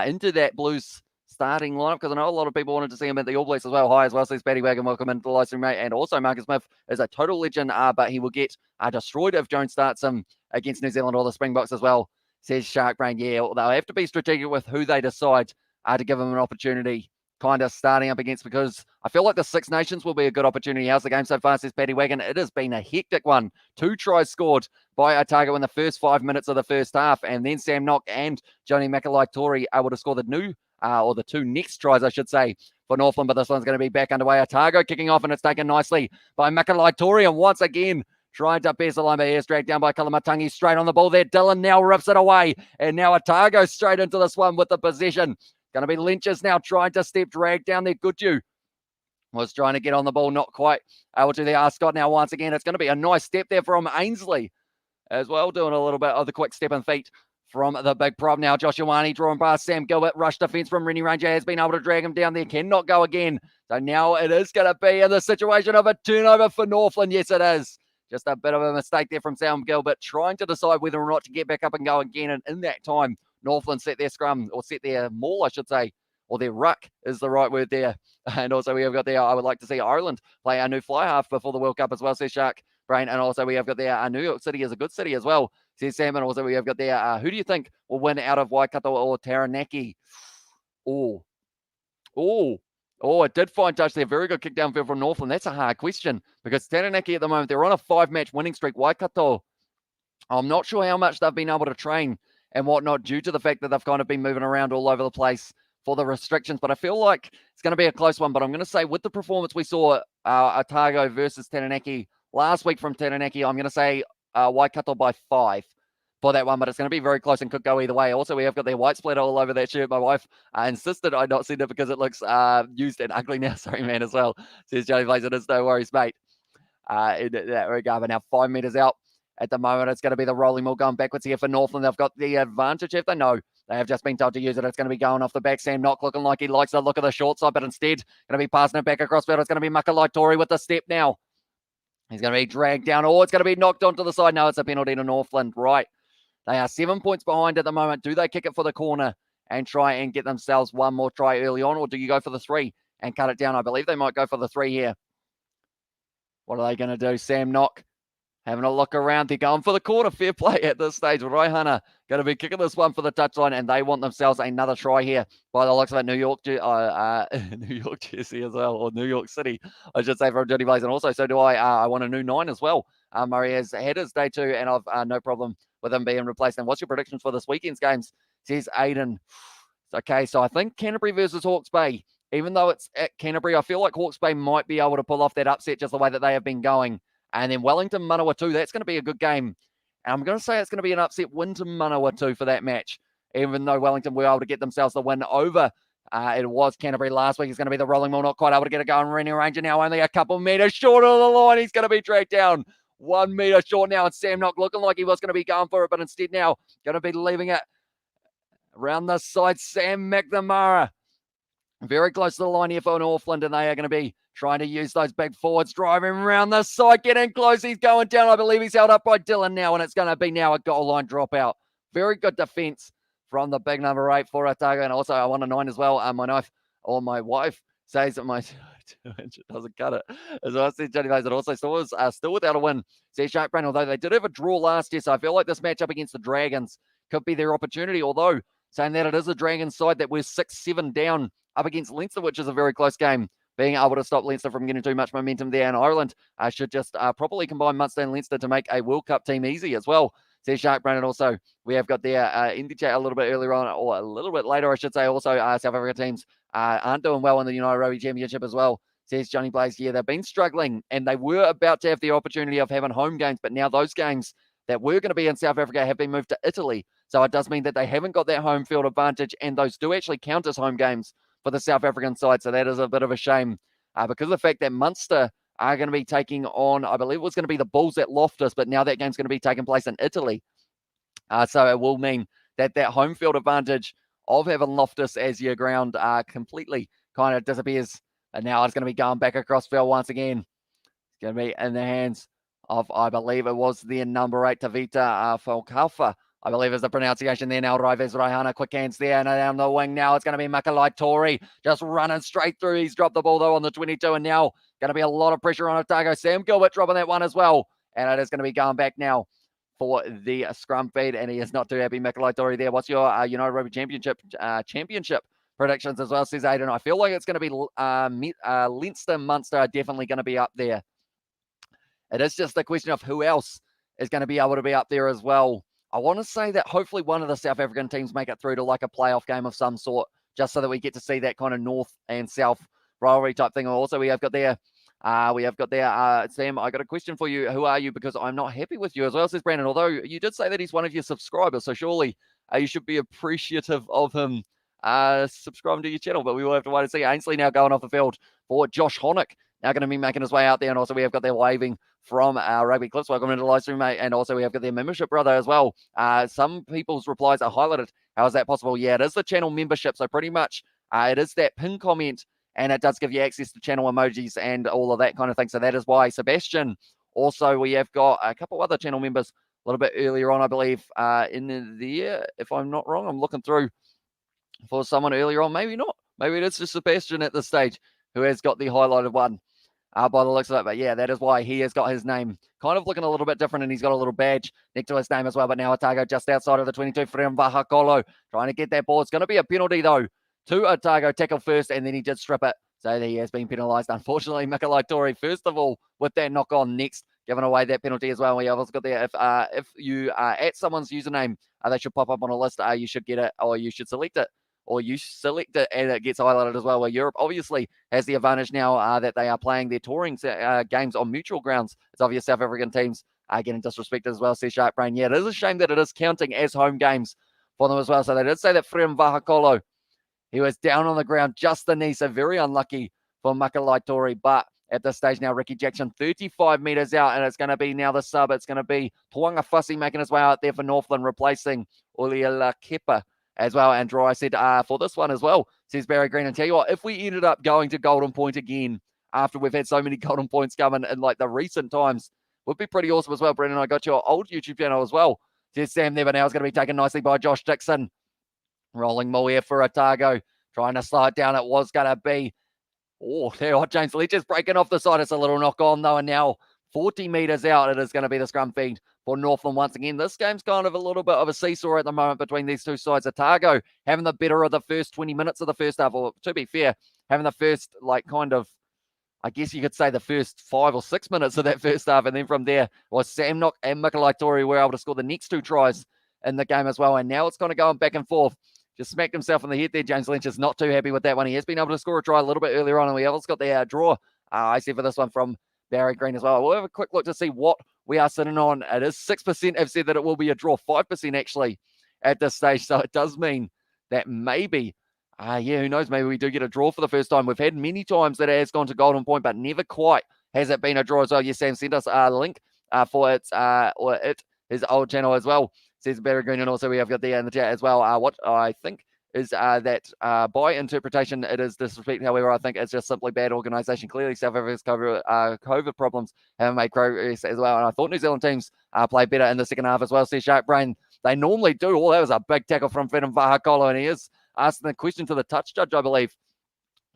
into that Blues starting lineup, because I know a lot of people wanted to see him at the All Blacks as well. Hi as well, says Paddy Wagon. Welcome into the live stream, mate. And also Marcus Smith is a total legend, but he will get destroyed if Jones starts him against New Zealand or the Springboks as well, says Shark Brain. Yeah, they'll have to be strategic with who they decide to give him an opportunity kind of starting up against, because I feel like the Six Nations will be a good opportunity. How's the game so far, says Paddy Wagon? It has been a hectic one. 2 tries scored by Otago in the first 5 minutes of the first half, and then Sam Nock and Johnny Makalai-Tori able to score the new, or the 2 next tries, I should say, for Northland, but this one's going to be back underway. Otago kicking off, and it's taken nicely by Makalai-Tori, and once again, trying to pass the line, but here's dragged down by Kalamatangi, straight on the ball there. Dylan now rips it away, and now Otago straight into this one with the possession. Going to be Lynch's now trying to step, drag down there. Goodhue was trying to get on the ball, not quite able to there. Scott now once again. It's going to be a nice step there from Ainsley as well, doing a little bit of the quick step and feet from the big prop. Now Josh Ioane drawing past Sam Gilbert. Rush defense from Rennie Ranger has been able to drag him down there. Cannot go again. So now it is going to be in the situation of a turnover for Northland. Yes, it is. Just a bit of a mistake there from Sam Gilbert, trying to decide whether or not to get back up and go again. And in that time, Northland set their scrum, or set their maul, I should say, or their ruck is the right word there. And also we have got there, I would like to see Ireland play a new fly half before the World Cup as well, says Shark Brain. And also we have got there, New York City is a good city as well, says Sam. And also we have got there, who do you think will win out of Waikato or Taranaki? It did find touch there. Very good kick downfield from Northland. That's a hard question, because Taranaki at the moment, they're on a 5-match winning streak. Waikato, I'm not sure how much they've been able to train and whatnot, due to the fact that they've kind of been moving around all over the place for the restrictions. But I feel like it's going to be a close one. But I'm going to say, with the performance we saw Otago versus Taranaki last week from Taranaki, I'm going to say Waikato by 5 for that one. But it's going to be very close and could go either way. Also, we have got their white splatter all over that shirt. My wife insisted I not send it because it looks used and ugly now. Sorry, man, as well, says Johnny Blaze. It is, no worries, mate. In that regard, but now 5 meters out. At the moment, it's going to be the rolling ball going backwards here for Northland. They've got the advantage if they know. They have just been told to use it. It's going to be going off the back. Sam Nock looking like he likes the look of the short side, but instead going to be passing it back across field. It's going to be Makalai-Tori with the step now. He's going to be dragged down. It's going to be knocked onto the side. No, it's a penalty to Northland. Right. They are 7 points behind at the moment. Do they kick it for the corner and try and get themselves one more try early on, or do you go for the 3 and cut it down? I believe they might go for the 3 here. What are they going to do? Sam Nock having a look around. They're going for the corner. Fair play at this stage. Raihana going to be kicking this one for the touchline, and they want themselves another try here by the looks of it. New York jersey as well, or New York City, I should say, from Johnny Blaze. And also, so do I. I want a new 9 as well. Murray has had his day 2, and I've no problem with him being replaced. And what's your predictions for this weekend's games, says Aiden? Okay, so I think Canterbury versus Hawke's Bay. Even though it's at Canterbury, I feel like Hawke's Bay might be able to pull off that upset just the way that they have been going. And then Wellington, Manawatu, that's going to be a good game. And I'm going to say it's going to be an upset win to Manawatu for that match, even though Wellington were able to get themselves the win over. It was Canterbury last week. It's going to be the rolling ball, not quite able to get it going. Rennie Ranger now only a couple meters short of the line. He's going to be dragged down 1 meter short now. And Sam Nock looking like he was going to be going for it, but instead now going to be leaving it around the side. Sam McNamara very close to the line here for Northland, and they are going to be trying to use those big forwards, driving around the side, getting close. He's going down. I believe he's held up by Dylan now, and it's going to be now a goal line dropout. Very good defense from the big number 8 for Otago. And also, I want a 9 as well. My wife says that my 2-inch doesn't cut it. As well, I said, Johnny Blaze, it also still without a win. Says Shark Brain, although they did have a draw last year, so I feel like this matchup against the Dragons could be their opportunity. Although, saying that, it is a Dragons side that we're 6-7 down up against Leinster, which is a very close game. Being able to stop Leinster from getting too much momentum there, and Ireland should just properly combine Munster and Leinster to make a World Cup team easy as well, says Shark Brain. And also, we have got there in the chat a little bit earlier on, or a little bit later, I should say. Also, South Africa teams aren't doing well in the United Rugby Championship as well, says Johnny Blaze. Yeah, they've been struggling, and they were about to have the opportunity of having home games, but now those games that were going to be in South Africa have been moved to Italy. So it does mean that they haven't got that home field advantage, and those do actually count as home games for the South African side. So that is a bit of a shame because of the fact that Munster are going to be taking on, I believe it was going to be the Bulls at Loftus, but now that game's going to be taking place in Italy. So it will mean that home field advantage of having Loftus as your ground completely kind of disappears. And now it's going to be going back across field once again. It's going to be in the hands of, I believe it was the number 8, Tavita Falkaufa, I believe is the pronunciation there now. Raives Raihana, quick hands there, and down the wing now. It's going to be Makalai Tori just running straight through. He's dropped the ball though on the 22, and now going to be a lot of pressure on Otago. Sam Gilbert dropping that one as well, and it is going to be going back now for the scrum feed, and he is not too happy. Makalai Tori there. What's your United Rugby Championship predictions as well, says Aiden? I feel like it's going to be Leinster, Munster are definitely going to be up there. It is just a question of who else is going to be able to be up there as well. I want to say that hopefully one of the South African teams make it through to like a playoff game of some sort, just so that we get to see that kind of North and South rivalry type thing. Also, we have got there, Sam, I got a question for you. Who are you? Because I'm not happy with you as well, says Brandon. Although you did say that he's one of your subscribers, so surely you should be appreciative of him subscribing to your channel, but we will have to wait and see. Ainsley now going off the field for Josh Honick. Now going to be making his way out there, and also we have got their waving from Rugby Clips. Welcome into the live stream, mate. And also we have got their membership brother as well. Some people's replies are highlighted. How is that possible? Yeah, it is the channel membership. So pretty much it is that pin comment, and it does give you access to channel emojis and all of that kind of thing. So that is why Sebastian. Also, we have got a couple other channel members a little bit earlier on, I believe, in there. If I'm not wrong, I'm looking through for someone earlier on. Maybe not. Maybe it is just Sebastian at this stage who has got the highlighted one. By the looks of it, but yeah, that is why he has got his name kind of looking a little bit different, and he's got a little badge next to his name as well. But now Otago just outside of the 22, Frem Vahakolo trying to get that ball. It's going to be a penalty though to Otago. Tackle first, and then he did strip it, so he has been penalised. Unfortunately, Makalai Tori first of all with that knock on, next giving away that penalty as well. We have also got there, if you are at someone's username, they should pop up on a list. You should get it, or you should select it. Or you select it and it gets highlighted as well, where Europe obviously has the advantage now that they are playing their touring games on neutral grounds. It's obvious South African teams are getting disrespected as well, says Shark Brain. Yeah, it is a shame that it is counting as home games for them as well. So they did say that Frem Vahakolo, he was down on the ground, just the knee, so very unlucky for Makalai Tori. But at this stage now, Ricky Jackson 35 metres out, and it's going to be now the sub. It's going to be Tuanga Fussy making his way out there for Northland, replacing Uliala Kepa as well. And Dry said for this one as well, says Barry Green. And tell you what, if we ended up going to Golden Point again after we've had so many Golden Points coming in like the recent times, would be pretty awesome as well. Brendan, I got your old YouTube channel as well, says Sam there, but now it's going to be taken nicely by Josh Dixon. Rolling Moir for Otago, trying to slow it down. It was going to be, James Leach is breaking off the side. It's a little knock on though, and now 40 metres out, it is going to be the scrum feed for Northland once again. This game's kind of a little bit of a seesaw at the moment between these two sides. Otago having the better of the first 20 minutes of the first half, or to be fair, having the first, I guess you could say the first 5 or 6 minutes of that first half. And then from there was Sam Nock and Makalai Tori were able to score the next 2 tries in the game as well. And now it's kind of going back and forth. Just smacked himself in the head there. James Lynch is not too happy with that one. He has been able to score a try a little bit earlier on, and we also got the draw, I see, for this one from Barry Green as well. We'll have a quick look to see what we are sitting on. It is 6% have said that it will be a draw, 5% actually at this stage. So it does mean that maybe, who knows, maybe we do get a draw for the first time. We've had many times that it has gone to Golden Point, but never quite has it been a draw as well. Yes, Sam sent us a link for his old channel as well, says Barry Green. And also we have got there in the chat as well. What I think is that by interpretation, it is disrespect. However, I think it's just simply bad organisation. Clearly, South Africa's COVID problems haven't made progress as well. And I thought New Zealand teams played better in the second half as well, says Shark Brain. They normally do. That was a big tackle from Fedon Vahakolo, and he is asking the question to the touch judge, I believe.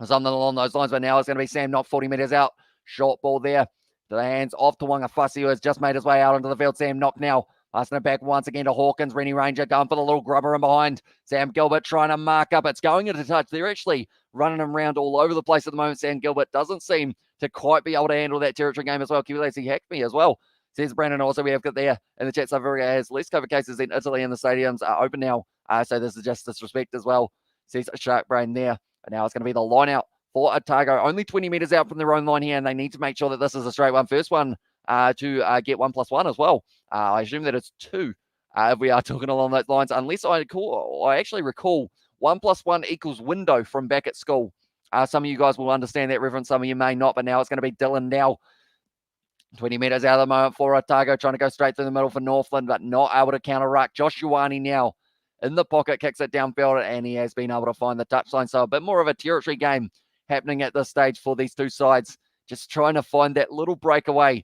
Something along those lines, but now it's going to be Sam Nock, 40 metres out. Short ball there to the hands of Tuanga Fussy, who has just made his way out onto the field. Sam Nock now passing it back once again to Hawkins. Rennie Ranger going for the little grubber in behind. Sam Gilbert trying to mark up. It's going into touch. They're actually running him around all over the place at the moment. Sam Gilbert doesn't seem to quite be able to handle that territory game as well. Kiwilesi hacked me as well, says Brandon. Also, we have got there in the chat, South Africa has less COVID cases in Italy, and the stadiums are open now. So this is just disrespect as well, says Shark Brain there. But now it's going to be the line out for Otago. Only 20 metres out from their own line here, and they need to make sure that this is a straight one. First one to get 1+1 as well. I assume that it's 2 if we are talking along those lines, unless I actually recall 1+1 equals window from back at school. Some of you guys will understand that reference, some of you may not, but now it's going to be Dylan now. 20 metres out of the moment for Otago, trying to go straight through the middle for Northland, but not able to counter-ruck. Josh Ioane now in the pocket, kicks it downfield, and he has been able to find the touchline. So a bit more of a territory game happening at this stage for these two sides, just trying to find that little breakaway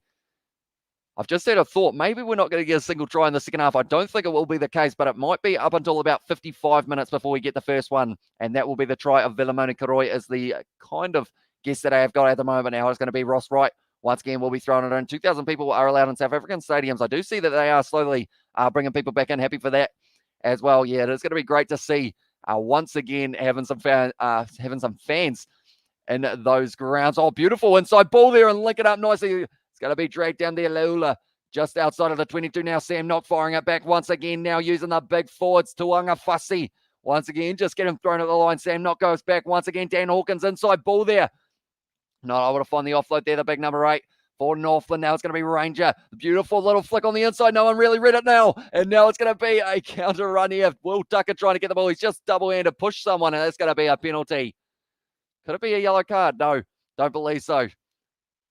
I've just had a thought. Maybe we're not going to get a single try in the second half. I don't think it will be the case, but it might be up until about 55 minutes before we get the first one. And that will be the try of Vilamoni Karoi is the kind of guess that I have got at the moment. Now it's going to be Ross Wright. Once again, we'll be throwing it in. 2,000 people are allowed in South African stadiums. I do see that they are slowly bringing people back in. Happy for that as well. Yeah, it's going to be great to see once again having some fans in those grounds. Oh, beautiful inside ball there and link it up nicely. It's going to be dragged down there. Lula just outside of the 22 now. Sam not firing it back once again now using the big forwards. Tuanga Fussy once again just get him thrown at the line. Sam not goes back once again. Dan Hawkins inside ball there. Not able to find the offload there. The big number 8 for Northland. Now it's going to be Ranger. Beautiful little flick on the inside. No one really read it now. And now it's going to be a counter run here. Will Tucker trying to get the ball. He's just double-handed push someone and that's going to be a penalty. Could it be a yellow card? No, don't believe so.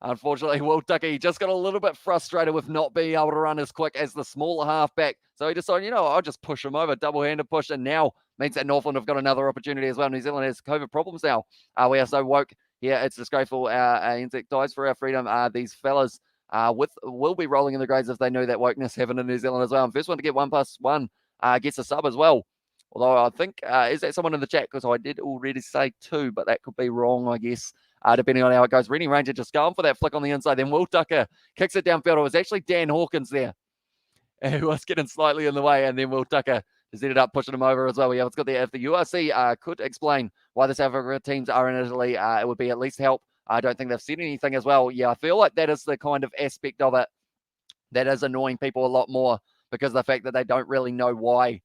Unfortunately, Will Tucker, he just got a little bit frustrated with not being able to run as quick as the smaller halfback. So he decided, I'll just push him over, double-handed push, and now means that Northland have got another opportunity as well. New Zealand has COVID problems now. We are so woke. Yeah, it's disgraceful. Insect dies for our freedom. These fellas will be rolling in the grades if they know that wokeness happened in New Zealand as well. And first one to get 1+1 gets a sub as well. Although I think, is that someone in the chat? Because I did already say 2, but that could be wrong, I guess, depending on how it goes. Reading Ranger just going for that flick on the inside. Then Will Tucker kicks it downfield. It was actually Dan Hawkins there who was getting slightly in the way, and then Will Tucker just ended up pushing him over as well. Yeah, it's got there. If the URC could explain why the South Africa teams are in Italy, it would be at least help. I don't think they've said anything as well. Yeah, I feel like that is the kind of aspect of it that is annoying people a lot more because of the fact that they don't really know why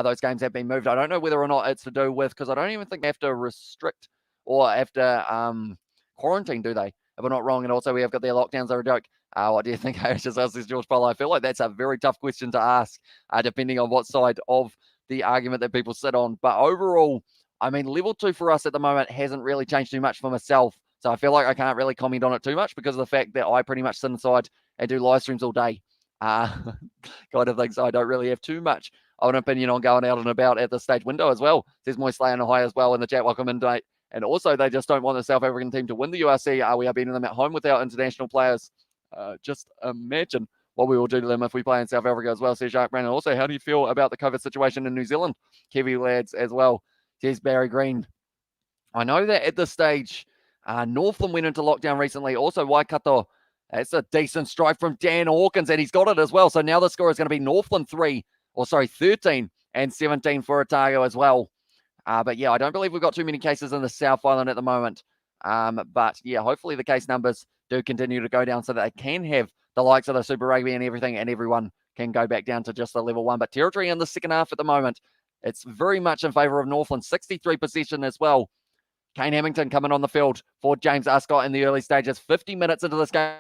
those games have been moved. I don't know whether or not it's to do with, because I don't even think they have to restrict or have to quarantine, do they? If I'm not wrong. And also we have got their lockdowns are a joke. What do you think? I just asked this George Polo. I feel like that's a very tough question to ask, depending on what side of the argument that people sit on. But overall, I mean, level 2 for us at the moment hasn't really changed too much for myself. So I feel like I can't really comment on it too much because of the fact that I pretty much sit inside and do live streams all day. Kind of thing. So I don't really have too much of an opinion on going out and about at the stage window as well. There's Moy Slay on the high as well in the chat. Welcome in, date. And also, they just don't want the South African team to win the URC. We are beating them at home without international players. Just imagine what we will do to them if we play in South Africa as well, says Jacques Brandon. Also, how do you feel about the COVID situation in New Zealand? Kiwi lads as well, says Barry Green. I know that at this stage, Northland went into lockdown recently. Also, Waikato, it's a decent strike from Dan Hawkins, and he's got it as well. So now the score is going to be Northland 13 and 17 for Otago as well. But yeah, I don't believe we've got too many cases in the South Island at the moment. But yeah, hopefully the case numbers do continue to go down so that they can have the likes of the Super Rugby and everything, and everyone can go back down to just the level 1. But territory in the second half at the moment, it's very much in favour of Northland. 63 possession as well. Kane Hamilton coming on the field for James Ascot in the early stages. 50 minutes into this game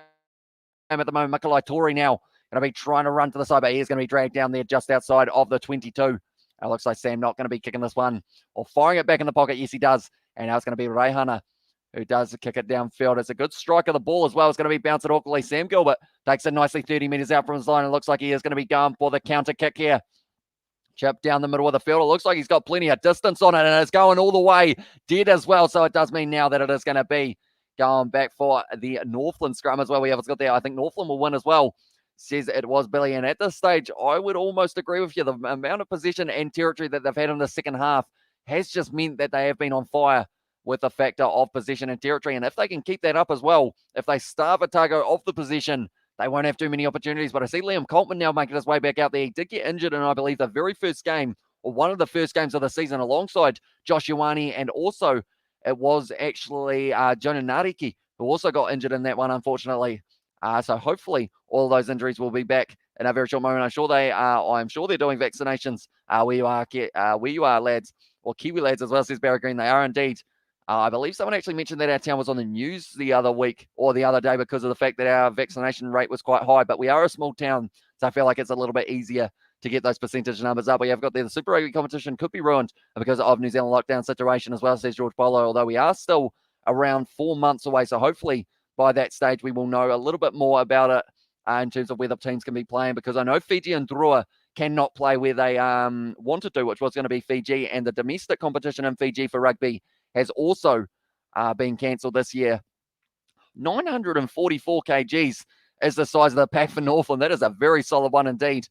at the moment. Makalai Tori now going to be trying to run to the side, but he is going to be dragged down there just outside of the 22. It looks like Sam not going to be kicking this one or firing it back in the pocket. Yes, he does. And now it's going to be Rehana who does kick it downfield. It's a good strike of the ball as well. It's going to be bounced awkwardly. Sam Gilbert takes it nicely 30 metres out from his line. It looks like he is going to be going for the counter kick here. Chip down the middle of the field. It looks like he's got plenty of distance on it, and it's going all the way dead as well. So it does mean now that it is going to be going back for the Northland scrum as well. We have got there. I think Northland will win as well, says it was Billy. And at this stage, I would almost agree with you. The amount of possession and territory that they've had in the second half has just meant that they have been on fire with the factor of possession and territory. And if they can keep that up as well, if they starve Otago off the position, they won't have too many opportunities. But I see Liam Coltman now making his way back out there. He did get injured in, I believe, the very first game, or one of the first games of the season, alongside Josh Ioane. And also, it was actually Jonah Nariki, who also got injured in that one, unfortunately. So hopefully all those injuries will be back in a very short moment. I'm sure they're doing vaccinations where you are, lads, or Kiwi lads as well, says Barry Green. They are indeed. I believe someone actually mentioned that our town was on the news the other week or the other day because of the fact that our vaccination rate was quite high. But we are a small town, so I feel like it's a little bit easier to get those percentage numbers up. We have got there. The Super Rugby competition could be ruined because of New Zealand lockdown situation as well, says George Polo, although we are still around 4 months away. So hopefully by that stage, we will know a little bit more about it in terms of where the teams can be playing, because I know Fiji and Drua cannot play where they wanted to, which was going to be Fiji, and the domestic competition in Fiji for rugby has also been cancelled this year. 944 kgs is the size of the pack for Northland. That is a very solid one indeed.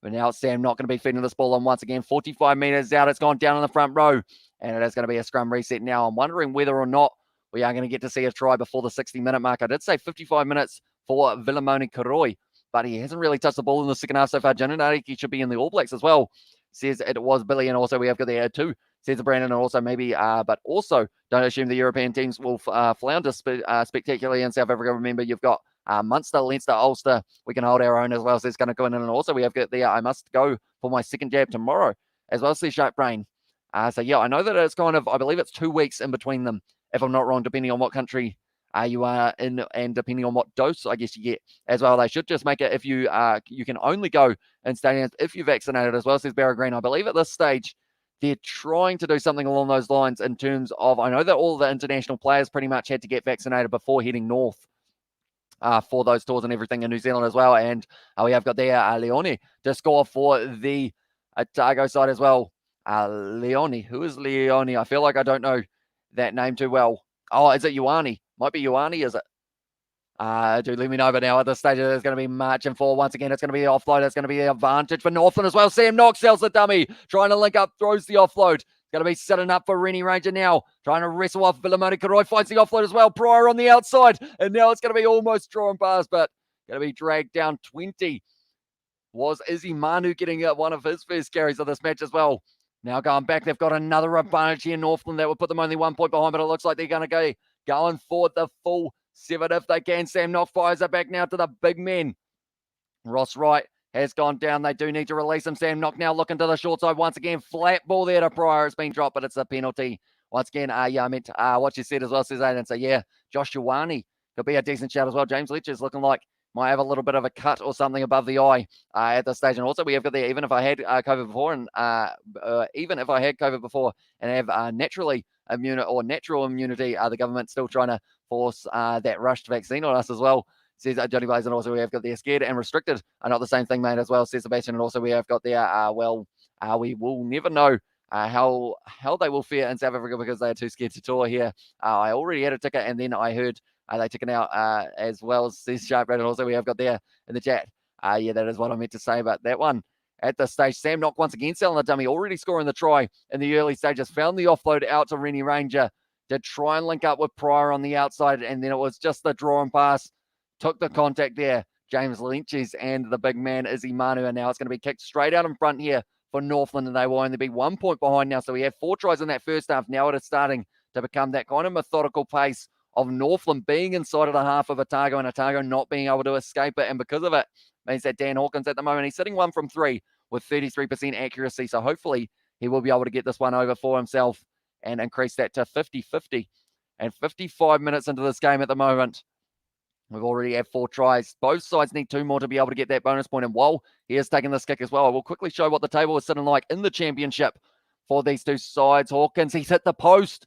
But now Sam not going to be feeding this ball on once again. 45 metres out. It's gone down in the front row. And it is going to be a scrum reset now. I'm wondering whether or not we are going to get to see a try before the 60-minute mark. I did say 55 minutes for Vilimoni Karoi, but he hasn't really touched the ball in the second half so far. Jananariki should be in the All Blacks as well. Says it was Billy, and also we have got the add too. Says Brandon, and also maybe, but also don't assume the European teams will flounder spectacularly in South Africa. Remember, you've got Munster, Leinster, Ulster. We can hold our own as well. So it's going to go in, and also we have got the I must go for my second jab tomorrow as well. See Sharp Brain. So yeah, I know that it's kind of, I believe it's 2 weeks in between them, if I'm not wrong, depending on what country you are in, and depending on what dose I guess you get as well. They should just make it if you can only go in stadiums if you're vaccinated as well, says Barra Green. I believe at this stage they're trying to do something along those lines in terms of, I know that all the international players pretty much had to get vaccinated before heading north for those tours and everything in New Zealand as well. And we have got there Leone to score for the Otago side as well. Leone, who is Leone? I feel like I don't know that name too well. Oh, is it Ioane? Might be Ioane, is it? Do let me know. But now at this stage, there's going to be marching for. Once again, it's going to be the offload. It's going to be the advantage for Northland as well. Sam Knox sells the dummy. Trying to link up, throws the offload. It's going to be setting up for Rennie Ranger now. Trying to wrestle off Vilimoni Karoi. Finds the offload as well. Pryor on the outside. And now it's going to be almost drawn past, but going to be dragged down 20. Was Izzy Manu getting one of his first carries of this match as well. Now going back, they've got another advantage here, Northland. That would put them only 1 point behind, but it looks like they're going to go going for the full 7 if they can. Sam Knock fires it back now to the big men. Ross Wright has gone down. They do need to release him. Sam Knock now looking to the short side once again. Flat ball there to Pryor. It's been dropped, but it's a penalty. Once again, yeah, I meant what you said as well, says Aiden. So yeah, Josh Ioane could be a decent shout as well. James Leach is looking like might have a little bit of a cut or something above the eye at this stage. And also we have got there, even if I had COVID before, and even if I had COVID before and have naturally immune or natural immunity, the government's still trying to force that rushed vaccine on us as well, says Johnny Blaze. And also we have got there scared and restricted are not the same thing, mate, as well, says Sebastian. And also we have got there, we will never know how they will fare in South Africa because they are too scared to tour here. I already had a ticket, and then I heard they took it out as well, says Sharp Red. And also we have got there in the chat. Yeah, that is what I meant to say about that one. At this stage, Sam Knock once again selling the dummy, already scoring the try in the early stages. Found the offload out to Rennie Ranger to try and link up with Pryor on the outside, and then it was just the draw and pass. Took the contact there. James Lynches and the big man Izzy Manu, and now it's going to be kicked straight out in front here for Northland, and they will only be 1 point behind now. So we have 4 tries in that first half. Now it is starting to become that kind of methodical pace of Northland being inside of the half of Otago, and Otago not being able to escape it. And because of it, means that Dan Hawkins at the moment, he's sitting 1 from 3 with 33% accuracy. So hopefully he will be able to get this one over for himself and increase that to 50-50. And 55 minutes into this game at the moment, we've already had 4 tries. Both sides need 2 more to be able to get that bonus point. And while he is taking this kick as well, I will quickly show what the table is sitting like in the championship for these 2 sides. Hawkins, he's hit the post.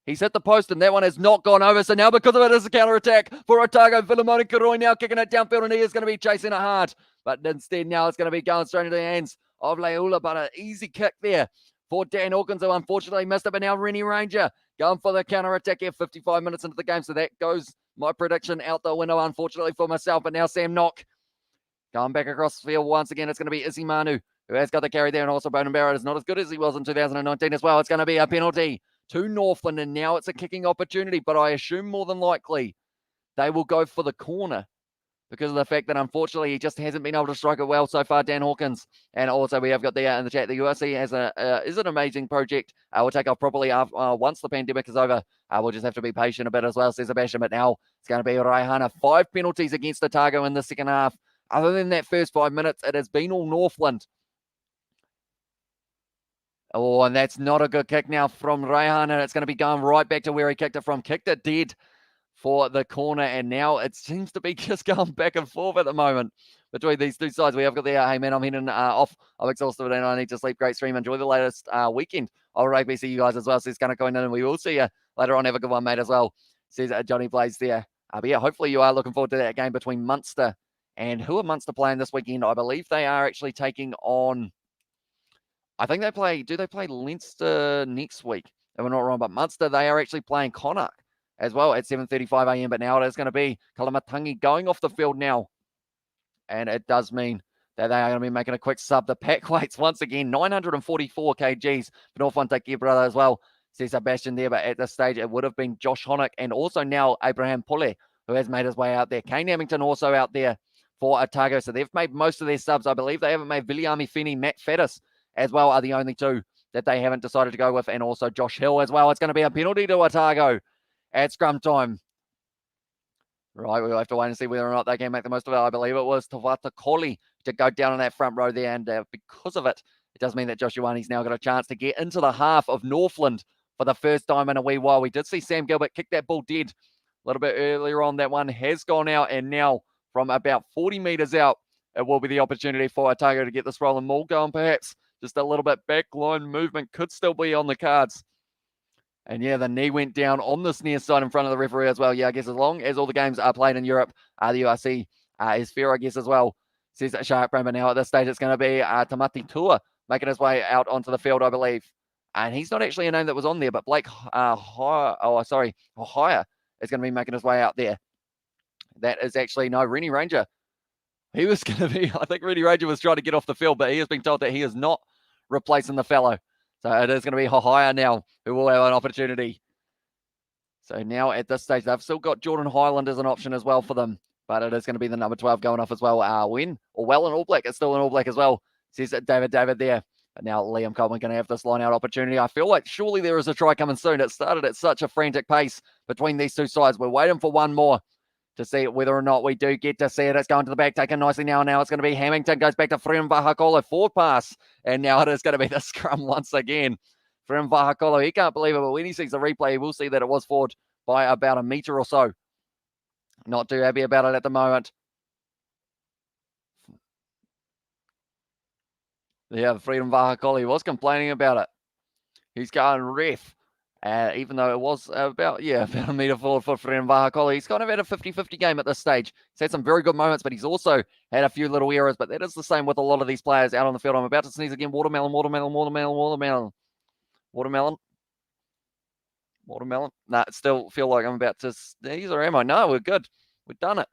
He's hit the post, and that one has not gone over. So now because of it, it's a counter-attack for Otago. Vilimoni Karoi now kicking it downfield, and he is going to be chasing it hard. But instead now it's going to be going straight into the hands of Leula. But an easy kick there for Dan Hawkins, who unfortunately missed it. But now Rennie Ranger going for the counter-attack here 55 minutes into the game. So that goes my prediction out the window, unfortunately, for myself. But now Sam Knock going back across the field once again. It's going to be Izzy Manu, who has got the carry there. And also Bowden Barrett is not as good as he was in 2019 as well. It's going to be a penalty to Northland, and now it's a kicking opportunity, but I assume more than likely they will go for the corner because of the fact that unfortunately he just hasn't been able to strike it well so far, Dan Hawkins. And also we have got there in the chat, the URC has is an amazing project. We'll take off properly once the pandemic is over. We'll just have to be patient a bit as well, says Sebastian. But now it's going to be Raihana. 5 penalties against Otago in the second half. Other than that first 5 minutes, it has been all Northland. Oh, and that's not a good kick now from Raihan, and it's going to be going right back to where he kicked it from. Kicked it dead for the corner, and now it seems to be just going back and forth at the moment between these 2 sides. We have got there, hey man, I'm heading off. I'm exhausted and I need to sleep. Great stream. Enjoy the latest weekend of rugby. See you guys as well. Says going to go in, and we will see you later on. Have a good one, mate, as well. Says Johnny Blaze there. But yeah, hopefully you are looking forward to that game between Munster and who are Munster playing this weekend? I believe they are actually taking on, I think they play, do they play Leinster next week? If I'm not wrong, but Munster, they are actually playing Connacht as well at 7:35 a.m. But now it is going to be Kalamatangi going off the field now. And it does mean that they are going to be making a quick sub. The pack weights, once again, 944 kgs for Northland Take Care Brother as well. See Sebastian there, but at this stage, it would have been Josh Honick and also now Abraham Pule, who has made his way out there. Kane Hamilton also out there for Otago. So they've made most of their subs. I believe they haven't made Viliami Fini, Matt Faddis as well are the only two that they haven't decided to go with, and also Josh Hill as well. It's going to be a penalty to Otago at scrum time. Right, we'll have to wait and see whether or not they can make the most of it. I believe it was Tawata Koli to go down on that front row there, and because of it, it does mean that Josh Ioane's now got a chance to get into the half of Northland for the first time in a wee while. We did see Sam Gilbert kick that ball dead a little bit earlier on. That one has gone out, and now from about 40 metres out, it will be the opportunity for Otago to get this rolling ball going, perhaps. Just a little bit backline movement could still be on the cards. And yeah, the knee went down on this near side in front of the referee as well. Yeah, I guess as long as all the games are played in Europe, the URC is fair, I guess, as well. Says that Sharp Brain, but now at this stage, it's going to be Tamati Tua making his way out onto the field, I believe. And he's not actually a name that was on there, but Blake Ohia is going to be making his way out there. That is actually, no, Rennie Ranger. He was going to be, I think Rennie Ranger was trying to get off the field, but he has been told that he is not replacing the fellow. So it is going to be Hohaya now who will have an opportunity. So now at this stage, they've still got Jordan Highland as an option as well for them. But it is going to be the number 12 going off as well. An All Black. It's still an All Black as well. Says David there. But now Liam Coleman going to have this line-out opportunity. I feel like surely there is a try coming soon. It started at such a frantic pace between these two sides. We're waiting for one more to see whether or not we do get to see it. It's going to the back, taken nicely now. Now it's going to be Hamilton, goes back to Frem Vahakolo, forward pass. And now it is going to be the scrum once again. Frem Vahakolo, he can't believe it, but when he sees the replay, he will see that it was forward by about a metre or so. Not too happy about it at the moment. Yeah, Freedom Vahakolo, was complaining about it. He's going ref. Even though it was about a metre forward for Freedom Vahakolo. He's kind of had a 50-50 game at this stage. He's had some very good moments, but he's also had a few little errors. But that is the same with a lot of these players out on the field. I'm about to sneeze again. Watermelon. Nah, still feel like I'm about to sneeze, or am I? No, we're good. We've done it.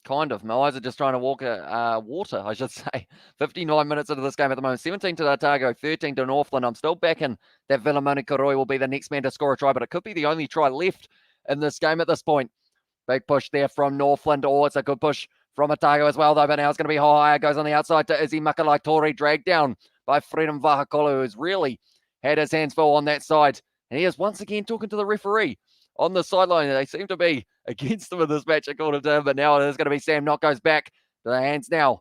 Kind of. My eyes are just trying to walk water, I should say. 59 minutes into this game at the moment. 17 to Otago, 13 to Northland. I'm still backing that Vilamoni Koroi will be the next man to score a try, but it could be the only try left in this game at this point. Big push there from Northland. Oh, it's a good push from Otago as well, though. But now it's going to be higher. Goes on the outside to Izzy Makalaitori, dragged down by Freedom Vahakolo, who's really had his hands full on that side. And he is once again talking to the referee on the sideline. They seem to be against him in this match, according to him. But now it is going to be Sam Knott goes back to the hands now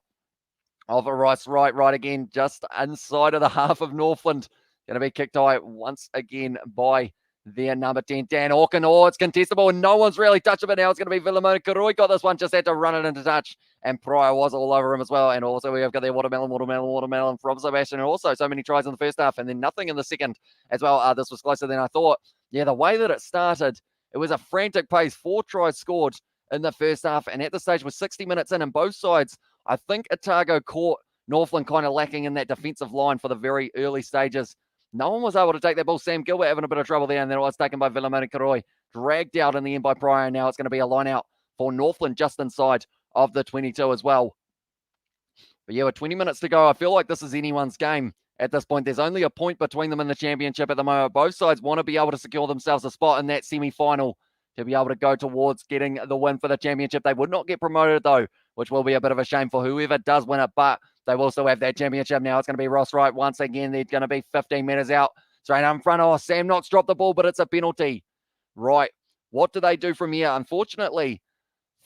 of a Rice. Right again, just inside of the half of Northland. Going to be kicked high once again by their number 10, Dan Hawken. Oh, it's contestable, and no one's really touching it now. It's going to be Vilamoni Koroi. Got this one, just had to run it into touch. And Pryor was all over him as well. And also we have got their watermelon from Sebastian. And also so many tries in the first half and then nothing in the second as well. This was closer than I thought. Yeah, the way that it started, it was a frantic pace. 4 tries scored in the first half. And at the stage, with 60 minutes in, and both sides, I think Otago caught Northland kind of lacking in that defensive line for the very early stages. No one was able to take that ball. Sam Gilbert having a bit of trouble there, and then it was taken by Vilamoni Koroi. Dragged out in the end by Pryor. Now it's going to be a line out for Northland just inside of the 22 as well. But yeah, with 20 minutes to go, I feel like this is anyone's game at this point. There's only a point between them in the championship at the moment. Both sides want to be able to secure themselves a spot in that semi-final to be able to go towards getting the win for the championship. They would not get promoted, though, which will be a bit of a shame for whoever does win it, but they will still have that championship. Now it's going to be Ross Wright once again. They're going to be 15 metres out. Straight up in front. Oh, Sam Knox dropped the ball, but it's a penalty. Right. What do they do from here? Unfortunately,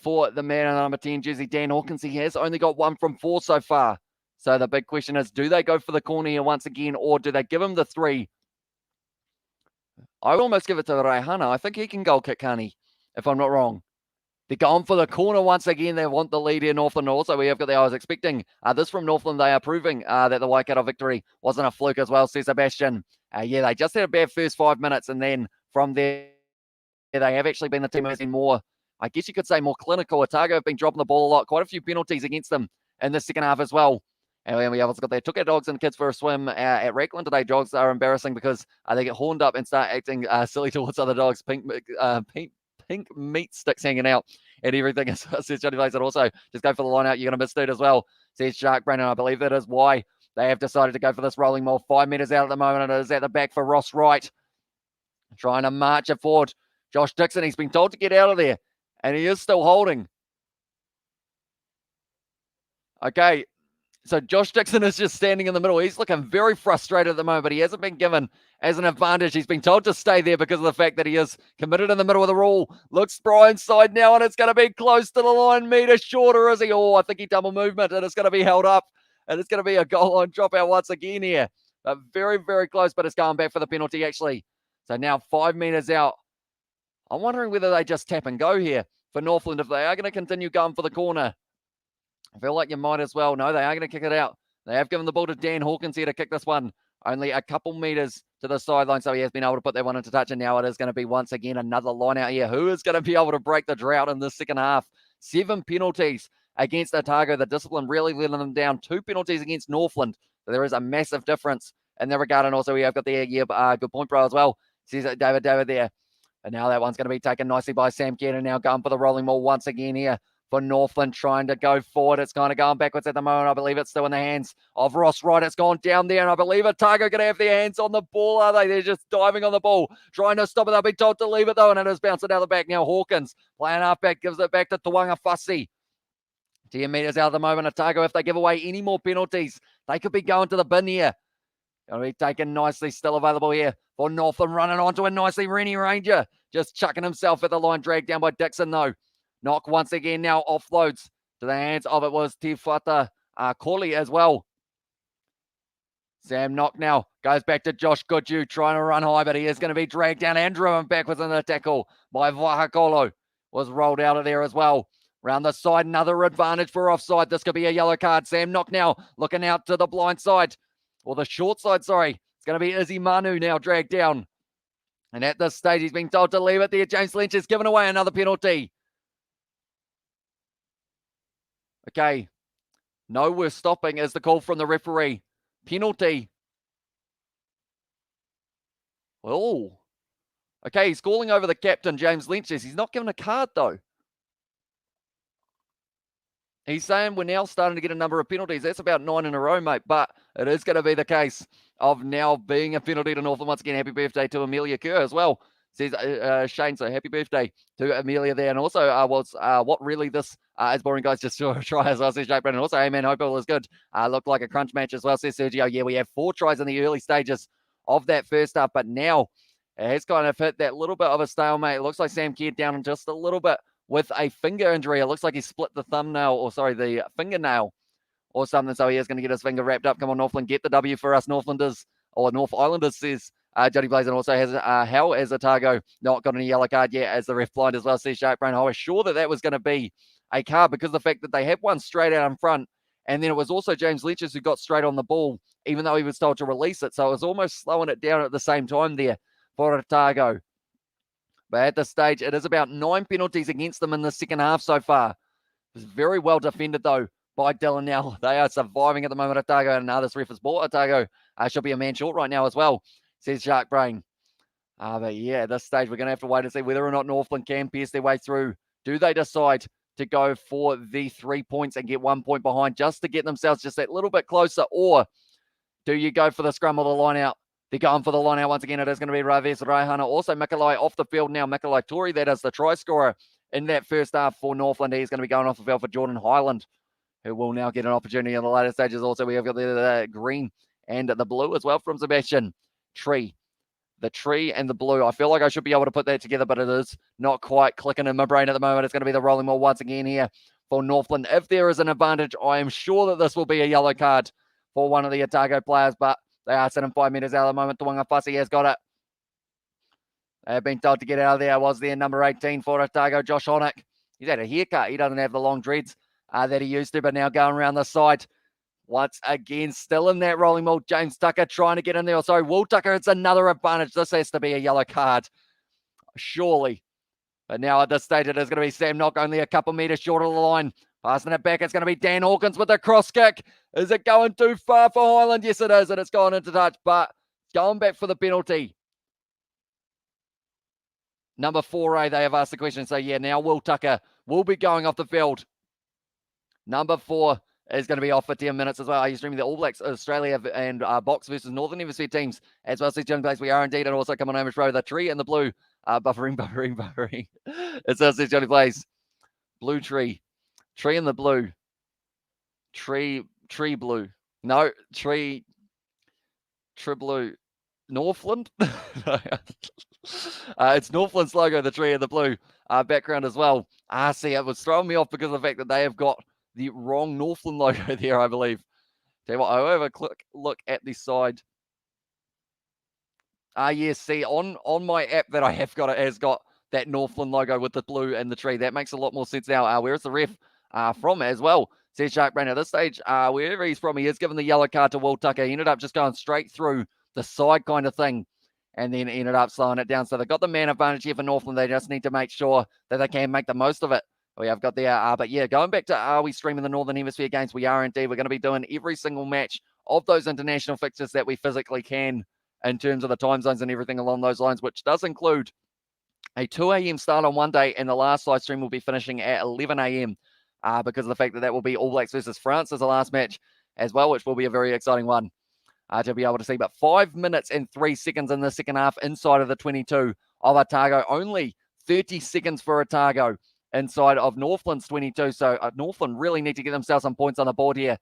for the man in number 10 jersey, Dan Hawkins, he has only got 1 from 4 so far. So the big question is, do they go for the corner here once again, or do they give him the 3? I would almost give it to Raihana. I think he can goal kick, can't he? If I'm not wrong. They're going for the corner once again. They want the lead here, Northland. Also, we have got I was expecting this from Northland. They are proving that the Waikato victory wasn't a fluke as well, says Sebastian. Yeah, they just had a bad first 5 minutes, and then from there, they have actually been the team who's been more, I guess you could say, more clinical. Otago have been dropping the ball a lot. Quite a few penalties against them in the second half as well. And then we also got there. Took our dogs and kids for a swim at Rackland today. Dogs are embarrassing because they get horned up and start acting silly towards other dogs. Pink meat sticks hanging out and everything. Says Johnny Blaze. And also, just go for the line out. You're going to miss dude as well. Says Shark Brain. And I believe that is why they have decided to go for this rolling maul. 5 meters out at the moment. And it is at the back for Ross Wright. Trying to march it forward. Josh Dixon, he's been told to get out of there. And he is still holding. Okay. So Josh Dixon is just standing in the middle. He's looking very frustrated at the moment, but he hasn't been given as an advantage. He's been told to stay there because of the fact that he is committed in the middle of the rule. Looks Brian's side now, and it's going to be close to the line. Meter shorter, is he? Oh, I think he double movement, and it's going to be held up. And it's going to be a goal line dropout once again here. But very, very close, but it's going back for the penalty, actually. So now 5 meters out. I'm wondering whether they just tap and go here for Northland if they are going to continue going for the corner. I feel like you might as well. No, they are going to kick it out. They have given the ball to Dan Hawkins here to kick this one. Only a couple meters to the sideline, so he has been able to put that one into touch, and now it is going to be once again another line out here. Who is going to be able to break the drought in the second half? 7 penalties against Otago. The discipline really letting them down. 2 penalties against Northland. So there is a massive difference in that regard, and also we have got the good point, bro, as well. Says David there. And now that one's going to be taken nicely by Sam Cannon. Now going for the rolling maul once again here for Northland, trying to go forward. It's kind of going backwards at the moment. I believe it's still in the hands of Ross Wright. It's gone down there, and I believe Otago going to have their hands on the ball, are they? They're just diving on the ball, trying to stop it. They'll be told to leave it, though, and it is bouncing out the back. Now Hawkins playing half back, gives it back to Tuanga Fussy. 10 meters out at the moment. Otago, if they give away any more penalties, they could be going to the bin here. Going to be taken nicely, still available here for Northland, running onto it nicely. Rennie Ranger just chucking himself at the line, dragged down by Dixon, though. Knock once again now offloads to the hands of it was Tifata Corley as well. Sam Knock now goes back to Josh Goodhue, trying to run high, but he is going to be dragged down and driven backwards in the tackle by Vahakolo. Was rolled out of there as well. Round the side, another advantage for offside. This could be a yellow card. Sam Knock now looking out to the blind side, or the short side, sorry. It's going to be Izzy Manu now dragged down. And at this stage, he's been told to leave it there. James Lynch has given away another penalty. Okay. No, we're stopping is the call from the referee. Penalty. Oh. Okay, he's calling over the captain, James Lynch. He's not given a card, though. He's saying we're now starting to get a number of penalties. That's about 9 in a row, mate. But it is going to be the case of now being a penalty to Northland. Once again, happy birthday to Amelia Kerr as well. Says Shane, so happy birthday to Amelia there. And also, what really this is boring, guys, just to try as well, says Jake Brennan. Also, hey, man, hope all is good. Looked like a crunch match as well, says Sergio. Yeah, we have 4 tries in the early stages of that first half, but now it has kind of hit that little bit of a stalemate. It looks like Sam Kidd down just a little bit with a finger injury. It looks like he split the the fingernail or something, so he is going to get his finger wrapped up. Come on, Northland, get the W for us Northlanders, or North Islanders, says Jody Blaze. And also has how as Otago not got any yellow card yet as the ref blind as well, says Shark Brain. I was sure that was going to be a card because of the fact that they had one straight out in front, and then it was also James Lynch's who got straight on the ball, even though he was told to release it. So it was almost slowing it down at the same time there for Otago. But at this stage, it is about 9 penalties against them in the second half so far. It was very well defended, though, by Dylan now. They are surviving at the moment, Otago, and now this ref has bought Otago. Should be a man short right now as well, says Shark Brain. But yeah, at this stage, we're going to have to wait and see whether or not Northland can pierce their way through. Do they decide to go for the 3 points and get 1 point behind just to get themselves just that little bit closer, or do you go for the scrum or the line out? They're going for the line out once again. It is going to be Raves Raihana. Also, Mikalai off the field now. Mikalai Tori, that is the try scorer in that first half for Northland. He's going to be going off the field for Jordan Highland, who will now get an opportunity in the later stages. Also, we have got the green and the blue as well from Sebastian Tree. The tree and the blue. I feel like I should be able to put that together, but it is not quite clicking in my brain at the moment. It's going to be the rolling ball once again here for Northland. If there is an advantage, I am sure that this will be a yellow card for one of the Otago players, but they are sitting 5 meters out at the moment. Tuanga Fussy has got it. They have been told to get out of there. Was there number 18 for Otago, Josh Honick. He's had a haircut. He doesn't have the long dreads that he used to, but now going around the side. Once again, still in that rolling ball. James Tucker trying to get in there. Sorry, Will Tucker, it's another advantage. This has to be a yellow card, surely. But now at this stage, it is going to be Sam Knock, only a couple meters short of the line Passing it back, it's going to be Dan Hawkins with a cross kick. Is it going too far for Highland? Yes, it is, and it's gone into touch, but going back for the penalty. Number 4A, they have asked the question. So, yeah, now Will Tucker will be going off the field. Number 4 is going to be off for 10 minutes as well. Are you streaming the All Blacks, Australia, and Box versus Northern Hemisphere teams? As well as the place we are indeed, and also come on over to the tree in the blue. Buffering. It says the Johnny Plays. Blue tree. Tree in the blue. Tree blue. No, tree blue. Northland? It's Northland's logo, the tree in the blue background as well. See, it was throwing me off because of the fact that they have got the wrong Northland logo there, I believe. Tell you what, I'll have a quick look at the side. Yes, see, on my app that I have got, it has got that Northland logo with the blue and the tree. That makes a lot more sense now. Where's the ref from as well? Says Sharkbrain at this stage, wherever he's from, he is given the yellow card to Will Tucker. He ended up just going straight through the side kind of thing and then ended up slowing it down. So they've got the man advantage here for Northland. They just need to make sure that they can make the most of it. We have got there. But yeah, going back to are we streaming the Northern Hemisphere games? We are indeed. We're going to be doing every single match of those international fixtures that we physically can in terms of the time zones and everything along those lines, which does include a 2 a.m. start on one day, and the last live stream will be finishing at 11 a.m. Because of the fact that that will be All Blacks versus France as the last match as well, which will be a very exciting one to be able to see. But 5 minutes and 3 seconds in the second half inside of the 22 of Otago. Only 30 seconds for Otago inside of Northland's 22. So Northland really need to get themselves some points on the board here.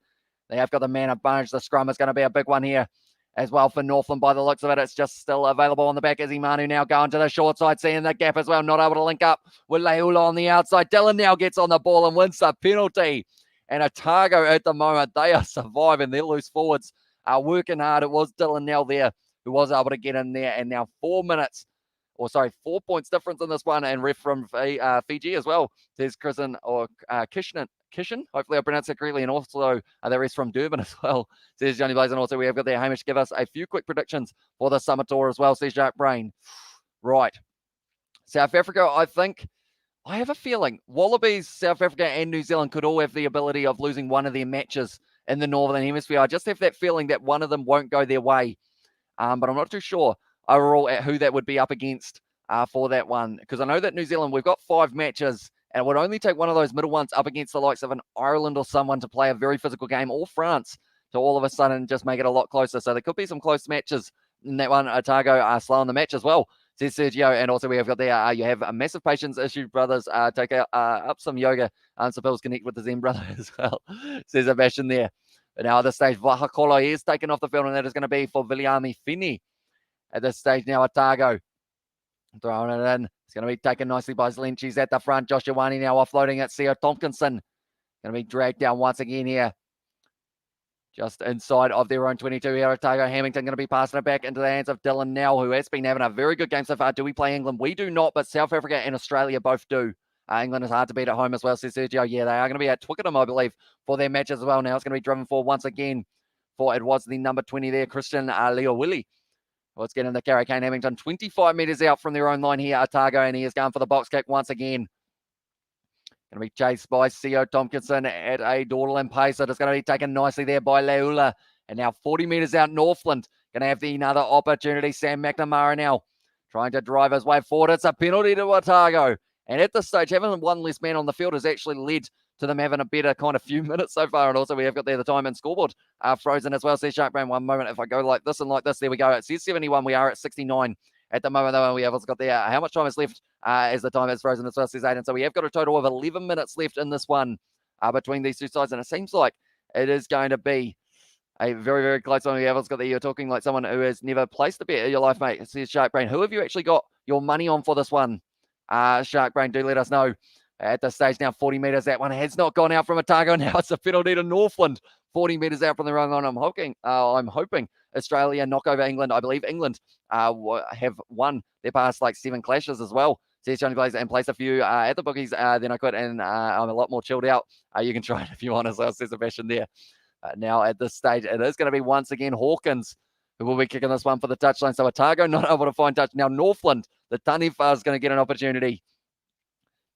They have got the man advantage. The scrum is going to be a big one here as well for Northland. By the looks of it, it's just still available on the back. Izzy Manu now going to the short side, seeing the gap as well, not able to link up with Leula on the outside. Dylan now gets on the ball and wins the penalty. And Otago at the moment, they are surviving. Their loose forwards are working hard. It was Dylan now there who was able to get in there. And now 4 points difference in this one. And ref from Fiji as well. There's Kishan, hopefully I pronounced it correctly, and also the rest from Durban as well, says Johnny Blaze. And also we have got there Hamish give us a few quick predictions for the summer tour as well, says Jack Brain. Right. South Africa, I have a feeling Wallabies, South Africa and New Zealand could all have the ability of losing one of their matches in the Northern Hemisphere. I just have that feeling that one of them won't go their way, but I'm not too sure overall at who that would be up against for that one, because I know that New Zealand, we've got 5 matches, and it would only take one of those middle ones up against the likes of an Ireland or someone to play a very physical game, or France to all of a sudden just make it a lot closer. So there could be some close matches in that one. Otago are slow on the match as well, says Sergio. And also we have got there, you have a massive patience issue, brothers. Take up some yoga. So Bill's connect with the Zen brother as well, says Sebastian there. But now at this stage, Vahakolo is taken off the field, and that is going to be for Viliami Fini. At this stage now, Otago throwing it in. It's going to be taken nicely by Zlenchis at the front. Josh Ioane now offloading it. Seo Tompkinson going to be dragged down once again here. Just inside of their own 22 here. Otago Hamilton going to be passing it back into the hands of Dylan Nell, who has been having a very good game so far. Do we play England? We do not, but South Africa and Australia both do. England is hard to beat at home as well, says Sergio. Yeah, they are going to be at Twickenham, I believe, for their match as well. Now it's going to be driven forward once again for, it was the number 20 there, Christian Leo Willie. Let's get in the carry. Kane Hamilton, 25 metres out from their own line here, Otago, and he is going for the box kick once again. Going to be chased by Seo Tompkinson at a dawdling pace. It is going to be taken nicely there by Leula. And now 40 metres out, Northland going to have another opportunity. Sam McNamara now trying to drive his way forward. It's a penalty to Otago. And at this stage, having one less man on the field has actually led to them having a better kind of few minutes so far. And also we have got there the time and scoreboard frozen as well. Says Sharkbrain, one moment. If I go like this and like this, there we go. It says 71. We are at 69 at the moment, though. And we have also got there how much time is left as the time is frozen as well, says Aiden. So we have got a total of 11 minutes left in this one between these two sides. And it seems like it is going to be a very, very close one. We have also got there. You're talking like someone who has never placed a bet in your life, mate. It says Sharkbrain. Who have you actually got your money on for this one? Sharkbrain, do let us know. At the stage now, 40 metres. That one has not gone out from Otago. Now it's a penalty to Northland. 40 metres out from the wrong line. I'm hoping Australia knock over England. I believe England have won their past like 7 clashes as well. Says Johnny Blaze, and place a few at the bookies. Then I could, and I'm a lot more chilled out. You can try it if you want as well, says Sebastian there. Now at this stage, it is going to be once again Hawkins who will be kicking this one for the touchline. So Otago not able to find touch. Now Northland, the Taniwha is going to get an opportunity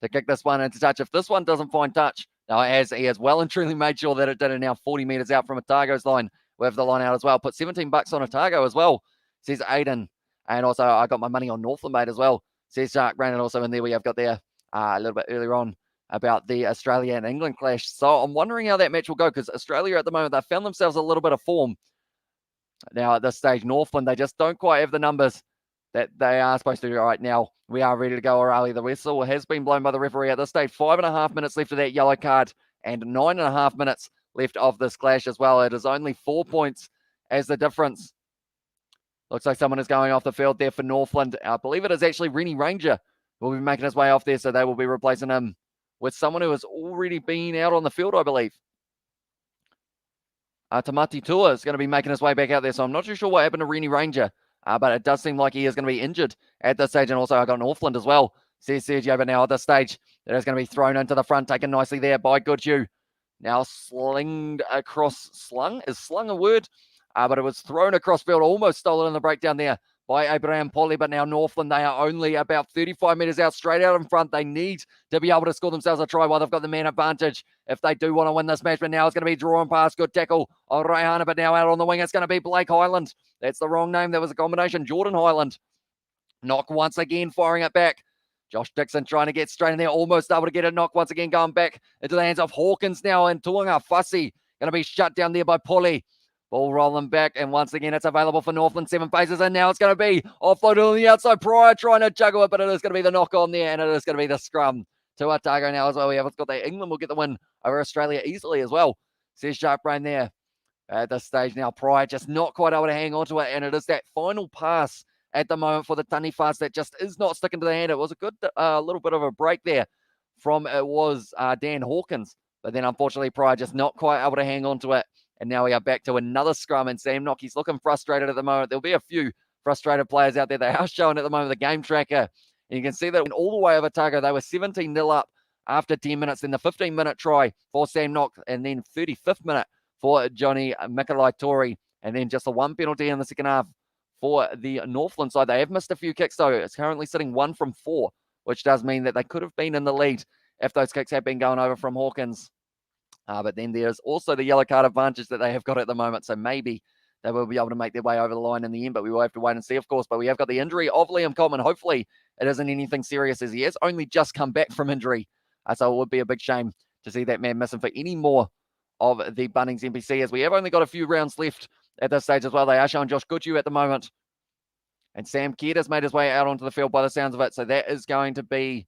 to kick this one into touch. If this one doesn't find touch, Now, he has well and truly made sure that it did it now 40 meters out from Otago's line. We have the line out as well. Put 17 bucks on Otago as well, says Aiden. And also, I got my money on Northland, mate, as well, says Shark Brandon. Also in there, we have got there a little bit earlier on about the Australia and England clash. So I'm wondering how that match will go, because Australia at the moment, they found themselves a little bit of form. Now, at this stage, Northland, they just don't quite have the numbers that they are supposed to do right now. We are ready to go, O'Reilly. The whistle has been blown by the referee at this stage. 5.5 minutes left of that yellow card and 9.5 minutes left of this clash as well. It is only 4 points as the difference. Looks like someone is going off the field there for Northland. I believe it is actually Rennie Ranger who will be making his way off there, so they will be replacing him with someone who has already been out on the field, I believe. Tamati Tua is going to be making his way back out there, so I'm not too sure what happened to Rennie Ranger. But it does seem like he is going to be injured at this stage. And also, I got Northland as well, says Sergio. But now at this stage, it is going to be thrown into the front, taken nicely there by Goodhue. Now slinged across. Slung? Is slung a word? But it was thrown across field, almost stolen in the breakdown there by Abraham Polly. But now Northland, they are only about 35 metres out, straight out in front. They need to be able to score themselves a try while they've got the man advantage if they do want to win this match. But now it's going to be drawn past. Good tackle on Raihana, but now out on the wing, it's going to be Blake Highland. That's the wrong name. That was a combination. Jordan Highland. Knock once again, firing it back. Josh Dixon trying to get straight in there, almost able to get a knock once again, going back into the hands of Hawkins now, and Tuanga Fussy going to be shut down there by Polly. Ball rolling back, and once again, it's available for Northland. 7 paces, and now it's going to be offloaded on the outside. Pryor trying to juggle it, but it is going to be the knock on there, and it is going to be the scrum to Otago now as well. We haven't got that. England will get the win over Australia easily as well, says Sharp Brain there. At this stage now, Pryor just not quite able to hang on to it, and it is that final pass at the moment for the Tunny Fast that just is not sticking to the hand. It was a good little bit of a break there from Dan Hawkins, but then unfortunately Pryor just not quite able to hang on to it, and now we are back to another scrum, and Sam Nock, he's looking frustrated at the moment. There'll be a few frustrated players out there. They are showing at the moment the game tracker, and you can see that all the way over Otago, they were 17-0 up after 10 minutes, then the 15-minute try for Sam Nock, and then 35th minute for Johnny Mikalai-Tori, and then just the one penalty in the second half for the Northland side. They have missed a few kicks, though. It's currently sitting 1 from 4, which does mean that they could have been in the lead if those kicks had been going over from Hawkins. But then there's also the yellow card advantage that they have got at the moment, so maybe they will be able to make their way over the line in the end, but we will have to wait and see, of course. But we have got the injury of Liam Coleman. Hopefully it isn't anything serious, as he has only just come back from injury. So it would be a big shame to see that man missing for any more of the Bunnings NPC, as we have only got a few rounds left at this stage as well. They are showing Josh Goodhue at the moment. And Sam Kidd has made his way out onto the field by the sounds of it. So that is going to be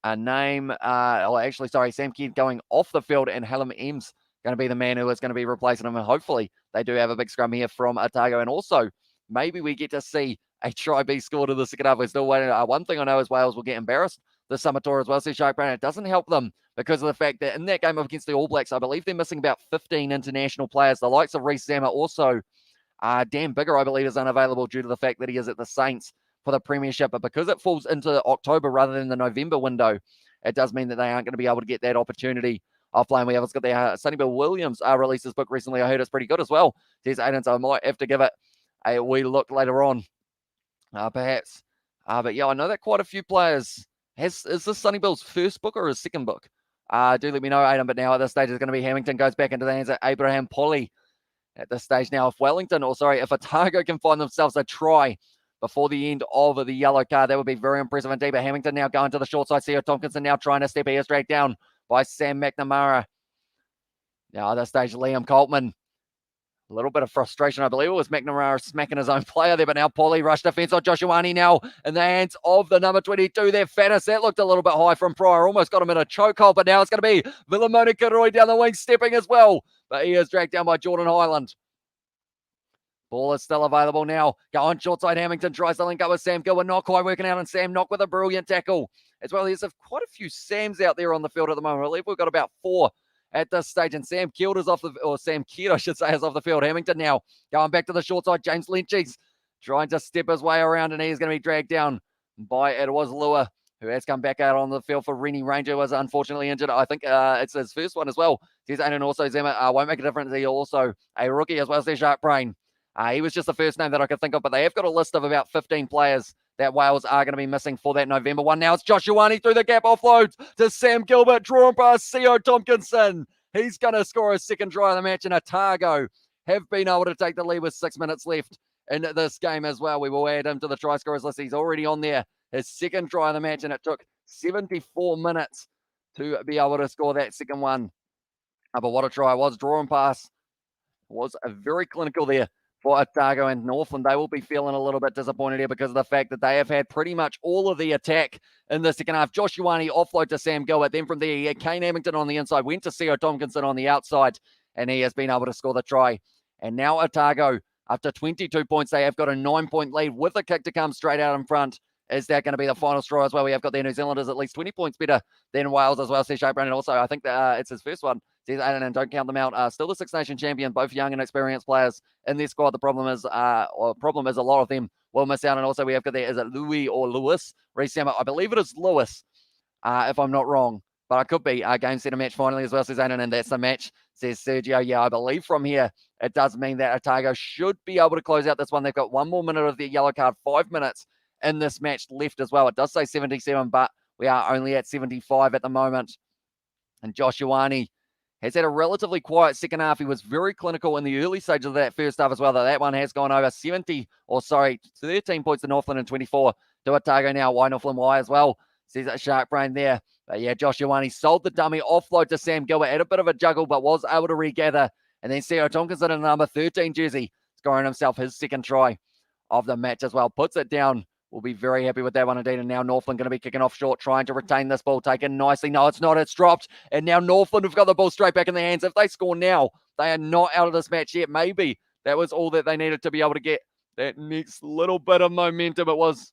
a name. Sam Kidd going off the field, and Hallam Eames going to be the man who is going to be replacing him. And hopefully they do have a big scrum here from Otago. And also, maybe we get to see a try be scored in the second half. We're still waiting. One thing I know is Wales will get embarrassed this summer tour as well, says Shark Brown. It doesn't help them because of the fact that in that game against the All Blacks, I believe they're missing about 15 international players. The likes of Reece Zammer, also Dan Bigger, I believe, is unavailable due to the fact that he is at the Saints for the Premiership. But because it falls into October rather than the November window, it does mean that they aren't going to be able to get that opportunity of playing. We have got the Sonny Bill Williams released his book recently. I heard it's pretty good as well. Says Aiden, so I might have to give it a wee look later on, perhaps. But yeah, I know that quite a few players. Is this Sonny Bill's first book or his second book? Do let me know, Aiden. But now at this stage, it's going to be Hamilton goes back into the hands of Abraham Polly. At this stage now, if Otago can find themselves a try before the end of the yellow card, that would be very impressive indeed. But Hamilton now going to the short side. Theo Tompkinson now trying to step. He is dragged down by Sam McNamara. Now at this stage, Liam Coltman. A little bit of frustration, I believe it was McNamara smacking his own player there, but now Polly rush defense on Joshuani now in the hands of the number 22 there, Fanis. That looked a little bit high from Pryor, almost got him in a chokehold, but now it's going to be Villamoni Karoi down the wing, stepping as well, but he is dragged down by Jordan Highland. Ball is still available now. Go on short side, Hamilton tries to link up with Sam Gilbert, not quite working out, and Sam Nock with a brilliant tackle as well. There's quite a few Sams out there on the field at the moment. I believe we've got about 4 at this stage, and Sam Kidd is off the field. Hamilton now going back to the short side. James Lynch's trying to step his way around, and he's going to be dragged down by Lua, who has come back out on the field for Rennie Ranger, who was unfortunately injured. I think it's his first one as well. And also Zema won't make a difference. He's also a rookie as well as their Sharp Brain. He was just the first name that I could think of, but they have got a list of about 15 players that Wales are going to be missing for that November one. Now it's Joshuani through the gap, offloads to Sam Gilbert, drawn past Theo Tompkinson. He's going to score a second try of the match, and Otago have been able to take the lead with 6 minutes left in this game as well. We will add him to the try scorers list. He's already on there. His second try of the match, and it took 74 minutes to be able to score that second one. But what a try it was. Drawn pass was very clinical there for Otago and Northland. They will be feeling a little bit disappointed here because of the fact that they have had pretty much all of the attack in the second half. Joshuani offload to Sam Gilbert. Then from there, he had Kane Hamilton on the inside, went to Theo Tompkinson on the outside, and he has been able to score the try. And now Otago, after 22 points, they have got a 9-point lead with a kick to come straight out in front. Is that going to be the final straw as well? We have got their New Zealanders at least 20 points better than Wales as well. Says Shay Brown, and also I think that it's his first one. Says Aiden, and don't count them out. Still the Six Nation champion, both young and experienced players in their squad. The problem is a lot of them will miss out. And also we have got there, is it Louis or Lewis? I believe it is Lewis, if I'm not wrong. But I could be. Game set a match finally as well, says Aiden, and that's the match, says Sergio. Yeah, I believe from here it does mean that Otago should be able to close out this one. They've got 1 more minute of their yellow card, 5 minutes in this match left as well. It does say 77, but we are only at 75 at the moment. And Joshuani has had a relatively quiet second half. He was very clinical in the early stages of that first half as well. That one has gone over 13 points to Northland and 24 to Otago now. Why Northland Y as well, says that Shark Brain there. But yeah, Joshuani sold the dummy, offload to Sam Gilbert, had a bit of a juggle, but was able to regather. And then Theo Tompkinson in the number 13 jersey, scoring himself his second try of the match as well. Puts it down. We'll be very happy with that one indeed. And now Northland going to be kicking off short, trying to retain this ball, taken nicely. No, it's not. It's dropped. And now Northland have got the ball straight back in their hands. If they score now, they are not out of this match yet. Maybe that was all that they needed to be able to get that next little bit of momentum. It was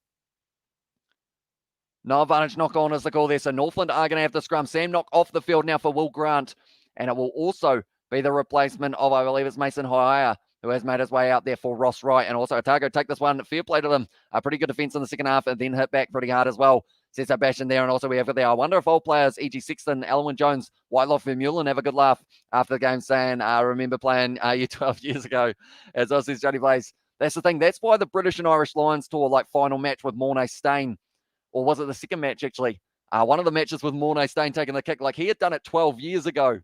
no advantage knock on is the call there. So Northland are going to have the scrum. Sam Knock off the field now for Will Grant. And it will also be the replacement of, I believe it's Mason Haiea, who has made his way out there for Ross Wright. And also Otago take this one. Fair play to them. A pretty good defence in the second half and then hit back pretty hard as well. Says Sebastian there. And also we have got there. I wonder if old players, E.G. Sexton, Elwyn Jones, Whitelock, Vermeulen have a good laugh after the game saying, remember playing you 12 years ago. As also says Johnny Blaze. That's the thing. That's why the British and Irish Lions tour like final match with Mornay Stain. Or was it the second match actually? One of the matches with Mornay Stain taking the kick. Like he had done it 12 years ago.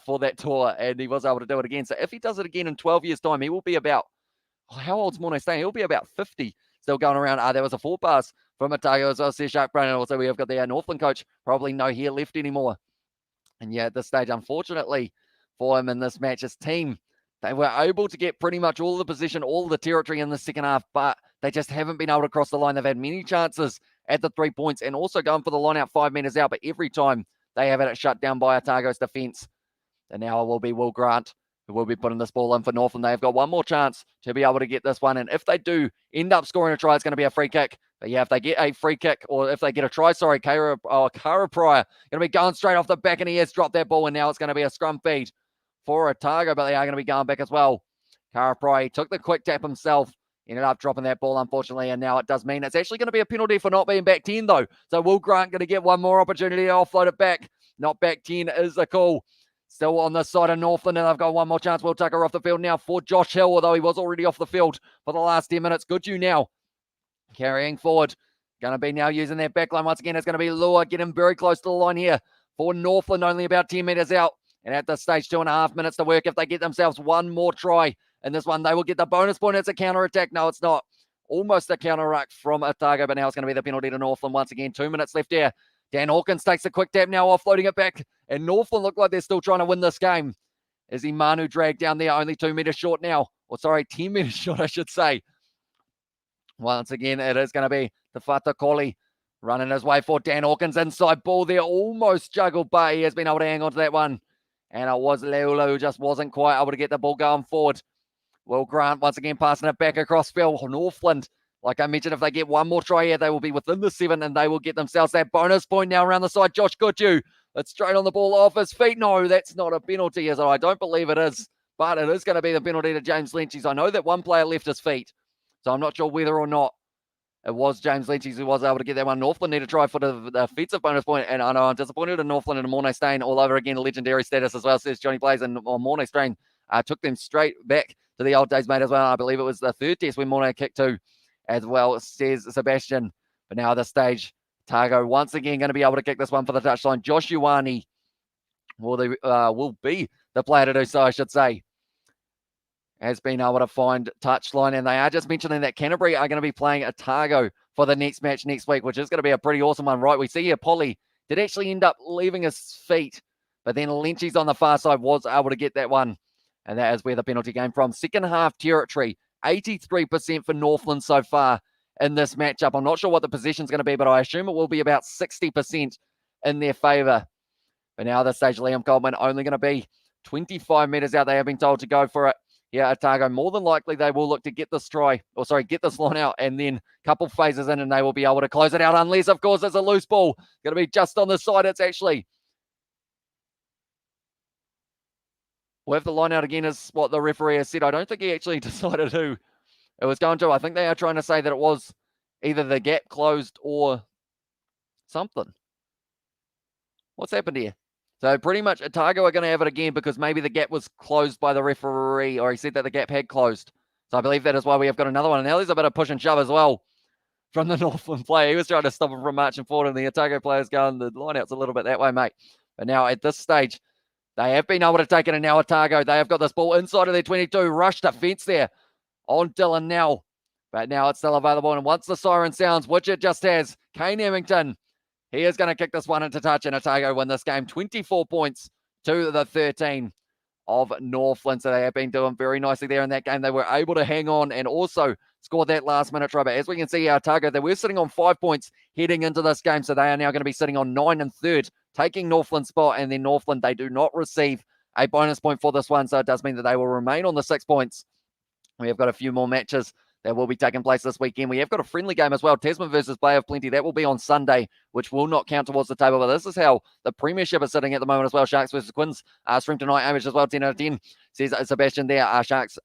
For that tour, and he was able to do it again. So if he does it again in 12 years' time, he will be about, how old's Mornay Stain? He'll be about 50, still going around. There was a forward pass from Otago as well, says Shark Brain. And also we have got the Northland coach, probably no hair left anymore. And yeah, at this stage, unfortunately for him in this match, his team, they were able to get pretty much all the position, all the territory in the second half, but they just haven't been able to cross the line. They've had many chances at the 3 points and also going for the line out 5 meters out, but every time they have had it shut down by Otago's defense. And now it will be Will Grant who will be putting this ball in for Northland. They've got one more chance to be able to get this one. And if they do end up scoring a try, it's going to be a free kick. But yeah, if they get a free kick or if they get a try, Kara Pryor going to be going straight off the back and he has dropped that ball. And now it's going to be a scrum feed for Otago, but they are going to be going back as well. Kara Pryor took the quick tap himself. Ended up dropping that ball, unfortunately, and now it does mean it's actually going to be a penalty for not being back 10, though. So Will Grant going to get one more opportunity to offload it back. Not back 10 is the call. Still on the side of Northland, and they've got one more chance. Will Tucker off the field now for Josh Hill, although he was already off the field for the last 10 minutes. Goodhue now carrying forward. Going to be now using their back line once again. It's going to be Lua getting very close to the line here for Northland, only about 10 meters out. And at this stage, 2.5 minutes to work. If they get themselves one more try in this one, they will get the bonus point. It's a counter-attack. No, it's not. Almost a counter-ruck from Otago, but now it's going to be the penalty to Northland once again. 2 minutes left here. Dan Hawkins takes a quick tap now, offloading it back. And Northland look like they're still trying to win this game. Is he Manu dragged down there, only 2 meters short now. Or sorry, 10 meters short, I should say. Once again, it is going to be the Fatakoli running his way for Dan Hawkins. Inside ball there, almost juggled, but he has been able to hang on to that one. And it was Leula who just wasn't quite able to get the ball going forward. Will Grant once again passing it back across field. Northland, like I mentioned, if they get one more try here, they will be within the 7 and they will get themselves that bonus point now around the side. Josh Goodhue, it's straight on the ball off his feet. No, that's not a penalty, is it? I don't believe it is, but it is going to be the penalty to James Lynchies. I know that one player left his feet, so I'm not sure whether or not it was James Lynchies who was able to get that one. Northland need to try for the offensive bonus point, and I know I'm disappointed in Northland and Mornay Stain all over again, legendary status as well, says Johnny Blaze, and Mornay Stain took them straight back to the old days, mate, as well. I believe it was the third test when Mornay kicked 2 as well, says Sebastian. But now at this stage, Otago once again going to be able to kick this one for the touchline. Josh Ioane will be the player to do so, I should say. Has been able to find touchline, and they are just mentioning that Canterbury are going to be playing Otago for the next match next week, which is going to be a pretty awesome one, right? We see here Polly did actually end up leaving his feet, but then Lynchie's on the far side was able to get that one, and that is where the penalty came from. Second half territory, 83% for Northland so far in this matchup. I'm not sure what the position's going to be, but I assume it will be about 60% in their favour. But now at this stage, Liam Coleman only going to be 25 metres out. They have been told to go for it. Yeah, Otago, more than likely they will look to get this get this line out, and then a couple phases in and they will be able to close it out, unless, of course, it's a loose ball. Going to be just on the side. It's actually... We'll have the line out again, is what the referee has said. I don't think he actually decided who it was going to. I think they are trying to say that it was either the gap closed or something. What's happened here? So pretty much Otago are going to have it again because maybe the gap was closed by the referee, or he said that the gap had closed. So I believe that is why we have got another one. And now there's a bit of push and shove as well from the Northland player. He was trying to stop him from marching forward, and the Otago player's going, the line-out's a little bit that way, mate. But now at this stage, they have been able to take it, and now Otago, they have got this ball inside of their 22. Rush defence there on Dylan now. But now it's still available, and once the siren sounds, which it just has, Kane Hemington, he is going to kick this one into touch, and Otago win this game 24 points to the 13 of Northland. So they have been doing very nicely there in that game. They were able to hang on and also score that last-minute try. But as we can see, Otago, they were sitting on 5 points heading into this game, so they are now going to be sitting on 9 and 3rd, taking Northland's spot. And then Northland, they do not receive a bonus point for this one, so it does mean that they will remain on the 6 points. We have got a few more matches that will be taking place this weekend. We have got a friendly game as well, Tasman versus Bay of Plenty. That will be on Sunday, which will not count towards the table. But this is how the Premiership is sitting at the moment as well. Sharks versus Quins. Stream tonight, Amish as well, 10 out of 10. Says Sebastian there. Sharks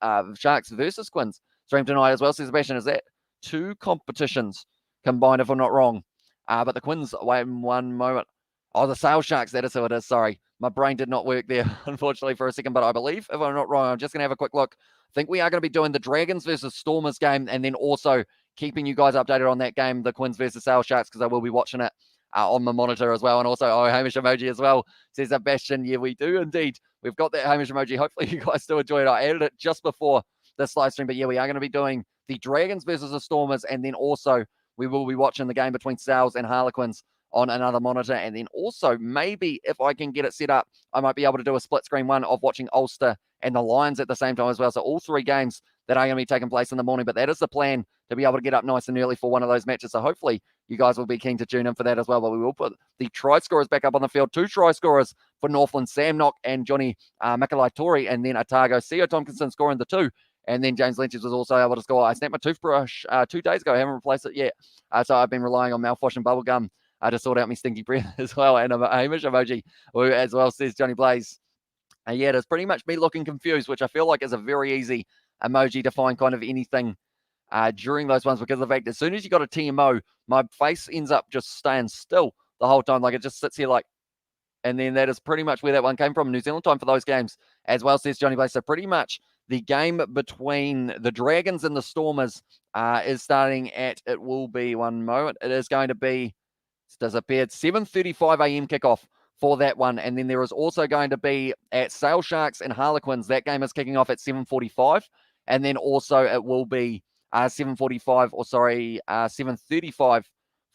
versus Quins. Stream tonight as well, says Sebastian. Is that 2 competitions combined, if I'm not wrong? But the Quins, wait one moment. Oh, the Sale Sharks, that is who it is. Sorry. My brain did not work there, unfortunately, for a second. But I believe, if I'm not wrong, I'm just going to have a quick look. I think we are going to be doing the Dragons versus Stormers game, and then also keeping you guys updated on that game, the Quins versus Sale Sharks, because I will be watching it on my monitor as well. And also, Hamish emoji as well, says Sebastian. Yeah, we do indeed. We've got that Hamish emoji. Hopefully you guys do enjoy it. I added it just before this live stream, but yeah, we are going to be doing the Dragons versus the Stormers, and then also we will be watching the game between Sales and Harlequins on another monitor. And then also, maybe if I can get it set up, I might be able to do a split screen one of watching Ulster and the Lions at the same time as well. So all 3 games that are going to be taking place in the morning. But that is the plan, to be able to get up nice and early for one of those matches. So hopefully you guys will be keen to tune in for that as well. But we will put the try scorers back up on the field. 2 try scorers for Northland, Sam Knock and Johnny Mikalai-Tori. And then Otago, Theo Tompkinson scoring the 2. And then James Lynch was also able to score. I snapped my toothbrush 2 days ago. I haven't replaced it yet. So I've been relying on mouthwash and bubblegum to sort out my stinky breath as well. And a Hamish emoji, who as well says Johnny Blaze. Yeah, it is pretty much me looking confused, which I feel like is a very easy emoji to find kind of anything during those ones, because of the fact as soon as you got a TMO, my face ends up just staying still the whole time. Like it just sits here like, and then that is pretty much where that one came from. New Zealand time for those games as well, says Johnny Blaze. So pretty much the game between the Dragons and the Stormers is starting at, it will be one moment. It is going to be, it's disappeared, 7:35 a.m. kickoff for that one. And then there is also going to be at Sale Sharks and Harlequins. That game is kicking off at 7:45. And then also it will be 7:35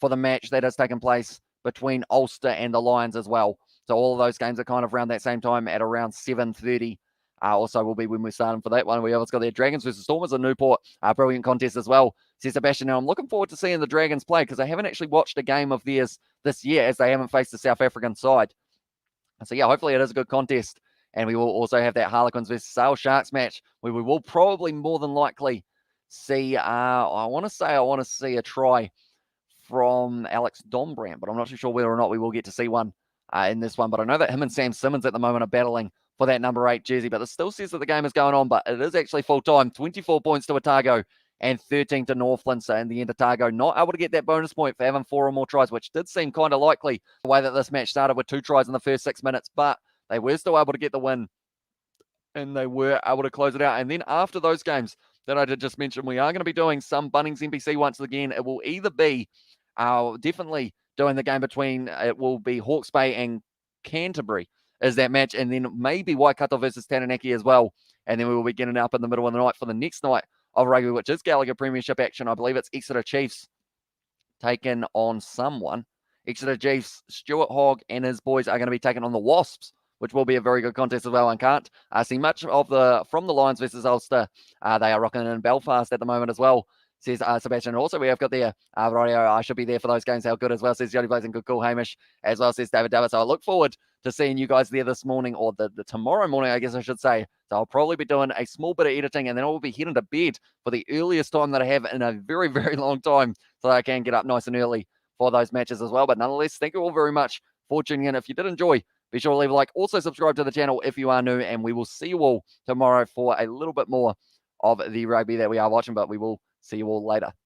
for the match that has taken place between Ulster and the Lions as well. So all of those games are kind of around that same time at around 7:30. Also will be when we're starting for that one. We also got their Dragons versus Stormers in Newport. Brilliant contest as well, says Sebastian. Now I'm looking forward to seeing the Dragons play, because I haven't actually watched a game of theirs this year, as they haven't faced the South African side. So yeah, hopefully it is a good contest. And we will also have that Harlequins versus Sale Sharks match, where we will probably more than likely see, I want to see a try from Alex Dombrand, but I'm not too sure whether or not we will get to see one in this one. But I know that him and Sam Simmons at the moment are battling for that number 8 jersey, but it still says that the game is going on, but it is actually full time. 24 points to Otago and 13 to Northland. So in the end, Otago not able to get that bonus point for having 4 or more tries, which did seem kind of likely the way that this match started with 2 tries in the first 6 minutes, but they were still able to get the win and they were able to close it out. And then after those games, that I did just mention, we are going to be doing some Bunnings NPC once again. It will either be definitely doing the game between, it will be Hawke's Bay and Canterbury is that match, and then maybe Waikato versus Taranaki as well. And then we will be getting up in the middle of the night for the next night of rugby, which is Gallagher Premiership action. I believe it's Exeter Chiefs taking on someone. Exeter Chiefs, Stuart Hogg and his boys are going to be taking on the Wasps, which will be a very good contest as well. And can't see much of from the Lions versus Ulster. They are rocking in Belfast at the moment as well, says Sebastian. Also, we have got there, I should be there for those games. How good as well, says Jody Blaze, and good call, Hamish, as well, says David Davis. So I look forward to seeing you guys there this morning, or the tomorrow morning, I guess I should say. So I'll probably be doing a small bit of editing, and then I will be heading to bed for the earliest time that I have in a very, very long time, so that I can get up nice and early for those matches as well. But nonetheless, thank you all very much for tuning in. If you did enjoy, be sure to leave a like. Also, subscribe to the channel if you are new, and we will see you all tomorrow for a little bit more of the rugby that we are watching, but we will see you all later.